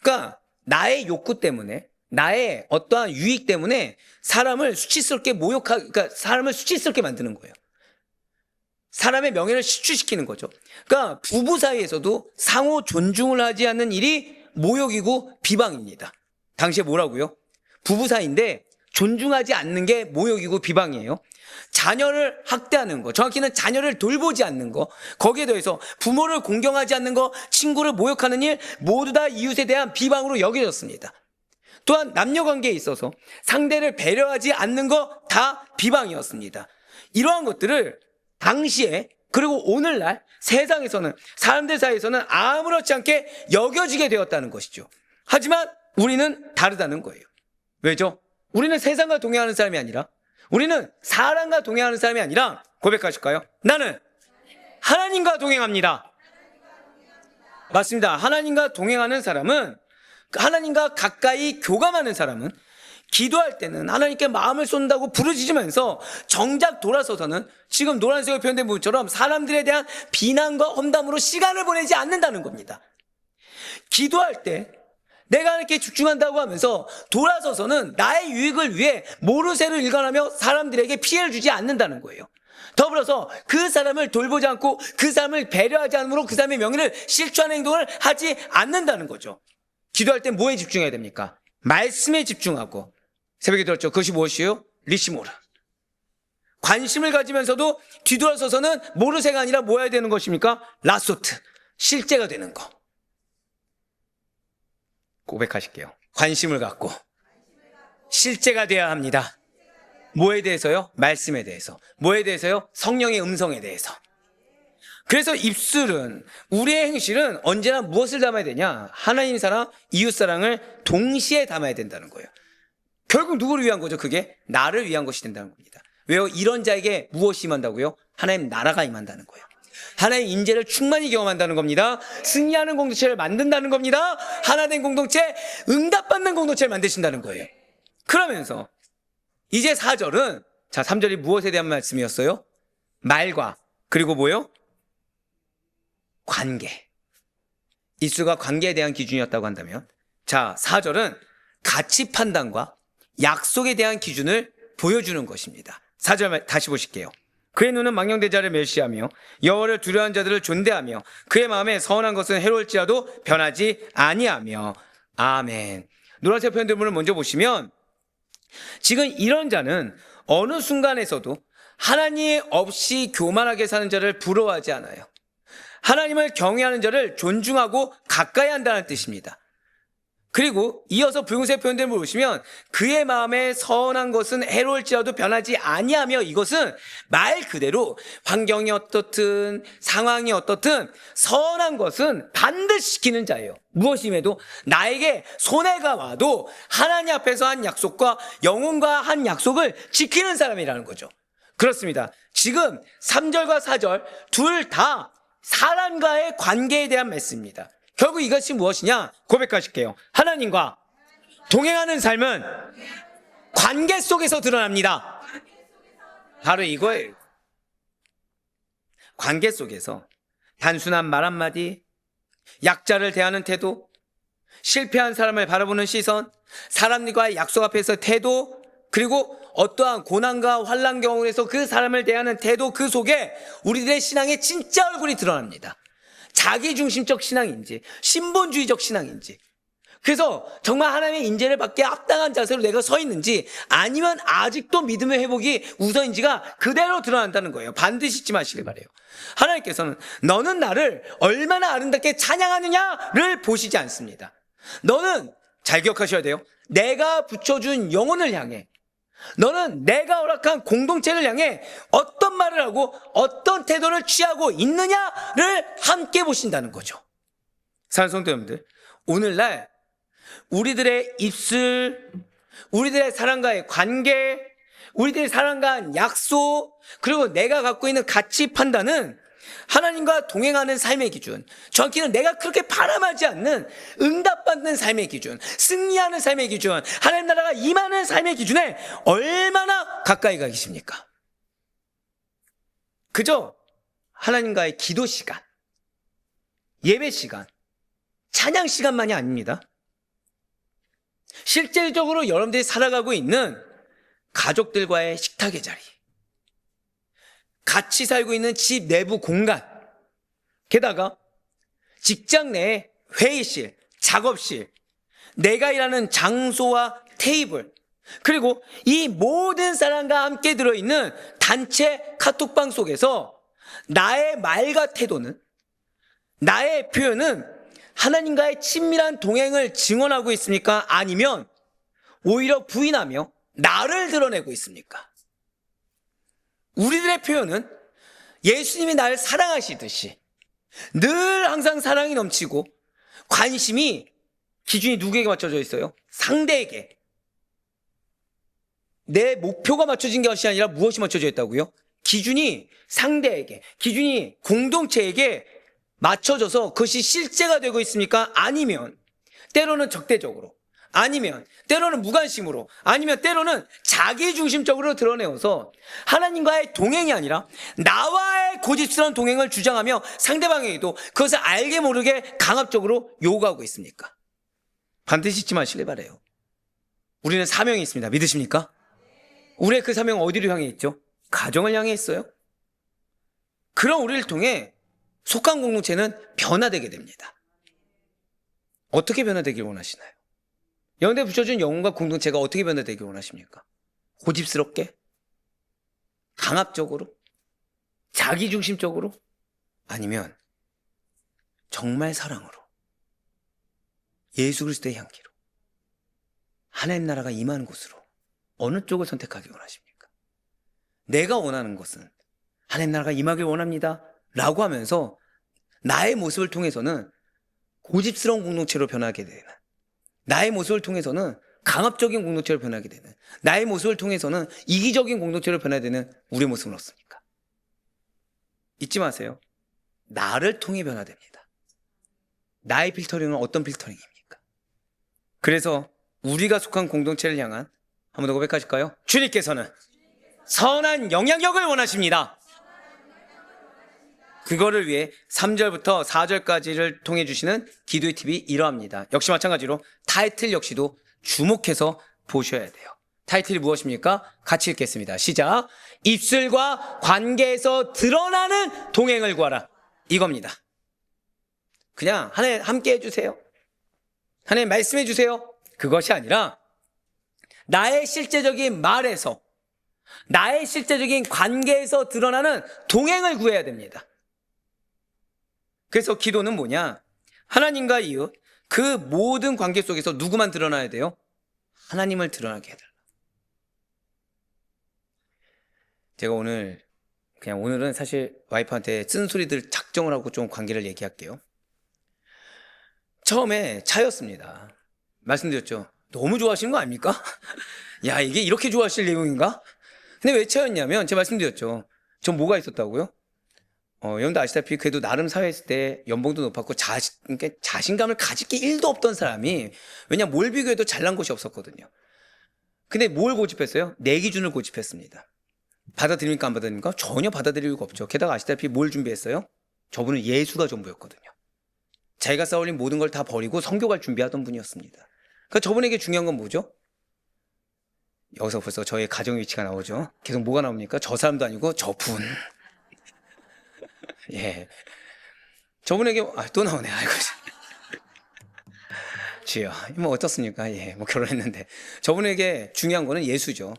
그러니까 나의 욕구 때문에, 나의 어떠한 유익 때문에 사람을 수치스럽게 그러니까 사람을 수치스럽게 만드는 거예요. 사람의 명예를 실추시키는 거죠. 그러니까 부부 사이에서도 상호 존중을 하지 않는 일이 모욕이고 비방입니다. 당시에 뭐라고요? 부부 사이인데 존중하지 않는 게 모욕이고 비방이에요. 자녀를 학대하는 거, 정확히는 자녀를 돌보지 않는 거, 거기에 더해서 부모를 공경하지 않는 거, 친구를 모욕하는 일 모두 다 이웃에 대한 비방으로 여겨졌습니다. 또한 남녀관계에 있어서 상대를 배려하지 않는 거 다 비방이었습니다. 이러한 것들을 당시에 그리고 오늘날 세상에서는 사람들 사이에서는 아무렇지 않게 여겨지게 되었다는 것이죠. 하지만 우리는 다르다는 거예요. 왜죠? 우리는 세상과 동행하는 사람이 아니라 우리는 사람과 동행하는 사람이 아니라 고백하실까요? 나는 하나님과 동행합니다. 맞습니다. 하나님과 동행하는 사람은 하나님과 가까이 교감하는 사람은 기도할 때는 하나님께 마음을 쏟는다고 부르짖으면서 정작 돌아서서는 지금 노란색으로 표현된 부분처럼 사람들에 대한 비난과 험담으로 시간을 보내지 않는다는 겁니다. 기도할 때 내가 하나님께 집중한다고 하면서 돌아서서는 나의 유익을 위해 모르쇠를 일관하며 사람들에게 피해를 주지 않는다는 거예요. 더불어서 그 사람을 돌보지 않고 그 사람을 배려하지 않으므로 그 사람의 명예를 실추하는 행동을 하지 않는다는 거죠. 기도할 때 뭐에 집중해야 됩니까? 말씀에 집중하고 새벽에 들었죠. 그것이 무엇이에요? 리시모르. 관심을 가지면서도 뒤돌아서서는 모르쇠가 아니라 뭐 해야 되는 것입니까? 라소트. 실제가 되는 거. 고백하실게요. 관심을 갖고 실제가 되어야 합니다. 뭐에 대해서요? 말씀에 대해서. 뭐에 대해서요? 성령의 음성에 대해서. 그래서 입술은, 우리의 행실은 언제나 무엇을 담아야 되냐? 하나님 사랑, 이웃 사랑을 동시에 담아야 된다는 거예요. 결국 누구를 위한 거죠? 그게 나를 위한 것이 된다는 겁니다. 왜요? 이런 자에게 무엇이 임한다고요? 하나님 나라가 임한다는 거예요. 하나의 인재를 충만히 경험한다는 겁니다. 승리하는 공동체를 만든다는 겁니다. 하나된 공동체, 응답받는 공동체를 만드신다는 거예요. 그러면서 이제 4절은, 자, 3절이 무엇에 대한 말씀이었어요? 말과, 그리고 뭐요? 관계. 이수가 관계에 대한 기준이었다고 한다면, 자, 4절은 가치 판단과 약속에 대한 기준을 보여주는 것입니다. 4절 다시 보실게요. 그의 눈은 망령된 자를 멸시하며 여호와를 두려워하는 자들을 존대하며 그의 마음에 선한 것은 해로울지라도 변하지 아니하며. 아멘. 노란색 표현들을 먼저 보시면 지금 이런 자는 어느 순간에서도 하나님 없이 교만하게 사는 자를 부러워하지 않아요. 하나님을 경외하는 자를 존중하고 가까이 한다는 뜻입니다. 그리고 이어서 붉은색 표현들을 보시면 그의 마음에 선한 것은 해로울지라도 변하지 아니하며, 이것은 말 그대로 환경이 어떻든 상황이 어떻든 선한 것은 반드시 지키는 자예요. 무엇임에도 나에게 손해가 와도 하나님 앞에서 한 약속과 영혼과 한 약속을 지키는 사람이라는 거죠. 그렇습니다. 지금 3절과 4절 둘 다 사람과의 관계에 대한 말씀입니다. 결국 이것이 무엇이냐? 고백하실게요. 하나님과 동행하는 삶은 관계 속에서 드러납니다. 바로 이거예요. 관계 속에서 단순한 말 한마디, 약자를 대하는 태도, 실패한 사람을 바라보는 시선, 사람들과의 약속 앞에서 태도, 그리고 어떠한 고난과 환난 경우에서 그 사람을 대하는 태도, 그 속에 우리들의 신앙의 진짜 얼굴이 드러납니다. 자기중심적 신앙인지 신본주의적 신앙인지, 그래서 정말 하나님의 인재를 받기에 합당한 자세로 내가 서 있는지, 아니면 아직도 믿음의 회복이 우선인지가 그대로 드러난다는 거예요. 반드시 잊지 마시길 바라요. 하나님께서는 너는 나를 얼마나 아름답게 찬양하느냐를 보시지 않습니다. 너는, 잘 기억하셔야 돼요, 내가 붙여준 영혼을 향해, 너는 내가 허락한 공동체를 향해 어떤 말을 하고 어떤 태도를 취하고 있느냐를 함께 보신다는 거죠. 사랑하는 성도 여러분들, 오늘날 우리들의 입술, 우리들의 사람과의 관계, 우리들의 사람과의 약속, 그리고 내가 갖고 있는 가치 판단은 하나님과 동행하는 삶의 기준, 정확히는 내가 그렇게 바람하지 않는 응답받는 삶의 기준, 승리하는 삶의 기준, 하나님 나라가 임하는 삶의 기준에 얼마나 가까이 가 계십니까? 그저 하나님과의 기도 시간, 예배 시간, 찬양 시간만이 아닙니다. 실질적으로 여러분들이 살아가고 있는 가족들과의 식탁의 자리, 같이 살고 있는 집 내부 공간, 게다가 직장 내 회의실, 작업실, 내가 일하는 장소와 테이블, 그리고 이 모든 사람과 함께 들어있는 단체 카톡방 속에서 나의 말과 태도는, 나의 표현은 하나님과의 친밀한 동행을 증언하고 있습니까? 아니면 오히려 부인하며 나를 드러내고 있습니까? 우리들의 표현은 예수님이 나를 사랑하시듯이 늘 항상 사랑이 넘치고, 관심이, 기준이 누구에게 맞춰져 있어요? 상대에게. 내 목표가 맞춰진 것이 아니라 무엇이 맞춰져 있다고요? 기준이 상대에게, 기준이 공동체에게 맞춰져서 그것이 실제가 되고 있습니까? 아니면 때로는 적대적으로, 아니면 때로는 무관심으로, 아니면 때로는 자기중심적으로 드러내어서 하나님과의 동행이 아니라 나와의 고집스러운 동행을 주장하며 상대방에게도 그것을 알게 모르게 강압적으로 요구하고 있습니까? 반드시 잊지 마시길 바라요. 우리는 사명이 있습니다. 믿으십니까? 우리의 그 사명은 어디로 향해 있죠? 가정을 향해 있어요. 그런 우리를 통해 속한 공동체는 변화되게 됩니다. 어떻게 변화되길 원하시나요? 여러분들 붙여준 영혼과 공동체가 어떻게 변화되길 원하십니까? 고집스럽게? 강압적으로? 자기중심적으로? 아니면 정말 사랑으로, 예수 그리스도의 향기로, 하나님 나라가 임하는 곳으로 어느 쪽을 선택하길 원하십니까? 내가 원하는 것은 하나님 나라가 임하길 원합니다 라고 하면서 나의 모습을 통해서는 고집스러운 공동체로 변하게 되는, 나의 모습을 통해서는 강압적인 공동체로 변하게 되는, 나의 모습을 통해서는 이기적인 공동체로 변해야 되는 우리의 모습은 없습니까? 잊지 마세요. 나를 통해 변화됩니다. 나의 필터링은 어떤 필터링입니까? 그래서 우리가 속한 공동체를 향한, 한 번 더 고백하실까요? 주님께서는 선한 영향력을 원하십니다. 그거를 위해 3절부터 4절까지를 통해 주시는 기도의 팁이 이러합니다. 역시 마찬가지로 타이틀 역시도 주목해서 보셔야 돼요. 타이틀이 무엇입니까? 같이 읽겠습니다. 시작. 입술과 관계에서 드러나는 동행을 구하라. 이겁니다. 그냥 하나님 함께 해주세요. 하나님 말씀해 주세요. 그것이 아니라 나의 실제적인 말에서, 나의 실제적인 관계에서 드러나는 동행을 구해야 됩니다. 그래서 기도는 뭐냐? 하나님과 이웃, 그 모든 관계 속에서 누구만 드러나야 돼요? 하나님을 드러나게 해달라. 제가 오늘은 사실 와이프한테 쓴소리들 작정을 하고 좀 관계를 얘기할게요. 처음에 차였습니다. 말씀드렸죠. 너무 좋아하시는 거 아닙니까? 야, 이게 이렇게 좋아하실 내용인가? 근데 왜 차였냐면, 제가 말씀드렸죠. 전 뭐가 있었다고요? 여러분도 아시다시피 그래도 나름 사회 있을 때 연봉도 높았고 그러니까 자신감을 가질 게 1도 없던 사람이, 왜냐 뭘 비교해도 잘난 곳이 없었거든요. 근데 뭘 고집했어요? 내 기준을 고집했습니다. 받아들입니까 안 받아들입니까? 전혀 받아들일 이유가 없죠. 게다가 아시다시피 뭘 준비했어요? 저분은 예수가 전부였거든요. 자기가 쌓아올린 모든 걸 다 버리고 선교갈 준비하던 분이었습니다. 그러니까 저분에게 중요한 건 뭐죠? 여기서 벌써 저의 가정 위치가 나오죠. 계속 뭐가 나옵니까? 저 사람도 아니고 저분. 예. 저분에게, 또 나오네. 아이고. 주여. 뭐 어떻습니까? 예. 뭐 결혼했는데. 저분에게 중요한 거는 예수죠.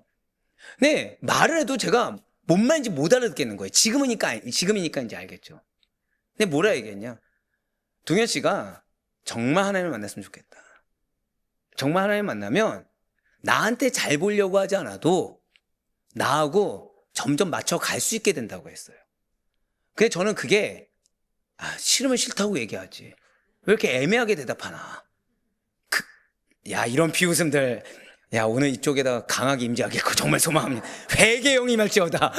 네. 말을 해도 제가 뭔 말인지 못 알아듣겠는 거예요. 지금이니까 이제 알겠죠. 근데 뭐라 얘기했냐? 동현 씨가 정말 하나님을 만났으면 좋겠다. 정말 하나님 만나면 나한테 잘 보려고 하지 않아도 나하고 점점 맞춰 갈 수 있게 된다고 했어요. 근데 저는 그게 싫으면 싫다고 얘기하지. 왜 이렇게 애매하게 대답하나. 야, 이런 비웃음들. 야, 오늘 이쪽에다가 강하게 임재하겠고 정말 소망합니다. 회개용이 임할지어다.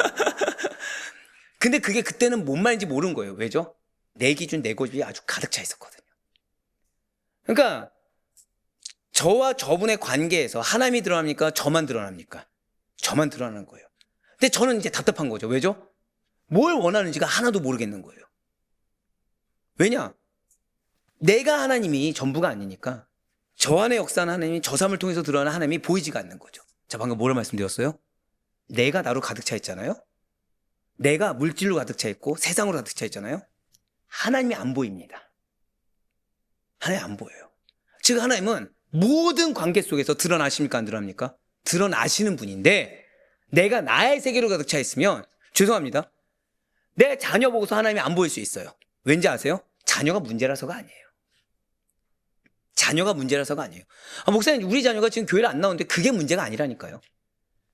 근데 그게 그때는 뭔 말인지 모르는 거예요. 왜죠? 내 기준, 내 고집이 아주 가득 차 있었거든요. 그러니까 저와 저분의 관계에서 하나님이 드러납니까? 저만 드러납니까? 저만 드러나는 거예요. 근데 저는 이제 답답한 거죠. 왜죠? 뭘 원하는지가 하나도 모르겠는 거예요. 왜냐? 내가 하나님이 전부가 아니니까 저 안에 역사하는 하나님이, 저 삶을 통해서 드러나는 하나님이 보이지가 않는 거죠. 자, 방금 뭐라 말씀드렸어요? 내가 나로 가득 차 있잖아요. 내가 물질로 가득 차 있고 세상으로 가득 차 있잖아요. 하나님이 안 보입니다. 하나님 안 보여요. 즉 하나님은 모든 관계 속에서 드러나십니까? 안 드러납니까? 드러나시는 분인데, 내가 나의 세계로 가득 차 있으면, 죄송합니다, 내 자녀 보고서 하나님이 안 보일 수 있어요. 왠지 아세요? 자녀가 문제라서가 아니에요. 자녀가 문제라서가 아니에요. 목사님, 우리 자녀가 지금 교회를 안 나오는데 그게 문제가 아니라니까요.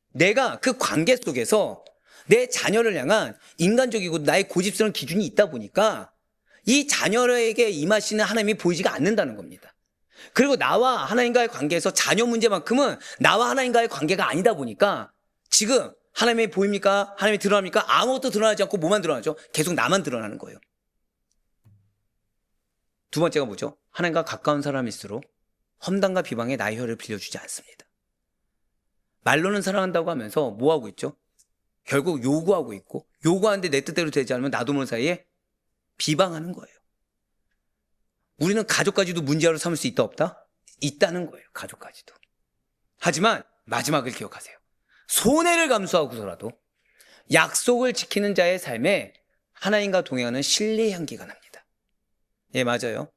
내가 그 관계 속에서 내 자녀를 향한 인간적이고 나의 고집스러운 기준이 있다 보니까 이 자녀에게 임하시는 하나님이 보이지가 않는다는 겁니다. 그리고 나와 하나님과의 관계에서 자녀 문제만큼은 나와 하나님과의 관계가 아니다 보니까 지금 하나님이 보입니까? 하나님이 드러납니까? 아무것도 드러나지 않고 뭐만 드러나죠? 계속 나만 드러나는 거예요. 두 번째가 뭐죠? 하나님과 가까운 사람일수록 험담과 비방에 나의 혀를 빌려주지 않습니다. 말로는 사랑한다고 하면서 뭐하고 있죠? 결국 요구하고 있고, 요구하는데 내 뜻대로 되지 않으면 나도 모르는 사이에 비방하는 거예요. 우리는 가족까지도 문제로 삼을 수 있다 없다? 있다는 거예요. 가족까지도. 하지만 마지막을 기억하세요. 손해를 감수하고서라도 약속을 지키는 자의 삶에 하나님과 동행하는 신뢰의 향기가 납니다. 예, 맞아요.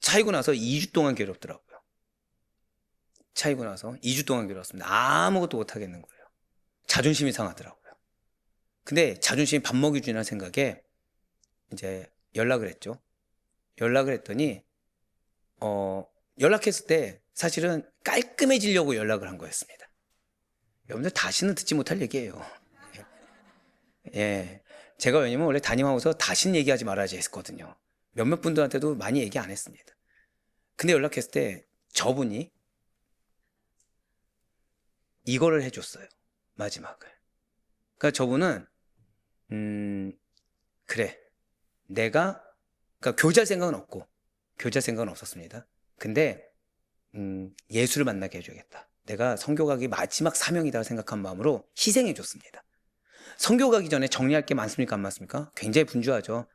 차이고 나서 2주 동안 괴롭더라고요. 차이고 나서 2주 동안 괴롭습니다. 아무것도 못하겠는 거예요. 자존심이 상하더라고요. 근데 자존심이 밥 먹여주는 생각에 이제 연락을 했죠. 연락을 했더니 연락했을 때 사실은 깔끔해지려고 연락을 한 거였습니다. 여러분들 다시는 듣지 못할 얘기예요. 예, 제가 왜냐면 원래 담임하고서 다시는 얘기하지 말아야지 했거든요. 몇몇 분들한테도 많이 얘기 안 했습니다. 근데 연락했을 때 저분이 이거를 해줬어요. 마지막을. 그러니까 저분은 그래, 내가 그러니까 교제할 생각은 없고 교제할 생각은 없었습니다. 근데 예수를 만나게 해줘야겠다. 내가 선교 가기 마지막 사명이다 생각한 마음으로 희생해 줬습니다. 선교 가기 전에 정리할 게 많습니까? 안 많습니까? 굉장히 분주하죠.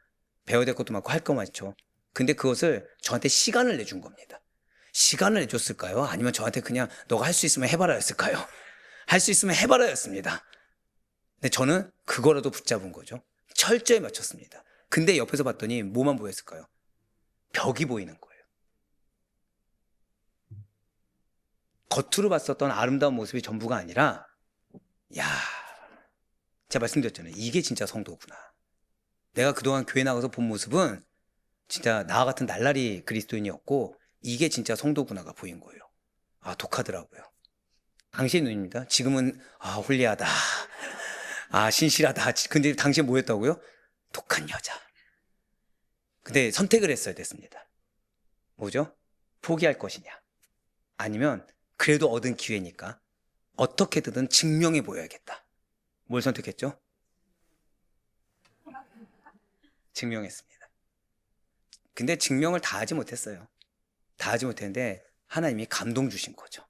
배워야 될 것도 많고 할 거 많죠. 근데 그것을 저한테 시간을 내준 겁니다. 시간을 내줬을까요? 아니면 저한테 그냥 너가 할 수 있으면 해봐라 였을까요? 할 수 있으면 해봐라 였습니다. 근데 저는 그거라도 붙잡은 거죠. 철저히 맞췄습니다. 근데 옆에서 봤더니 뭐만 보였을까요? 벽이 보이는 거예요. 겉으로 봤었던 아름다운 모습이 전부가 아니라, 야, 제가 말씀드렸잖아요. 이게 진짜 성도구나. 내가 그동안 교회 나가서 본 모습은 진짜 나와 같은 날라리 그리스도인이었고, 이게 진짜 성도구나가 보인 거예요. 아, 독하더라고요. 당신의 눈입니다. 지금은 홀리하다, 신실하다. 근데 당시에 뭐였다고요? 독한 여자. 근데 선택을 했어야 됐습니다. 뭐죠? 포기할 것이냐, 아니면 그래도 얻은 기회니까 어떻게든 증명해 보여야겠다. 뭘 선택했죠? 증명했습니다. 근데 증명을 다 하지 못했어요. 다 하지 못했는데 하나님이 감동 주신 거죠.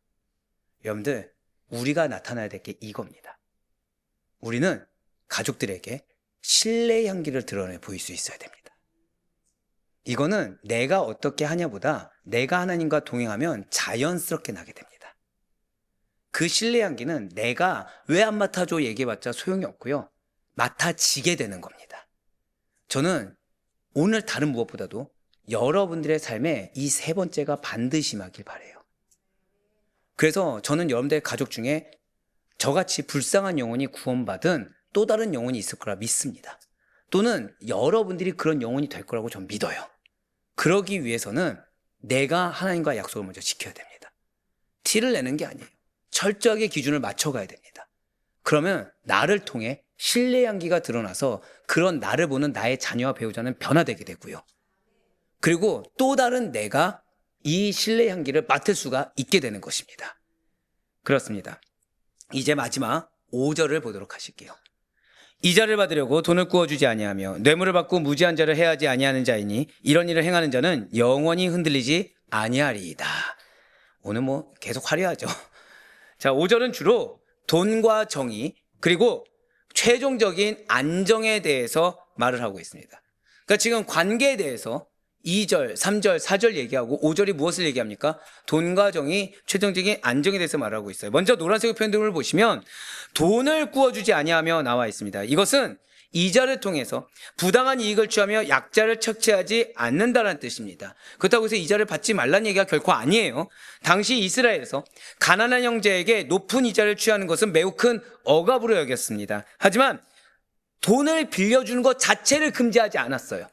여러분들, 우리가 나타나야 될 게 이겁니다. 우리는 가족들에게 신뢰의 향기를 드러내 보일 수 있어야 됩니다. 이거는 내가 어떻게 하냐보다 내가 하나님과 동행하면 자연스럽게 나게 됩니다. 그 신뢰의 향기는 내가 왜 안 맡아줘 얘기해봤자 소용이 없고요. 맡아지게 되는 겁니다. 저는 오늘 다른 무엇보다도 여러분들의 삶에 이 세 번째가 반드시 임하길 바라요. 그래서 저는 여러분들의 가족 중에 저같이 불쌍한 영혼이 구원받은 또 다른 영혼이 있을 거라 믿습니다. 또는 여러분들이 그런 영혼이 될 거라고 전 믿어요. 그러기 위해서는 내가 하나님과 약속을 먼저 지켜야 됩니다. 티를 내는 게 아니에요. 철저하게 기준을 맞춰가야 됩니다. 그러면 나를 통해 신뢰의 향기가 드러나서 그런 나를 보는 나의 자녀와 배우자는 변화되게 되고요. 그리고 또 다른 내가 이 신뢰의 향기를 맡을 수가 있게 되는 것입니다. 그렇습니다. 이제 마지막 5절을 보도록 하실게요. 이자를 받으려고 돈을 구워주지 아니하며 뇌물을 받고 무지한 자를 해하지 아니하는 자이니 이런 일을 행하는 자는 영원히 흔들리지 아니하리이다. 오늘 계속 화려하죠. 자, 5절은 주로 돈과 정의 그리고 최종적인 안정에 대해서 말을 하고 있습니다. 그러니까 지금 관계에 대해서 2절, 3절, 4절 얘기하고 5절이 무엇을 얘기합니까? 돈과 정의, 최종적인 안정에 대해서 말하고 있어요. 먼저 노란색 표현들을 보시면 돈을 구워주지 아니하며 나와 있습니다. 이것은 이자를 통해서 부당한 이익을 취하며 약자를 착취하지 않는다는 뜻입니다. 그렇다고 해서 이자를 받지 말라는 얘기가 결코 아니에요. 당시 이스라엘에서 가난한 형제에게 높은 이자를 취하는 것은 매우 큰 억압으로 여겼습니다. 하지만 돈을 빌려주는 것 자체를 금지하지 않았어요.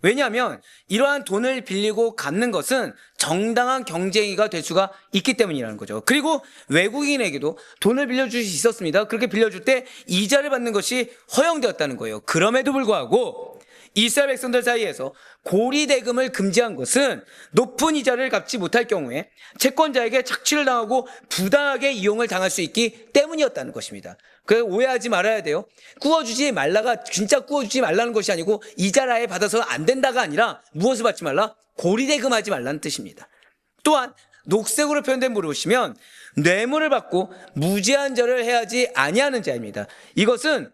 왜냐하면 이러한 돈을 빌리고 갚는 것은 정당한 경쟁이가 될 수가 있기 때문이라는 거죠. 그리고 외국인에게도 돈을 빌려줄 수 있었습니다. 그렇게 빌려줄 때 이자를 받는 것이 허용되었다는 거예요. 그럼에도 불구하고 이스라엘 백성들 사이에서 고리대금을 금지한 것은 높은 이자를 갚지 못할 경우에 채권자에게 착취를 당하고 부당하게 이용을 당할 수 있기 때문이었다는 것입니다. 그래서 오해하지 말아야 돼요. 구워주지 말라가 진짜 구워주지 말라는 것이 아니고 이자를 아예 받아서 안 된다가 아니라 무엇을 받지 말라? 고리대금하지 말라는 뜻입니다. 또한 녹색으로 표현된 물을 보시면 뇌물을 받고 무지한 자를 해하지 아니하는 자입니다. 이것은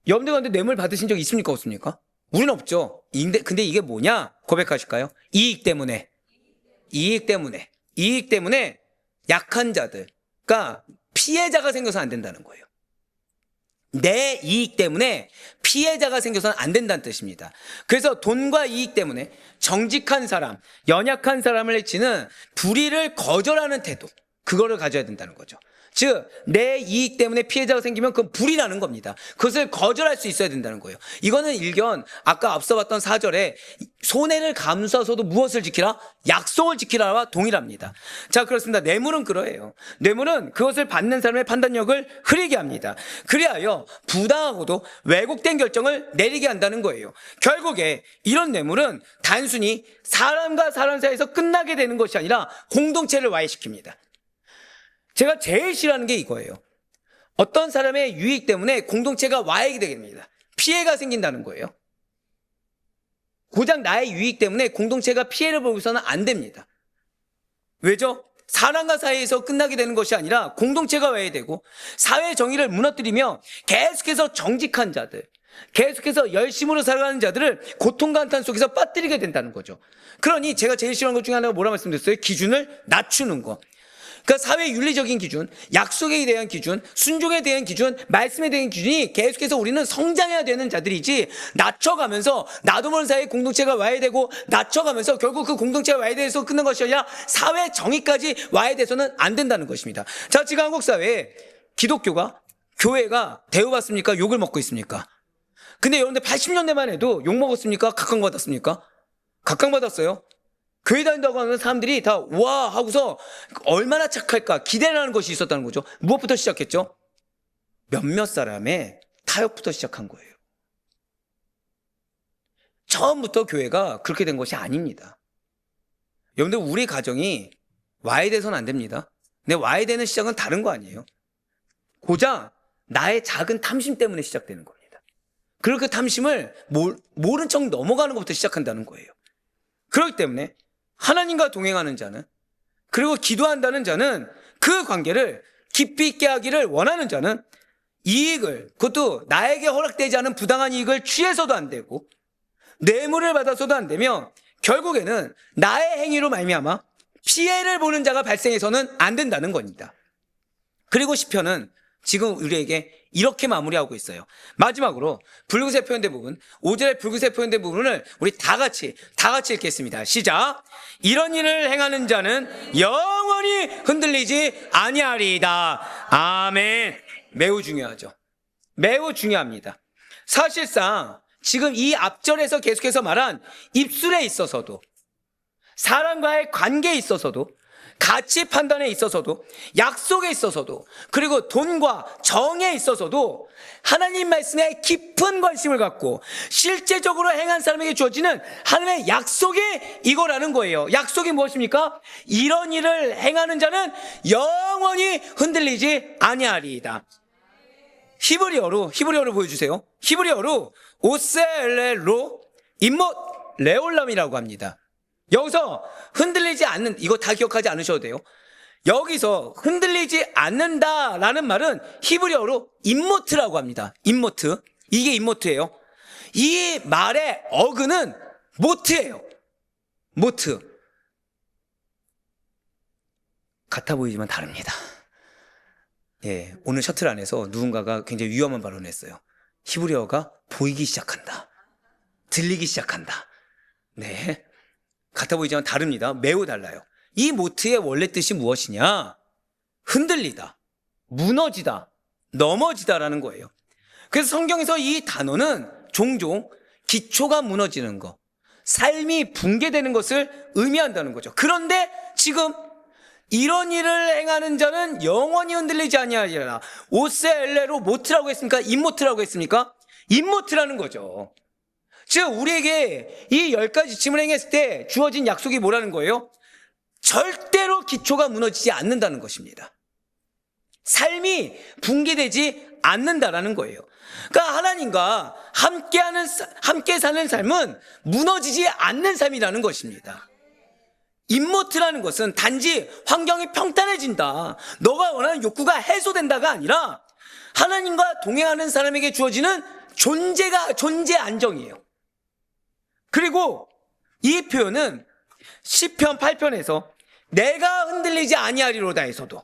여러분들 가운데 뇌물 받으신 적 있습니까? 없습니까? 우리는 없죠. 근데 이게 뭐냐? 고백하실까요? 이익 때문에 약한 자들, 그러니까 피해자가 생겨서 안 된다는 거예요. 내 이익 때문에 피해자가 생겨서는 안 된다는 뜻입니다. 그래서 돈과 이익 때문에 정직한 사람, 연약한 사람을 해치는 불의를 거절하는 태도, 그거를 가져야 된다는 거죠. 즉 내 이익 때문에 피해자가 생기면 그건 불이 나는 겁니다. 그것을 거절할 수 있어야 된다는 거예요. 이거는 일견 아까 앞서 봤던 4절에 손해를 감수하서도 무엇을 지키라? 약속을 지키라와 동일합니다. 자, 그렇습니다. 뇌물은 그러해요. 뇌물은 그것을 받는 사람의 판단력을 흐리게 합니다. 그리하여 부당하고도 왜곡된 결정을 내리게 한다는 거예요. 결국에 이런 뇌물은 단순히 사람과 사람 사이에서 끝나게 되는 것이 아니라 공동체를 와해시킵니다. 제가 제일 싫어하는 게 이거예요. 어떤 사람의 유익 때문에 공동체가 와해가 되게 됩니다. 피해가 생긴다는 거예요. 고작 나의 유익 때문에 공동체가 피해를 보고 있어서는 안 됩니다. 왜죠? 사람과 사이에서 끝나게 되는 것이 아니라 공동체가 와해되고 사회 정의를 무너뜨리며 계속해서 정직한 자들, 계속해서 열심으로 살아가는 자들을 고통과 한탄 속에서 빠뜨리게 된다는 거죠. 그러니 제가 제일 싫어하는 것 중에 하나가 뭐라 말씀드렸어요? 기준을 낮추는 거. 그러니까 사회 윤리적인 기준, 약속에 대한 기준, 순종에 대한 기준, 말씀에 대한 기준이 계속해서 우리는 성장해야 되는 자들이지, 낮춰가면서 나도 모르는 사이에 공동체가 와해되고 낮춰가면서 결국 그 공동체가 와해돼서 끝난 것이 아니라 사회 정의까지 와해돼서는 안 된다는 것입니다. 자, 지금 한국 사회에 기독교가, 교회가 대우받습니까? 욕을 먹고 있습니까? 근데 여러분들 80년대만 해도 욕 먹었습니까? 각광받았습니까? 각광받았어요. 교회 다닌다고 하는 사람들이 다 와 하고서 얼마나 착할까 기대를 하는 것이 있었다는 거죠. 무엇부터 시작했죠? 몇몇 사람의 타협부터 시작한 거예요. 처음부터 교회가 그렇게 된 것이 아닙니다. 여러분들 우리 가정이 와해돼서는 안 됩니다. 근데 와해되는 시작은 다른 거 아니에요. 고작 나의 작은 탐심 때문에 시작되는 겁니다. 그리고 그 탐심을 모른 척 넘어가는 것부터 시작한다는 거예요. 그렇기 때문에 하나님과 동행하는 자는, 그리고 기도한다는 자는, 그 관계를 깊이 있게 하기를 원하는 자는 이익을, 그것도 나에게 허락되지 않은 부당한 이익을 취해서도 안 되고 뇌물을 받아서도 안 되며 결국에는 나의 행위로 말미암아 피해를 보는 자가 발생해서는 안 된다는 겁니다. 그리고 시편은 지금 우리에게 이렇게 마무리하고 있어요. 마지막으로 붉은색 표현된 부분, 5절의 붉은색 표현된 부분을 우리 다 같이 읽겠습니다. 시작. 이런 일을 행하는 자는 영원히 흔들리지 아니하리이다. 아멘. 매우 중요하죠. 매우 중요합니다. 사실상 지금 이 앞절에서 계속해서 말한 입술에 있어서도, 사람과의 관계에 있어서도, 가치 판단에 있어서도, 약속에 있어서도, 그리고 돈과 정에 있어서도 하나님 말씀에 깊은 관심을 갖고 실제적으로 행한 사람에게 주어지는 하나님의 약속이 이거라는 거예요. 약속이 무엇입니까? 이런 일을 행하는 자는 영원히 흔들리지 아니하리이다. 히브리어로 보여주세요. 히브리어로 오셀레로 임못 레올람이라고 합니다. 여기서 흔들리지 않는, 이거 다 기억하지 않으셔도 돼요. 여기서 흔들리지 않는다라는 말은 히브리어로 임모트라고 합니다. 임모트. 이게 임모트예요. 이 말의 어근은 모트예요. 모트. 같아 보이지만 다릅니다. 예, 오늘 셔틀 안에서 누군가가 굉장히 위험한 발언을 했어요. 히브리어가 보이기 시작한다. 들리기 시작한다. 네. 같아 보이지만 다릅니다. 매우 달라요. 이 모트의 원래 뜻이 무엇이냐? 흔들리다, 무너지다, 넘어지다라는 거예요. 그래서 성경에서 이 단어는 종종 기초가 무너지는 것, 삶이 붕괴되는 것을 의미한다는 거죠. 그런데 지금 이런 일을 행하는 자는 영원히 흔들리지 아니하리라. 오세엘레로 모트라고 했습니까? 임모트라고 했습니까? 임모트라는 거죠. 즉 우리에게 이 10가지 지침을 행했을 때 주어진 약속이 뭐라는 거예요? 절대로 기초가 무너지지 않는다는 것입니다. 삶이 붕괴되지 않는다라는 거예요. 그러니까 하나님과 함께 사는 삶은 무너지지 않는 삶이라는 것입니다. 임모트라는 것은 단지 환경이 평탄해진다, 너가 원하는 욕구가 해소된다가 아니라 하나님과 동행하는 사람에게 주어지는 존재 안정이에요. 그리고 이 표현은 시편 8편에서 내가 흔들리지 아니하리로다에서도,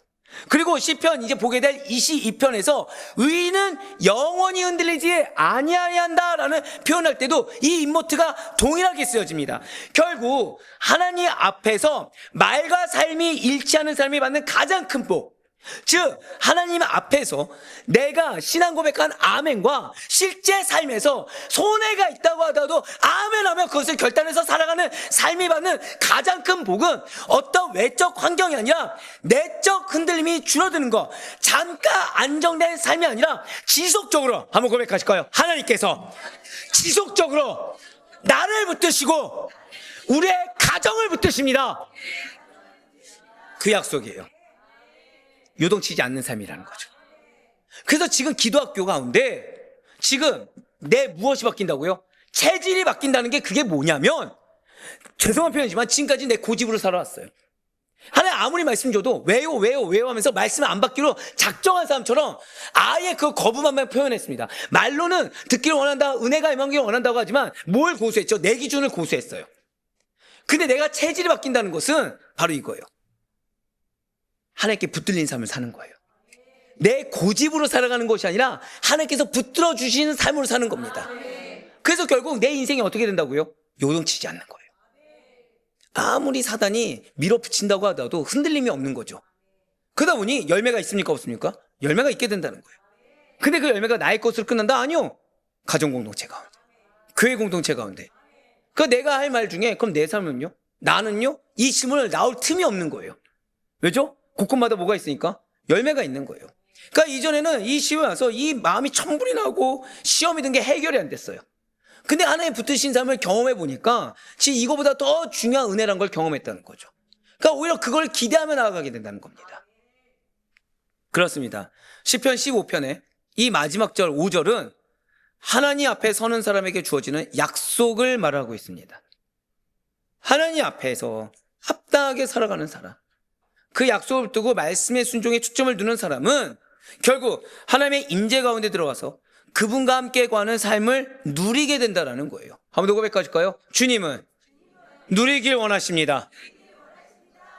그리고 시편 이제 보게 될 22편에서 의인은 영원히 흔들리지 아니하리한다라는 표현할 때도 이 임모트가 동일하게 쓰여집니다. 결국 하나님 앞에서 말과 삶이 일치하는 삶이 받는 가장 큰 복, 즉 하나님 앞에서 내가 신앙 고백한 아멘과 실제 삶에서 손해가 있다고 하더라도 아멘하며 그것을 결단해서 살아가는 삶이 받는 가장 큰 복은 어떤 외적 환경이 아니라 내적 흔들림이 줄어드는 것, 잠깐 안정된 삶이 아니라 지속적으로, 한번 고백하실까요? 하나님께서 지속적으로 나를 붙드시고 우리의 가정을 붙드십니다. 그 약속이에요. 요동치지 않는 삶이라는 거죠. 그래서 지금 기도학교 가운데 지금 내 무엇이 바뀐다고요? 체질이 바뀐다는 게 그게 뭐냐면, 죄송한 표현이지만 지금까지 내 고집으로 살아왔어요. 하나님 아무리 말씀 줘도 왜요 하면서 말씀을 안 받기로 작정한 사람처럼 아예 그 거부만만 표현했습니다. 말로는 듣기를 원한다, 은혜가 임하기를 원한다고 하지만 뭘 고수했죠? 내 기준을 고수했어요. 근데 내가 체질이 바뀐다는 것은 바로 이거예요. 하나님께 붙들린 삶을 사는 거예요. 내 고집으로 살아가는 것이 아니라 하나님께서 붙들어 주시는 삶으로 사는 겁니다. 그래서 결국 내 인생이 어떻게 된다고요? 요동치지 않는 거예요. 아무리 사단이 밀어붙인다고 하더라도 흔들림이 없는 거죠. 그러다 보니 열매가 있습니까 없습니까? 열매가 있게 된다는 거예요. 근데 그 열매가 나의 것으로 끝난다? 아니요. 가정 공동체 가운데, 교회 공동체 가운데. 그 내가 할 말 중에 그럼 내 삶은요? 나는요? 이 질문을 나올 틈이 없는 거예요. 왜죠? 곳곳마다 뭐가 있으니까? 열매가 있는 거예요. 그러니까 이전에는 이 시험에 와서 이 마음이 천불이 나고 시험이 든 게 해결이 안 됐어요. 근데 하나님 붙으신 삶을 경험해 보니까 지금 이거보다 더 중요한 은혜란 걸 경험했다는 거죠. 그러니까 오히려 그걸 기대하며 나아가게 된다는 겁니다. 그렇습니다. 시편 15편의 이 마지막 절 5절은 하나님 앞에 서는 사람에게 주어지는 약속을 말하고 있습니다. 하나님 앞에서 합당하게 살아가는 사람, 그 약속을 두고 말씀의 순종에 초점을 두는 사람은 결국 하나님의 임재 가운데 들어가서 그분과 함께 거하는 삶을 누리게 된다는 거예요. 한 번 더 고백하실까요? 주님은 누리길 원하십니다.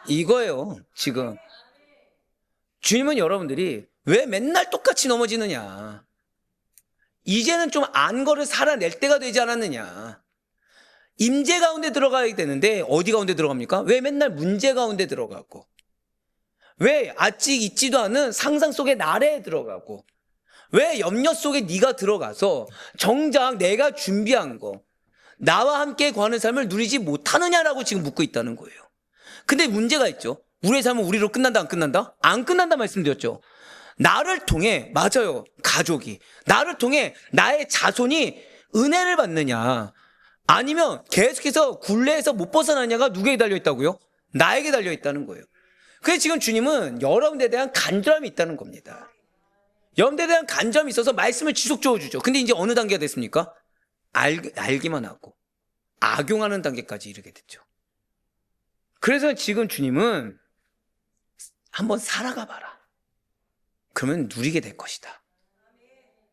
이거예요. 지금 주님은 여러분들이 왜 맨날 똑같이 넘어지느냐, 이제는 좀 안 거를 살아낼 때가 되지 않았느냐. 임재 가운데 들어가야 되는데 어디 가운데 들어갑니까? 왜 맨날 문제 가운데 들어가고, 왜 아직 있지도 않은 상상 속의 나래에 들어가고, 왜 염려 속에 네가 들어가서 정작 내가 준비한 거, 나와 함께 거하는 삶을 누리지 못하느냐라고 지금 묻고 있다는 거예요. 근데 문제가 있죠. 우리의 삶은 우리로 끝난다 안 끝난다? 안 끝난다 말씀드렸죠. 나를 통해, 맞아요, 가족이 나를 통해 나의 자손이 은혜를 받느냐, 아니면 계속해서 굴레에서 못 벗어나냐가 누구에게 달려있다고요? 나에게 달려있다는 거예요. 그래서 지금 주님은 여러분들에 대한 간절함이 있다는 겁니다. 여러분들에 대한 간절함이 있어서 말씀을 지속적으로 주죠. 근데 이제 어느 단계가 됐습니까? 알기만 하고 악용하는 단계까지 이르게 됐죠. 그래서 지금 주님은 한번 살아가 봐라. 그러면 누리게 될 것이다.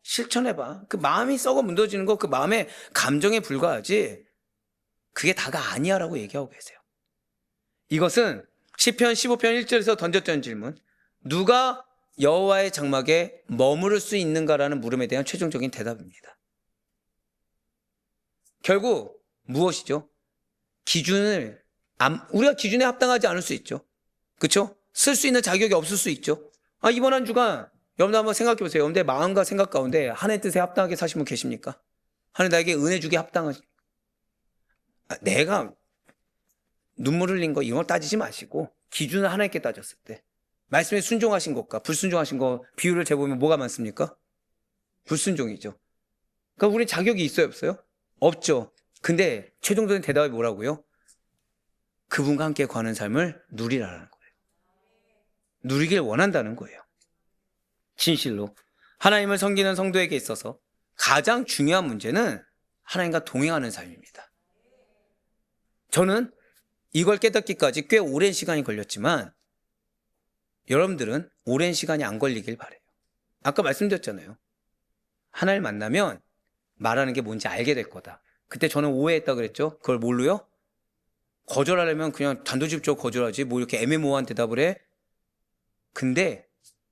실천해봐. 그 마음이 썩어 문드러지는 거, 그 마음의 감정에 불과하지 그게 다가 아니야 라고 얘기하고 계세요. 이것은 시편 15편 1절에서 던졌던 질문, 누가 여호와의 장막에 머무를 수 있는가라는 물음에 대한 최종적인 대답입니다. 결국 무엇이죠? 우리가 기준에 합당하지 않을 수 있죠. 그렇죠? 쓸 수 있는 자격이 없을 수 있죠. 이번 한 주간 여러분들 한번 생각해 보세요. 여러분들 마음과 생각 가운데 하나님의 뜻에 합당하게 사신 분 계십니까? 하나님 나에게 은혜 주기 합당하지. 내가 눈물 흘린 거 이걸 따지지 마시고 기준을 하나님께 따졌을 때 말씀에 순종하신 것과 불순종하신 것 비율을 재보면 뭐가 많습니까? 불순종이죠. 그러니까 우리 자격이 있어요 없어요? 없죠. 근데 최종적인 대답이 뭐라고요? 그분과 함께 거하는 삶을 누리라는 거예요. 누리길 원한다는 거예요. 진실로 하나님을 섬기는 성도에게 있어서 가장 중요한 문제는 하나님과 동행하는 삶입니다. 저는 이걸 깨닫기까지 꽤 오랜 시간이 걸렸지만 여러분들은 오랜 시간이 안 걸리길 바라요. 아까 말씀드렸잖아요. 하나님을 만나면 말하는 게 뭔지 알게 될 거다. 그때 저는 오해했다 그랬죠. 그걸 뭘로요? 거절하려면 그냥 단도직입적으로 거절하지 뭐 이렇게 애매모호한 대답을 해. 근데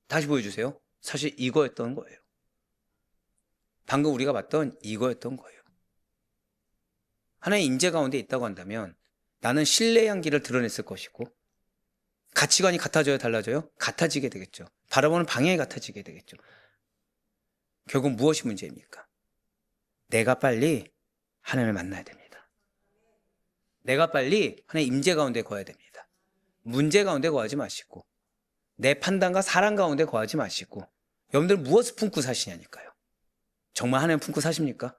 다시 보여주세요. 사실 이거였던 거예요. 방금 우리가 봤던 이거였던 거예요. 하나의 임재 가운데 있다고 한다면 나는 신뢰의 향기를 드러냈을 것이고 가치관이 같아져요, 달라져요? 같아지게 되겠죠. 바라보는 방향이 같아지게 되겠죠. 결국 무엇이 문제입니까? 내가 빨리 하나님을 만나야 됩니다. 내가 빨리 하나님의 임재 가운데 거해야 됩니다. 문제 가운데 거하지 마시고 내 판단과 사랑 가운데 거하지 마시고 여러분들 무엇을 품고 사시냐니까요. 정말 하나님 품고 사십니까?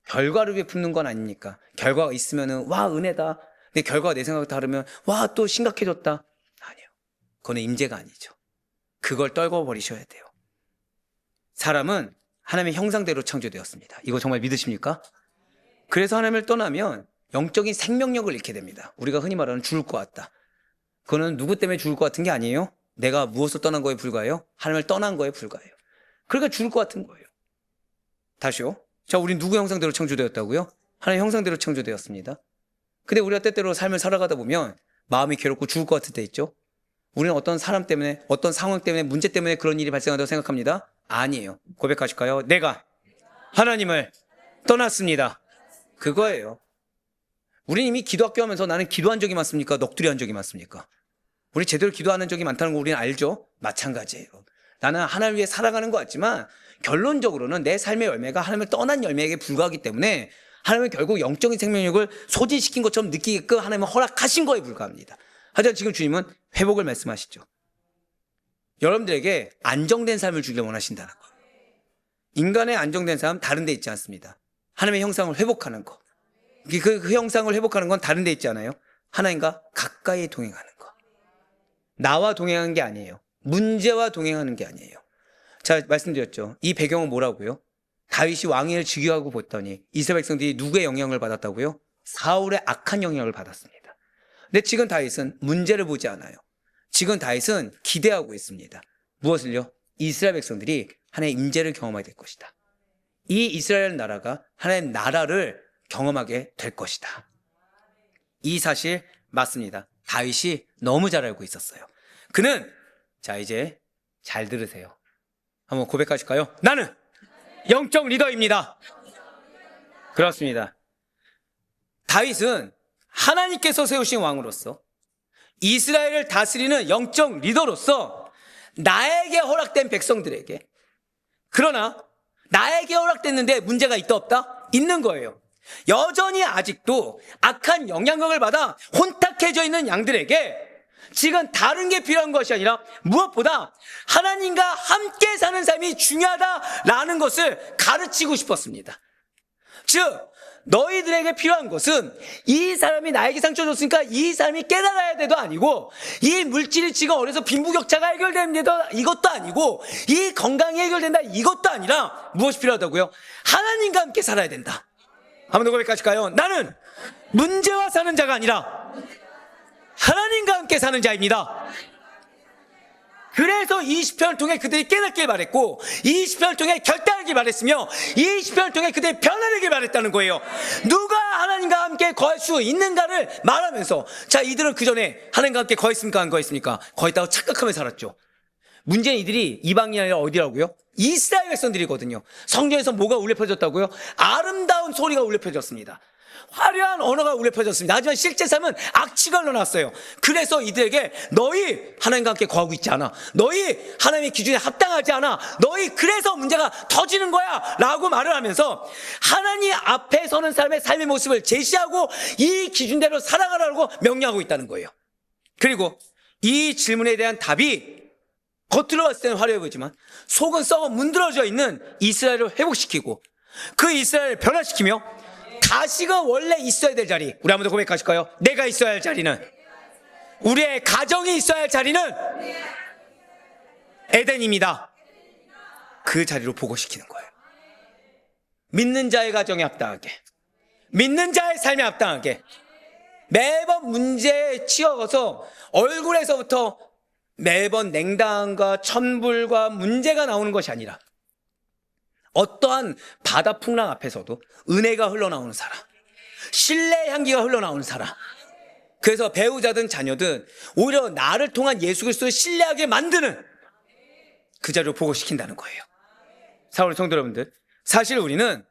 결과를 위해 품는 건 아닙니까? 결과가 있으면은 와 은혜다. 근데 결과가 내 생각과 다르면 와 또 심각해졌다. 아니요. 그거는 임재가 아니죠. 그걸 떨궈 버리셔야 돼요. 사람은 하나님의 형상대로 창조되었습니다. 이거 정말 믿으십니까? 그래서 하나님을 떠나면 영적인 생명력을 잃게 됩니다. 우리가 흔히 말하는 죽을 것 같다. 그거는 누구 때문에 죽을 것 같은 게 아니에요. 내가 무엇을 떠난 거에 불과해요? 하나님을 떠난 거에 불과해요. 그러니까 죽을 것 같은 거예요. 다시요. 자, 우린 누구 형상대로 창조되었다고요? 하나님 형상대로 창조되었습니다. 근데 우리가 때때로 삶을 살아가다 보면 마음이 괴롭고 죽을 것 같을 때 있죠. 우리는 어떤 사람 때문에, 어떤 상황 때문에, 문제 때문에 그런 일이 발생한다고 생각합니다. 아니에요. 고백하실까요? 내가 하나님을 떠났습니다. 그거예요. 우리 이미 기도학교 하면서 나는 기도한 적이 많습니까? 넋두리 한 적이 많습니까? 우리 제대로 기도하는 적이 많다는 거 우리는 알죠? 마찬가지예요. 나는 하나님을 위해 살아가는 것 같지만 결론적으로는 내 삶의 열매가 하나님을 떠난 열매에게 불과하기 때문에 하나님은 결국 영적인 생명력을 소진시킨 것처럼 느끼게끔 하나님은 허락하신 거에 불과합니다. 하지만 지금 주님은 회복을 말씀하시죠. 여러분들에게 안정된 삶을 주길 원하신다는 거예요. 인간의 안정된 삶은 다른 데 있지 않습니다. 하나님의 형상을 회복하는 거. 그 형상을 회복하는 건 다른 데 있지 않아요? 하나님과 가까이 동행하는 거. 나와 동행하는 게 아니에요. 문제와 동행하는 게 아니에요. 자, 말씀드렸죠. 이 배경은 뭐라고요? 다윗이 왕위를 즉위하고 보더니 이스라엘 백성들이 누구의 영향을 받았다고요? 사울의 악한 영향을 받았습니다. 근데 지금 다윗은 문제를 보지 않아요. 지금 다윗은 기대하고 있습니다. 무엇을요? 이스라엘 백성들이 하나님의 임재를 경험하게 될 것이다. 이 이스라엘 나라가 하나님의 나라를 경험하게 될 것이다. 이 사실 맞습니다. 다윗이 너무 잘 알고 있었어요. 그는 자 이제 잘 들으세요. 한번 고백하실까요? 나는 영적 리더입니다. 그렇습니다. 다윗은 하나님께서 세우신 왕으로서 이스라엘을 다스리는 영적 리더로서 나에게 허락된 백성들에게, 그러나 나에게 허락됐는데 문제가 있다 없다? 있는 거예요. 여전히 아직도 악한 영향력을 받아 혼탁해져 있는 양들에게 지금 다른 게 필요한 것이 아니라 무엇보다 하나님과 함께 사는 삶이 중요하다라는 것을 가르치고 싶었습니다. 즉 너희들에게 필요한 것은 이 사람이 나에게 상처 줬으니까 이 사람이 깨달아야 돼도 아니고, 이 물질이 지금 어려서 빈부격차가 해결됩니다 이것도 아니고, 이 건강이 해결된다 이것도 아니라 무엇이 필요하다고요? 하나님과 함께 살아야 된다. 한 번 더 고백하실까요? 나는 문제와 사는 자가 아니라 하나님과 함께 사는 자입니다. 그래서 20편을 통해 그들이 깨닫길 바랬고, 20편을 통해 결단하길 바랬으며, 20편을 통해 그들이 변화되길 바랬다는 거예요. 누가 하나님과 함께 거할 수 있는가를 말하면서, 자 이들은 그 전에 하나님과 함께 거했습니까? 안 거했습니까? 거했다고 착각하며 살았죠. 문제는 이들이 이방인이 아니라 어디라고요? 이스라엘 백성들이거든요. 성경에서 뭐가 울려 퍼졌다고요? 아름다운 소리가 울려 퍼졌습니다. 화려한 언어가 울려 퍼졌습니다. 하지만 실제 삶은 악취가 흘러났어요. 그래서 이들에게 너희 하나님과 함께 거하고 있지 않아, 너희 하나님의 기준에 합당하지 않아, 너희 그래서 문제가 터지는 거야 라고 말을 하면서 하나님 앞에 서는 사람의 삶의 모습을 제시하고 이 기준대로 살아가라고 명령하고 있다는 거예요. 그리고 이 질문에 대한 답이 겉으로 봤을 때는 화려해 보이지만 속은 썩어 문드러져 있는 이스라엘을 회복시키고 그 이스라엘을 변화시키며 다시가 원래 있어야 될 자리, 우리 한번 더 고백하실까요? 내가 있어야 할 자리는, 우리의 가정이 있어야 할 자리는 에덴입니다. 그 자리로 보고시키는 거예요. 믿는 자의 가정에 합당하게, 믿는 자의 삶에 합당하게, 매번 문제에 치여서 얼굴에서부터 매번 냉담과 천불과 문제가 나오는 것이 아니라 어떠한 바다 풍랑 앞에서도 은혜가 흘러나오는 사람, 신뢰의 향기가 흘러나오는 사람. 그래서 배우자든 자녀든 오히려 나를 통한 예수 그리스도를 신뢰하게 만드는 그 자리로 보고시킨다는 거예요. 사랑하는 성도 여러분들, 사실 우리는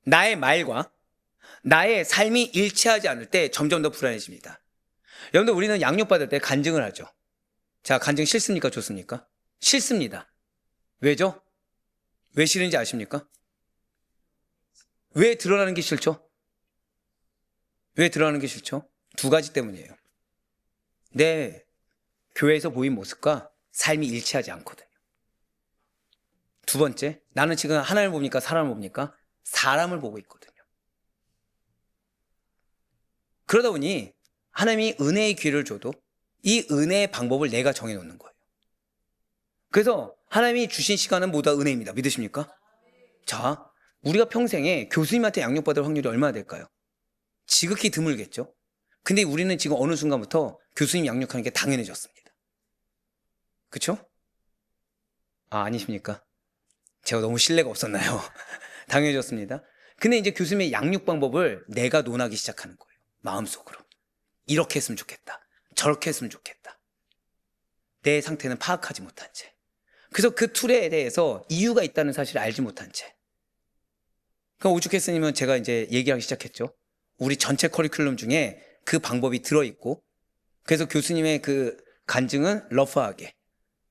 나의 말과 나의 삶이 일치하지 않을 때 점점 더 불안해집니다. 여러분들, 우리는 양육받을 때 간증을 하죠. 자, 간증 싫습니까? 좋습니까? 싫습니다. 왜죠? 왜 싫은지 아십니까? 왜 드러나는 게 싫죠? 왜 드러나는 게 싫죠? 두 가지 때문이에요. 내 교회에서 보인 모습과 삶이 일치하지 않거든요. 두 번째, 나는 지금 하나님을 봅니까? 사람을 봅니까? 사람을 보고 있거든요. 그러다 보니 하나님이 은혜의 기회를 줘도 이 은혜의 방법을 내가 정해놓는 거예요. 그래서 하나님이 주신 시간은 모두 다 은혜입니다. 믿으십니까? 자, 우리가 평생에 교수님한테 양육받을 확률이 얼마나 될까요? 지극히 드물겠죠? 근데 우리는 지금 어느 순간부터 교수님 양육하는 게 당연해졌습니다. 그쵸? 아니십니까? 제가 너무 신뢰가 없었나요? 당연해졌습니다. 근데 이제 교수님의 양육 방법을 내가 논하기 시작하는 거예요. 마음속으로. 이렇게 했으면 좋겠다. 저렇게 했으면 좋겠다. 내 상태는 파악하지 못한 채. 그래서 그 툴에 대해서 이유가 있다는 사실을 알지 못한 채. 그럼 오죽했으면 제가 이제 얘기하기 시작했죠. 우리 전체 커리큘럼 중에 그 방법이 들어있고, 그래서 교수님의 그 간증은 러프하게,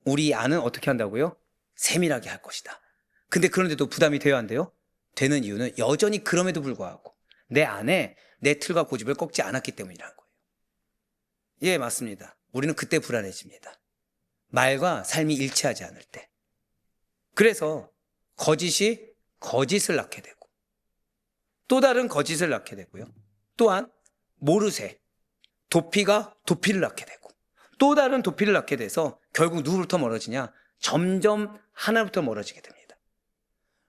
우리 안은 어떻게 한다고요? 세밀하게 할 것이다. 근데 그런데도 부담이 돼야 한대요? 되는 이유는 여전히 그럼에도 불구하고 내 안에 내 틀과 고집을 꺾지 않았기 때문이라는 거예요. 예, 맞습니다. 우리는 그때 불안해집니다. 말과 삶이 일치하지 않을 때. 그래서 거짓이 거짓을 낳게 되고, 또 다른 거짓을 낳게 되고요. 또한 모르쇠, 도피가 도피를 낳게 되고, 또 다른 도피를 낳게 돼서 결국 누구부터 멀어지냐? 점점 하나부터 멀어지게 됩니다.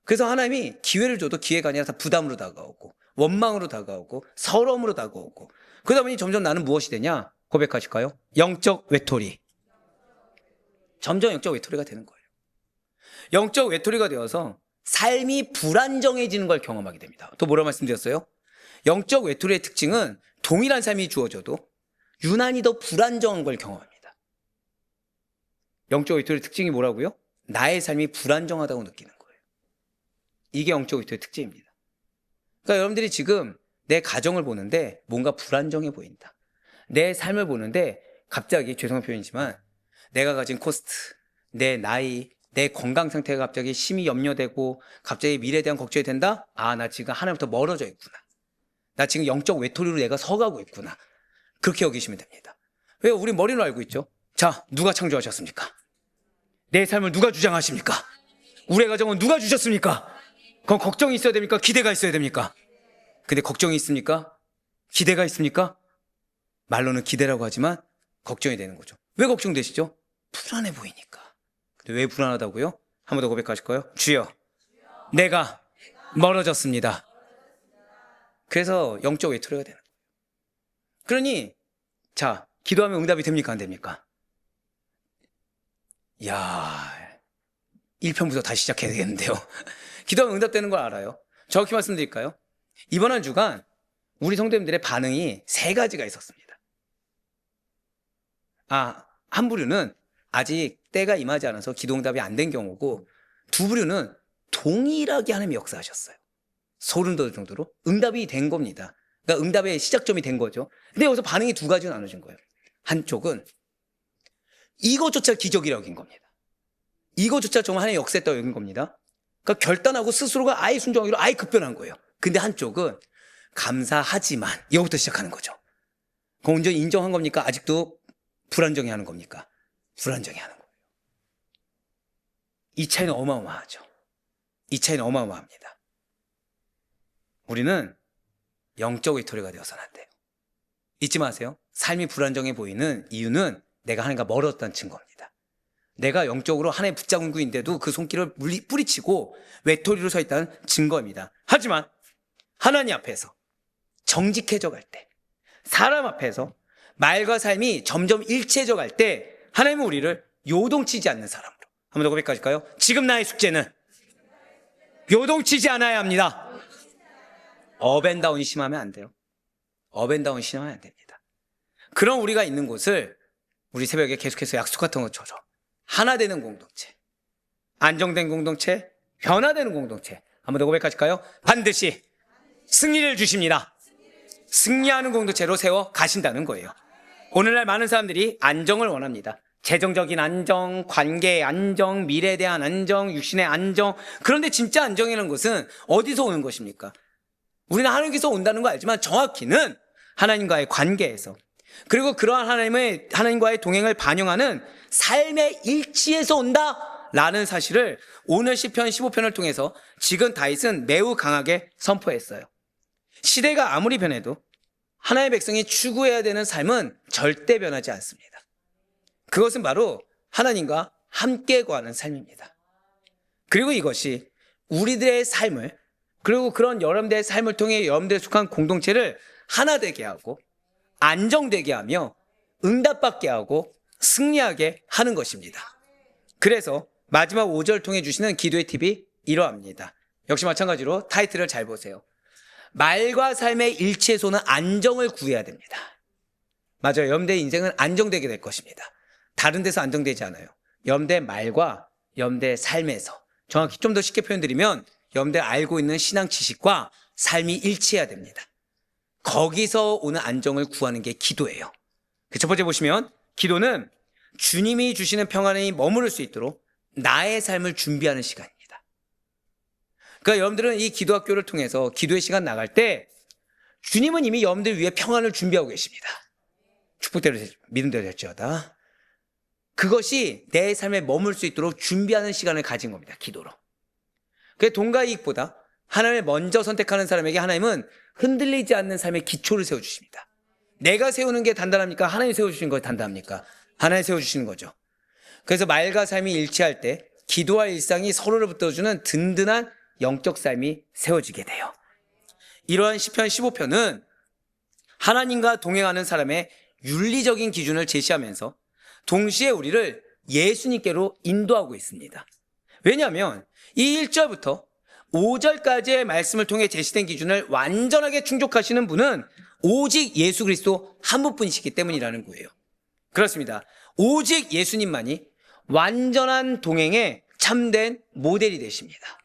그래서 하나님이 기회를 줘도 기회가 아니라 다 부담으로 다가오고, 원망으로 다가오고, 서러움으로 다가오고, 그러다 보니 점점 나는 무엇이 되냐? 고백하실까요? 영적 외톨이. 점점 영적 외톨이가 되는 거예요. 영적 외톨이가 되어서 삶이 불안정해지는 걸 경험하게 됩니다. 또 뭐라 말씀드렸어요? 영적 외톨이의 특징은 동일한 삶이 주어져도 유난히 더 불안정한 걸 경험합니다. 영적 외톨이의 특징이 뭐라고요? 나의 삶이 불안정하다고 느끼는 거예요. 이게 영적 외톨이의 특징입니다. 그러니까 여러분들이 지금 내 가정을 보는데 뭔가 불안정해 보인다. 내 삶을 보는데 갑자기, 죄송한 표현이지만, 내가 가진 코스트, 내 나이, 내 건강 상태가 갑자기 심히 염려되고 갑자기 미래에 대한 걱정이 된다? 아, 나 지금 하나님부터 멀어져 있구나. 나 지금 영적 외톨이로 내가 서가고 있구나. 그렇게 여기시면 됩니다. 왜? 우리 머리로 알고 있죠. 자, 누가 창조하셨습니까? 내 삶을 누가 주장하십니까? 우리의 가정은 누가 주셨습니까? 그건 걱정이 있어야 됩니까? 기대가 있어야 됩니까? 근데 걱정이 있습니까? 기대가 있습니까? 말로는 기대라고 하지만 걱정이 되는 거죠. 왜 걱정되시죠? 불안해 보이니까. 근데 왜 불안하다고요? 한 번 더 고백하실까요? 주여, 내가 멀어졌습니다. 그래서 영적 외톨이가 되는 거예요. 그러니 자, 기도하면 응답이 됩니까? 안 됩니까? 이야, 1편부터 다시 시작해야 되겠는데요. 기도하면 응답되는 걸 알아요. 정확히 말씀드릴까요? 이번 한 주간 우리 성도님들의 반응이 세 가지가 있었습니다. 한 부류는 아직 때가 임하지 않아서 기도응답이 안 된 경우고, 두 부류는 동일하게 하나님이 역사하셨어요. 소름 돋을 정도로 응답이 된 겁니다. 그러니까 응답의 시작점이 된 거죠. 근데 여기서 반응이 두 가지로 나눠진 거예요. 한쪽은 이것조차 기적이라고 여긴 겁니다. 이것조차 정말 하나님의 역사했다고 여긴 겁니다. 그러니까 결단하고 스스로가 아예 순종하기로 아예 급변한 거예요. 근데 한쪽은 감사하지만, 이거부터 시작하는 거죠. 그럼 온전히 인정한 겁니까? 아직도 불안정해 하는 겁니까? 불안정해 하는 거예요. 이 차이는 어마어마하죠. 이 차이는 어마어마합니다. 우리는 영적 외톨이가 되어서는 안 돼요. 잊지 마세요. 삶이 불안정해 보이는 이유는 내가 하나님과 멀었다는 증거입니다. 내가 영적으로 하나님 붙잡은 구인데도 그 손길을 뿌리치고 외톨이로 서 있다는 증거입니다. 하지만 하나님 앞에서 정직해져 갈 때, 사람 앞에서 말과 삶이 점점 일치해져 갈 때, 하나님은 우리를 요동치지 않는 사람으로. 한 번 더 고백하실까요? 지금 나의 숙제는 요동치지 않아야 합니다. 업앤다운이 심하면 안 돼요. 업앤다운이 심하면 안 됩니다. 그런 우리가 있는 곳을 우리 새벽에 계속해서 약속했던 것처럼 하나 되는 공동체, 안정된 공동체, 변화되는 공동체. 한 번 더 고백하실까요? 반드시 승리를 주십니다. 승리하는 공동체로 세워 가신다는 거예요. 오늘날 많은 사람들이 안정을 원합니다. 재정적인 안정, 관계의 안정, 미래에 대한 안정, 육신의 안정. 그런데 진짜 안정이라는 것은 어디서 오는 것입니까? 우리는 하나님께서 온다는 거 알지만 정확히는 하나님과의 관계에서, 그리고 그러한 하나님과의 동행을 반영하는 삶의 일치에서 온다라는 사실을 오늘 시편 15편을 통해서 지금 다윗은 매우 강하게 선포했어요. 시대가 아무리 변해도 하나님의 백성이 추구해야 되는 삶은 절대 변하지 않습니다. 그것은 바로 하나님과 함께 거하는 삶입니다. 그리고 이것이 우리들의 삶을, 그리고 그런 여러분들의 삶을 통해 여러분들에 속한 공동체를 하나 되게 하고 안정되게 하며 응답받게 하고 승리하게 하는 것입니다. 그래서 마지막 5절 통해 주시는 기도의 팁이 이러합니다. 역시 마찬가지로 타이틀을 잘 보세요. 말과 삶의 일치에서는 안정을 구해야 됩니다. 맞아요. 여러분들의 인생은 안정되게 될 것입니다. 다른 데서 안정되지 않아요. 여러분들의 말과 여러분들의 삶에서, 정확히 좀 더 쉽게 표현드리면 여러분들 알고 있는 신앙 지식과 삶이 일치해야 됩니다. 거기서 오는 안정을 구하는 게 기도예요. 첫 번째 보시면 기도는 주님이 주시는 평안에 머무를 수 있도록 나의 삶을 준비하는 시간입니다. 그러니까 여러분들은 이 기도학교를 통해서 기도의 시간 나갈 때 주님은 이미 여러분들 위해 평안을 준비하고 계십니다. 축복대로 믿음대로 될지어다. 그것이 내 삶에 머물 수 있도록 준비하는 시간을 가진 겁니다. 기도로. 그 돈과 이익보다 하나님을 먼저 선택하는 사람에게 하나님은 흔들리지 않는 삶의 기초를 세워주십니다. 내가 세우는 게 단단합니까? 하나님이 세워주시는 거 단단합니까? 하나님이 세워주시는 거죠. 그래서 말과 삶이 일치할 때 기도와 일상이 서로를 붙어주는 든든한 영적 삶이 세워지게 돼요. 이러한 시편 15편은 하나님과 동행하는 사람의 윤리적인 기준을 제시하면서 동시에 우리를 예수님께로 인도하고 있습니다. 왜냐하면 이 1절부터 5절까지의 말씀을 통해 제시된 기준을 완전하게 충족하시는 분은 오직 예수 그리스도 한 분뿐이시기 때문이라는 거예요. 그렇습니다. 오직 예수님만이 완전한 동행의 참된 모델이 되십니다.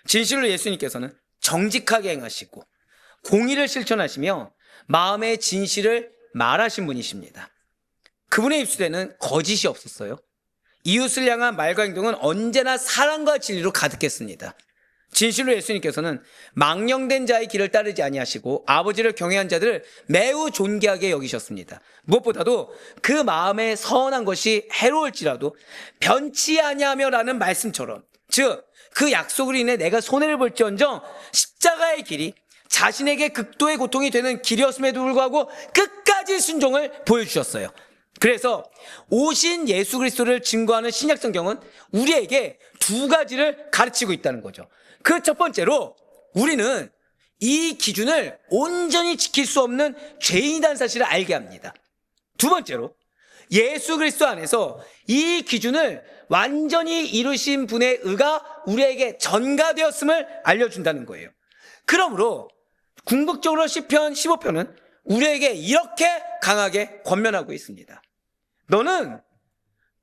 진실로 예수님께서는 정직하게 행하시고 공의를 실천하시며 마음의 진실을 말하신 분이십니다. 그분의 입술에는 거짓이 없었어요. 이웃을 향한 말과 행동은 언제나 사랑과 진리로 가득했습니다. 진실로 예수님께서는 망령된 자의 길을 따르지 아니하시고 아버지를 경외한 자들을 매우 존귀하게 여기셨습니다. 무엇보다도 그 마음에 선한 것이 해로울지라도 변치 아니하며라는 말씀처럼, 즉 그 약속으로 인해 내가 손해를 볼지언정 십자가의 길이 자신에게 극도의 고통이 되는 길이었음에도 불구하고 끝까지 순종을 보여주셨어요. 그래서 오신 예수 그리스도를 증거하는 신약성경은 우리에게 두 가지를 가르치고 있다는 거죠. 그 첫 번째로 우리는 이 기준을 온전히 지킬 수 없는 죄인이라는 사실을 알게 합니다. 두 번째로 예수 그리스도 안에서 이 기준을 완전히 이루신 분의 의가 우리에게 전가되었음을 알려준다는 거예요. 그러므로 궁극적으로 시편 15편은 우리에게 이렇게 강하게 권면하고 있습니다. 너는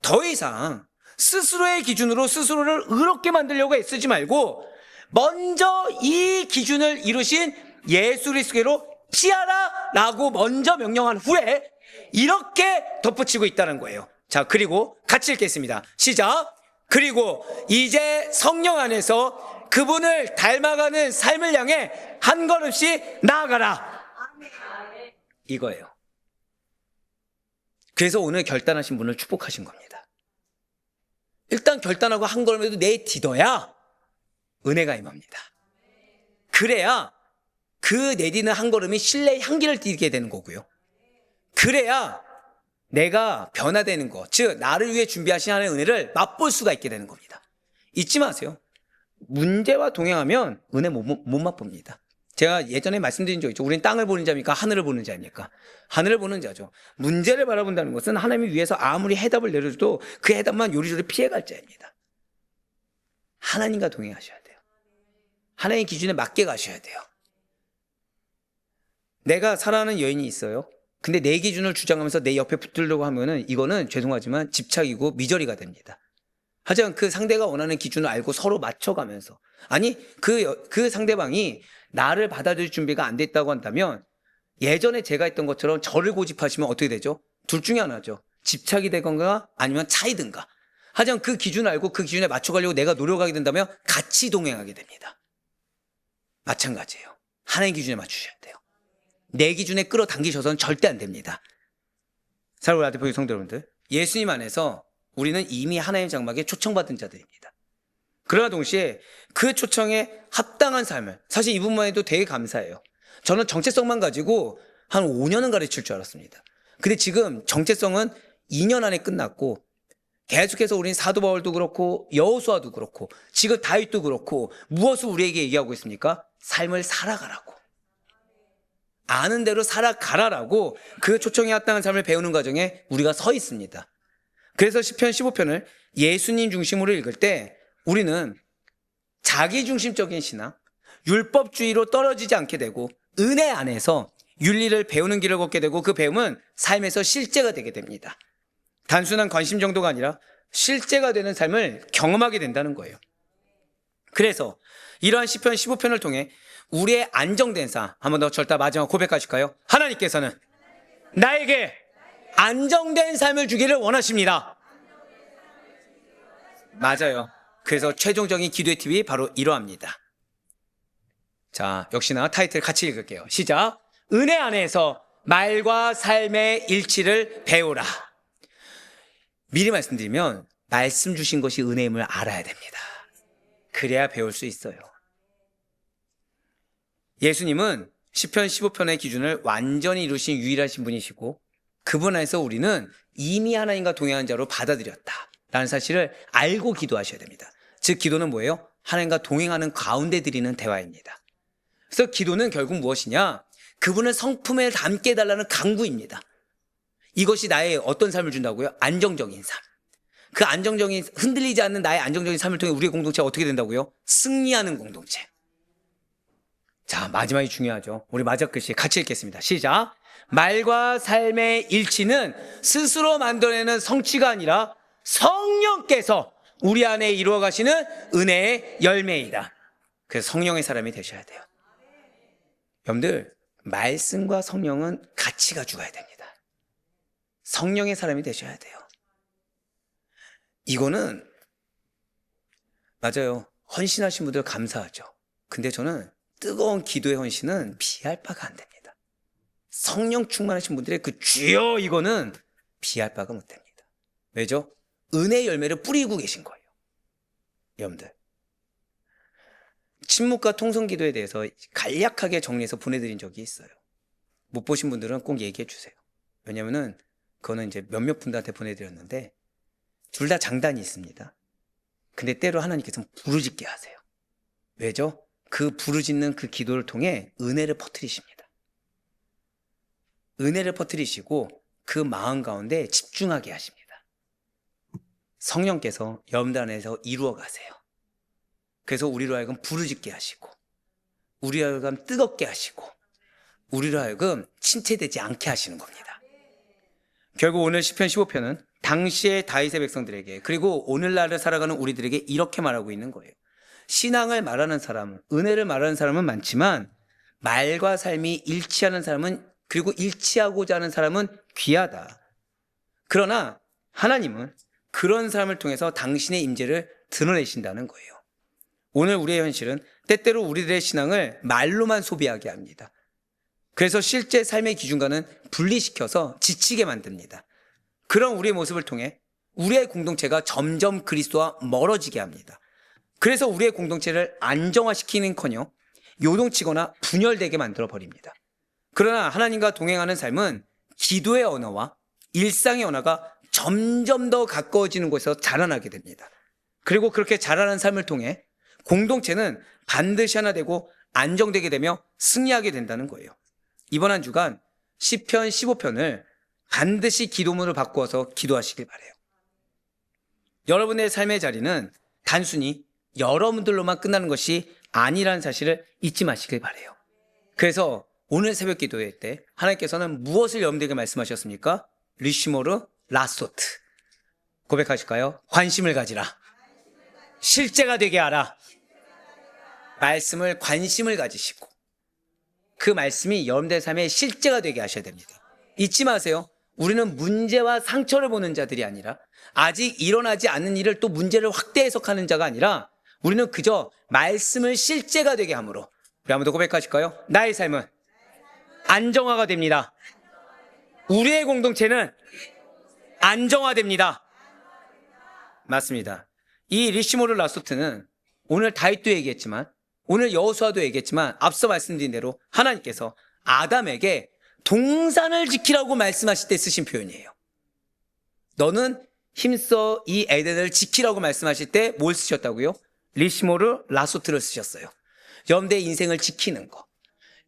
더 이상 스스로의 기준으로 스스로를 의롭게 만들려고 애쓰지 말고 먼저 이 기준을 이루신 예수 그리스도로 피하라 라고 먼저 명령한 후에 이렇게 덧붙이고 있다는 거예요. 자, 그리고 같이 읽겠습니다. 시작. 그리고 이제 성령 안에서 그분을 닮아가는 삶을 향해 한 걸음씩 나아가라. 이거예요. 그래서 오늘 결단하신 분을 축복하신 겁니다. 일단 결단하고 한 걸음에도 내딛어야 은혜가 임합니다. 그래야 그 내딛는 한 걸음이 신뢰의 향기를 띠게 되는 거고요. 그래야 내가 변화되는 것, 즉 나를 위해 준비하신 하나님의 은혜를 맛볼 수가 있게 되는 겁니다. 잊지 마세요. 문제와 동행하면 은혜 못 맛봅니다. 제가 예전에 말씀드린 적 있죠. 우린 땅을 보는 자입니까? 하늘을 보는 자입니까? 하늘을 보는 자죠. 문제를 바라본다는 것은 하나님이 위해서 아무리 해답을 내려줘도 그 해답만 요리조리 피해갈 자입니다. 하나님과 동행하셔야 돼요. 하나님의 기준에 맞게 가셔야 돼요. 내가 사랑하는 여인이 있어요. 근데 내 기준을 주장하면서 내 옆에 붙으려고 하면은 이거는 죄송하지만 집착이고 미저리가 됩니다. 하지만 그 상대가 원하는 기준을 알고 서로 맞춰가면서, 아니 그 상대방이 나를 받아들일 준비가 안 됐다고 한다면 예전에 제가 했던 것처럼 저를 고집하시면 어떻게 되죠? 둘 중에 하나죠. 집착이 되건가 아니면 차이든가. 하지만 그 기준을 알고 그 기준에 맞춰가려고 내가 노력하게 된다면 같이 동행하게 됩니다. 마찬가지예요. 하나님 기준에 맞추셔야 돼요. 내 기준에 끌어당기셔서는 절대 안 됩니다. 사랑하는 아드포의 성도 여러분들, 예수님 안에서 우리는 이미 하나님의 장막에 초청받은 자들입니다. 그러나 동시에 그 초청에 합당한 삶을, 사실 이 부분만 해도 되게 감사해요. 저는 정체성만 가지고 한 5년은 가르칠 줄 알았습니다. 근데 지금 정체성은 2년 안에 끝났고 계속해서 우린 사도 바울도 그렇고 여호수아도 그렇고 지금 다윗도 그렇고 무엇을 우리에게 얘기하고 있습니까? 삶을 살아가라고. 아는 대로 살아가라라고 그 초청에 합당한 삶을 배우는 과정에 우리가 서 있습니다. 그래서 시편 15편을 예수님 중심으로 읽을 때 우리는 자기중심적인 신앙, 율법주의로 떨어지지 않게 되고 은혜 안에서 윤리를 배우는 길을 걷게 되고 그 배움은 삶에서 실제가 되게 됩니다. 단순한 관심 정도가 아니라 실제가 되는 삶을 경험하게 된다는 거예요. 그래서 이러한 시편 15편을 통해 우리의 안정된 삶, 한 번 더 절대 마지막 고백하실까요? 하나님께서는 나에게 안정된 삶을 주기를 원하십니다. 맞아요. 그래서 최종적인 기도의 팁이 바로 이러합니다. 자, 역시나 타이틀 같이 읽을게요. 시작. 은혜 안에서 말과 삶의 일치를 배우라. 미리 말씀드리면 말씀 주신 것이 은혜임을 알아야 됩니다. 그래야 배울 수 있어요. 예수님은 시편 15편의 기준을 완전히 이루신 유일하신 분이시고 그분 안에서 우리는 이미 하나님과 동행한 자로 받아들였다라는 사실을 알고 기도하셔야 됩니다. 즉 기도는 뭐예요? 하나님과 동행하는 가운데 드리는 대화입니다. 그래서 기도는 결국 무엇이냐? 그분을 성품에 담게 해달라는 강구입니다. 이것이 나의 어떤 삶을 준다고요? 안정적인 삶. 그 안정적인, 흔들리지 않는 나의 안정적인 삶을 통해 우리의 공동체가 어떻게 된다고요? 승리하는 공동체. 자, 마지막이 중요하죠. 우리 마지막 글씨 같이 읽겠습니다. 시작. 말과 삶의 일치는 스스로 만들어내는 성취가 아니라 성령께서 우리 안에 이루어 가시는 은혜의 열매이다. 그래서 성령의 사람이 되셔야 돼요. 여러분들, 말씀과 성령은 같이 가져가야 됩니다. 성령의 사람이 되셔야 돼요. 이거는 맞아요. 헌신하신 분들 감사하죠. 근데 저는 뜨거운 기도의 헌신은 비할 바가 안 됩니다. 성령 충만하신 분들의 그 주여 이거는 비할 바가 못 됩니다. 왜죠? 은혜의 열매를 뿌리고 계신 거예요. 여러분들. 침묵과 통성 기도에 대해서 간략하게 정리해서 보내드린 적이 있어요. 못 보신 분들은 꼭 얘기해 주세요. 왜냐면은 그거는 이제 몇몇 분들한테 보내드렸는데 둘 다 장단이 있습니다. 근데 때로 하나님께서는 부르짖게 하세요. 왜죠? 그 부르짖는 그 기도를 통해 은혜를 퍼뜨리십니다. 은혜를 퍼뜨리시고 그 마음 가운데 집중하게 하십니다. 성령께서 여러분들 안에서 이루어 가세요. 그래서 우리로 하여금 부르짖게 하시고 우리로 하여금 뜨겁게 하시고 우리로 하여금 침체되지 않게 하시는 겁니다. 결국 오늘 시편 15편은 당시의 다윗의 백성들에게 그리고 오늘날을 살아가는 우리들에게 이렇게 말하고 있는 거예요. 신앙을 말하는 사람, 은혜를 말하는 사람은 많지만 말과 삶이 일치하는 사람은 그리고 일치하고자 하는 사람은 귀하다. 그러나 하나님은 그런 사람을 통해서 당신의 임재를 드러내신다는 거예요. 오늘 우리의 현실은 때때로 우리들의 신앙을 말로만 소비하게 합니다. 그래서 실제 삶의 기준과는 분리시켜서 지치게 만듭니다. 그런 우리의 모습을 통해 우리의 공동체가 점점 그리스도와 멀어지게 합니다. 그래서 우리의 공동체를 안정화시키는커녕 요동치거나 분열되게 만들어버립니다. 그러나 하나님과 동행하는 삶은 기도의 언어와 일상의 언어가 점점 더 가까워지는 곳에서 자라나게 됩니다. 그리고 그렇게 자라는 삶을 통해 공동체는 반드시 하나 되고 안정되게 되며 승리하게 된다는 거예요. 이번 한 주간 시편 15편을 반드시 기도문으로 바꾸어서 기도하시길 바라요. 여러분의 삶의 자리는 단순히 여러분들로만 끝나는 것이 아니라는 사실을 잊지 마시길 바라요. 그래서 오늘 새벽 기도회 때 하나님께서는 무엇을 여러분들에게 말씀하셨습니까? 리시모르 라소트. 고백하실까요? 관심을 가지라. 실제가 되게 하라. 말씀을 관심을 가지시고 그 말씀이 여러분들의 삶에 실제가 되게 하셔야 됩니다. 잊지 마세요. 우리는 문제와 상처를 보는 자들이 아니라 아직 일어나지 않은 일을 또 문제를 확대 해석하는 자가 아니라 우리는 그저 말씀을 실제가 되게 함으로 우리 한번 더 고백하실까요? 나의 삶은 안정화가 됩니다. 우리의 공동체는 안정화됩니다. 맞습니다. 이 리시모르 라소트는 오늘 다윗도 얘기했지만 오늘 여호수아도 얘기했지만 앞서 말씀드린 대로 하나님께서 아담에게 동산을 지키라고 말씀하실 때 쓰신 표현이에요. 너는 힘써 이 에덴을 지키라고 말씀하실 때 뭘 쓰셨다고요? 리시모르 라소트를 쓰셨어요. 여러분들의 인생을 지키는 거,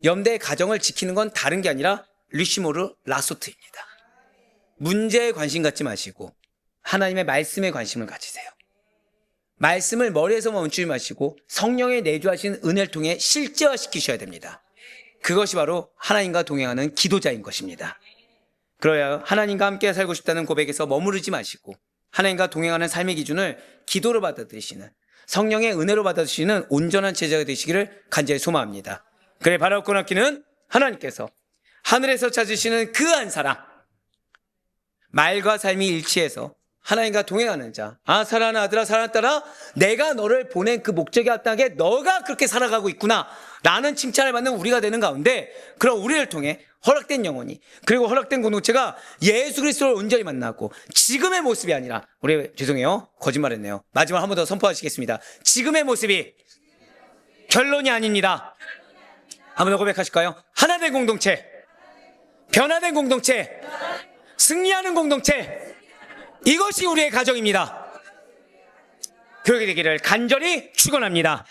여러분들의 가정을 지키는 건 다른 게 아니라 리시모르 라소트입니다. 문제에 관심 갖지 마시고 하나님의 말씀에 관심을 가지세요. 말씀을 머리에서 멈추지 마시고 성령의 내주하신 은혜를 통해 실제화시키셔야 됩니다. 그것이 바로 하나님과 동행하는 기도자인 것입니다. 그래야 하나님과 함께 살고 싶다는 고백에서 머무르지 마시고 하나님과 동행하는 삶의 기준을 기도로 받아들이시는 성령의 은혜로 받아들이시는 온전한 제자가 되시기를 간절히 소망합니다. 그래 바라고 고맙기는 하나님께서 하늘에서 찾으시는 그 한 사람, 말과 삶이 일치해서 하나님과 동행하는 자, 사랑하는 아들아 사랑하는 딸아 내가 너를 보낸 그 목적에 합당하게 너가 그렇게 살아가고 있구나 라는 칭찬을 받는 우리가 되는 가운데 그럼 우리를 통해 허락된 영혼이 그리고 허락된 공동체가 예수 그리스도를 온전히 만나고 지금의 모습이 아니라 우리 죄송해요 거짓말했네요. 마지막 한 번 더 선포하시겠습니다. 지금의 모습이 결론이 아닙니다. 한 번 더 고백하실까요? 하나된 공동체, 변화된 공동체, 승리하는 공동체, 이것이 우리의 가정입니다. 그렇게 되기를 간절히 축원합니다.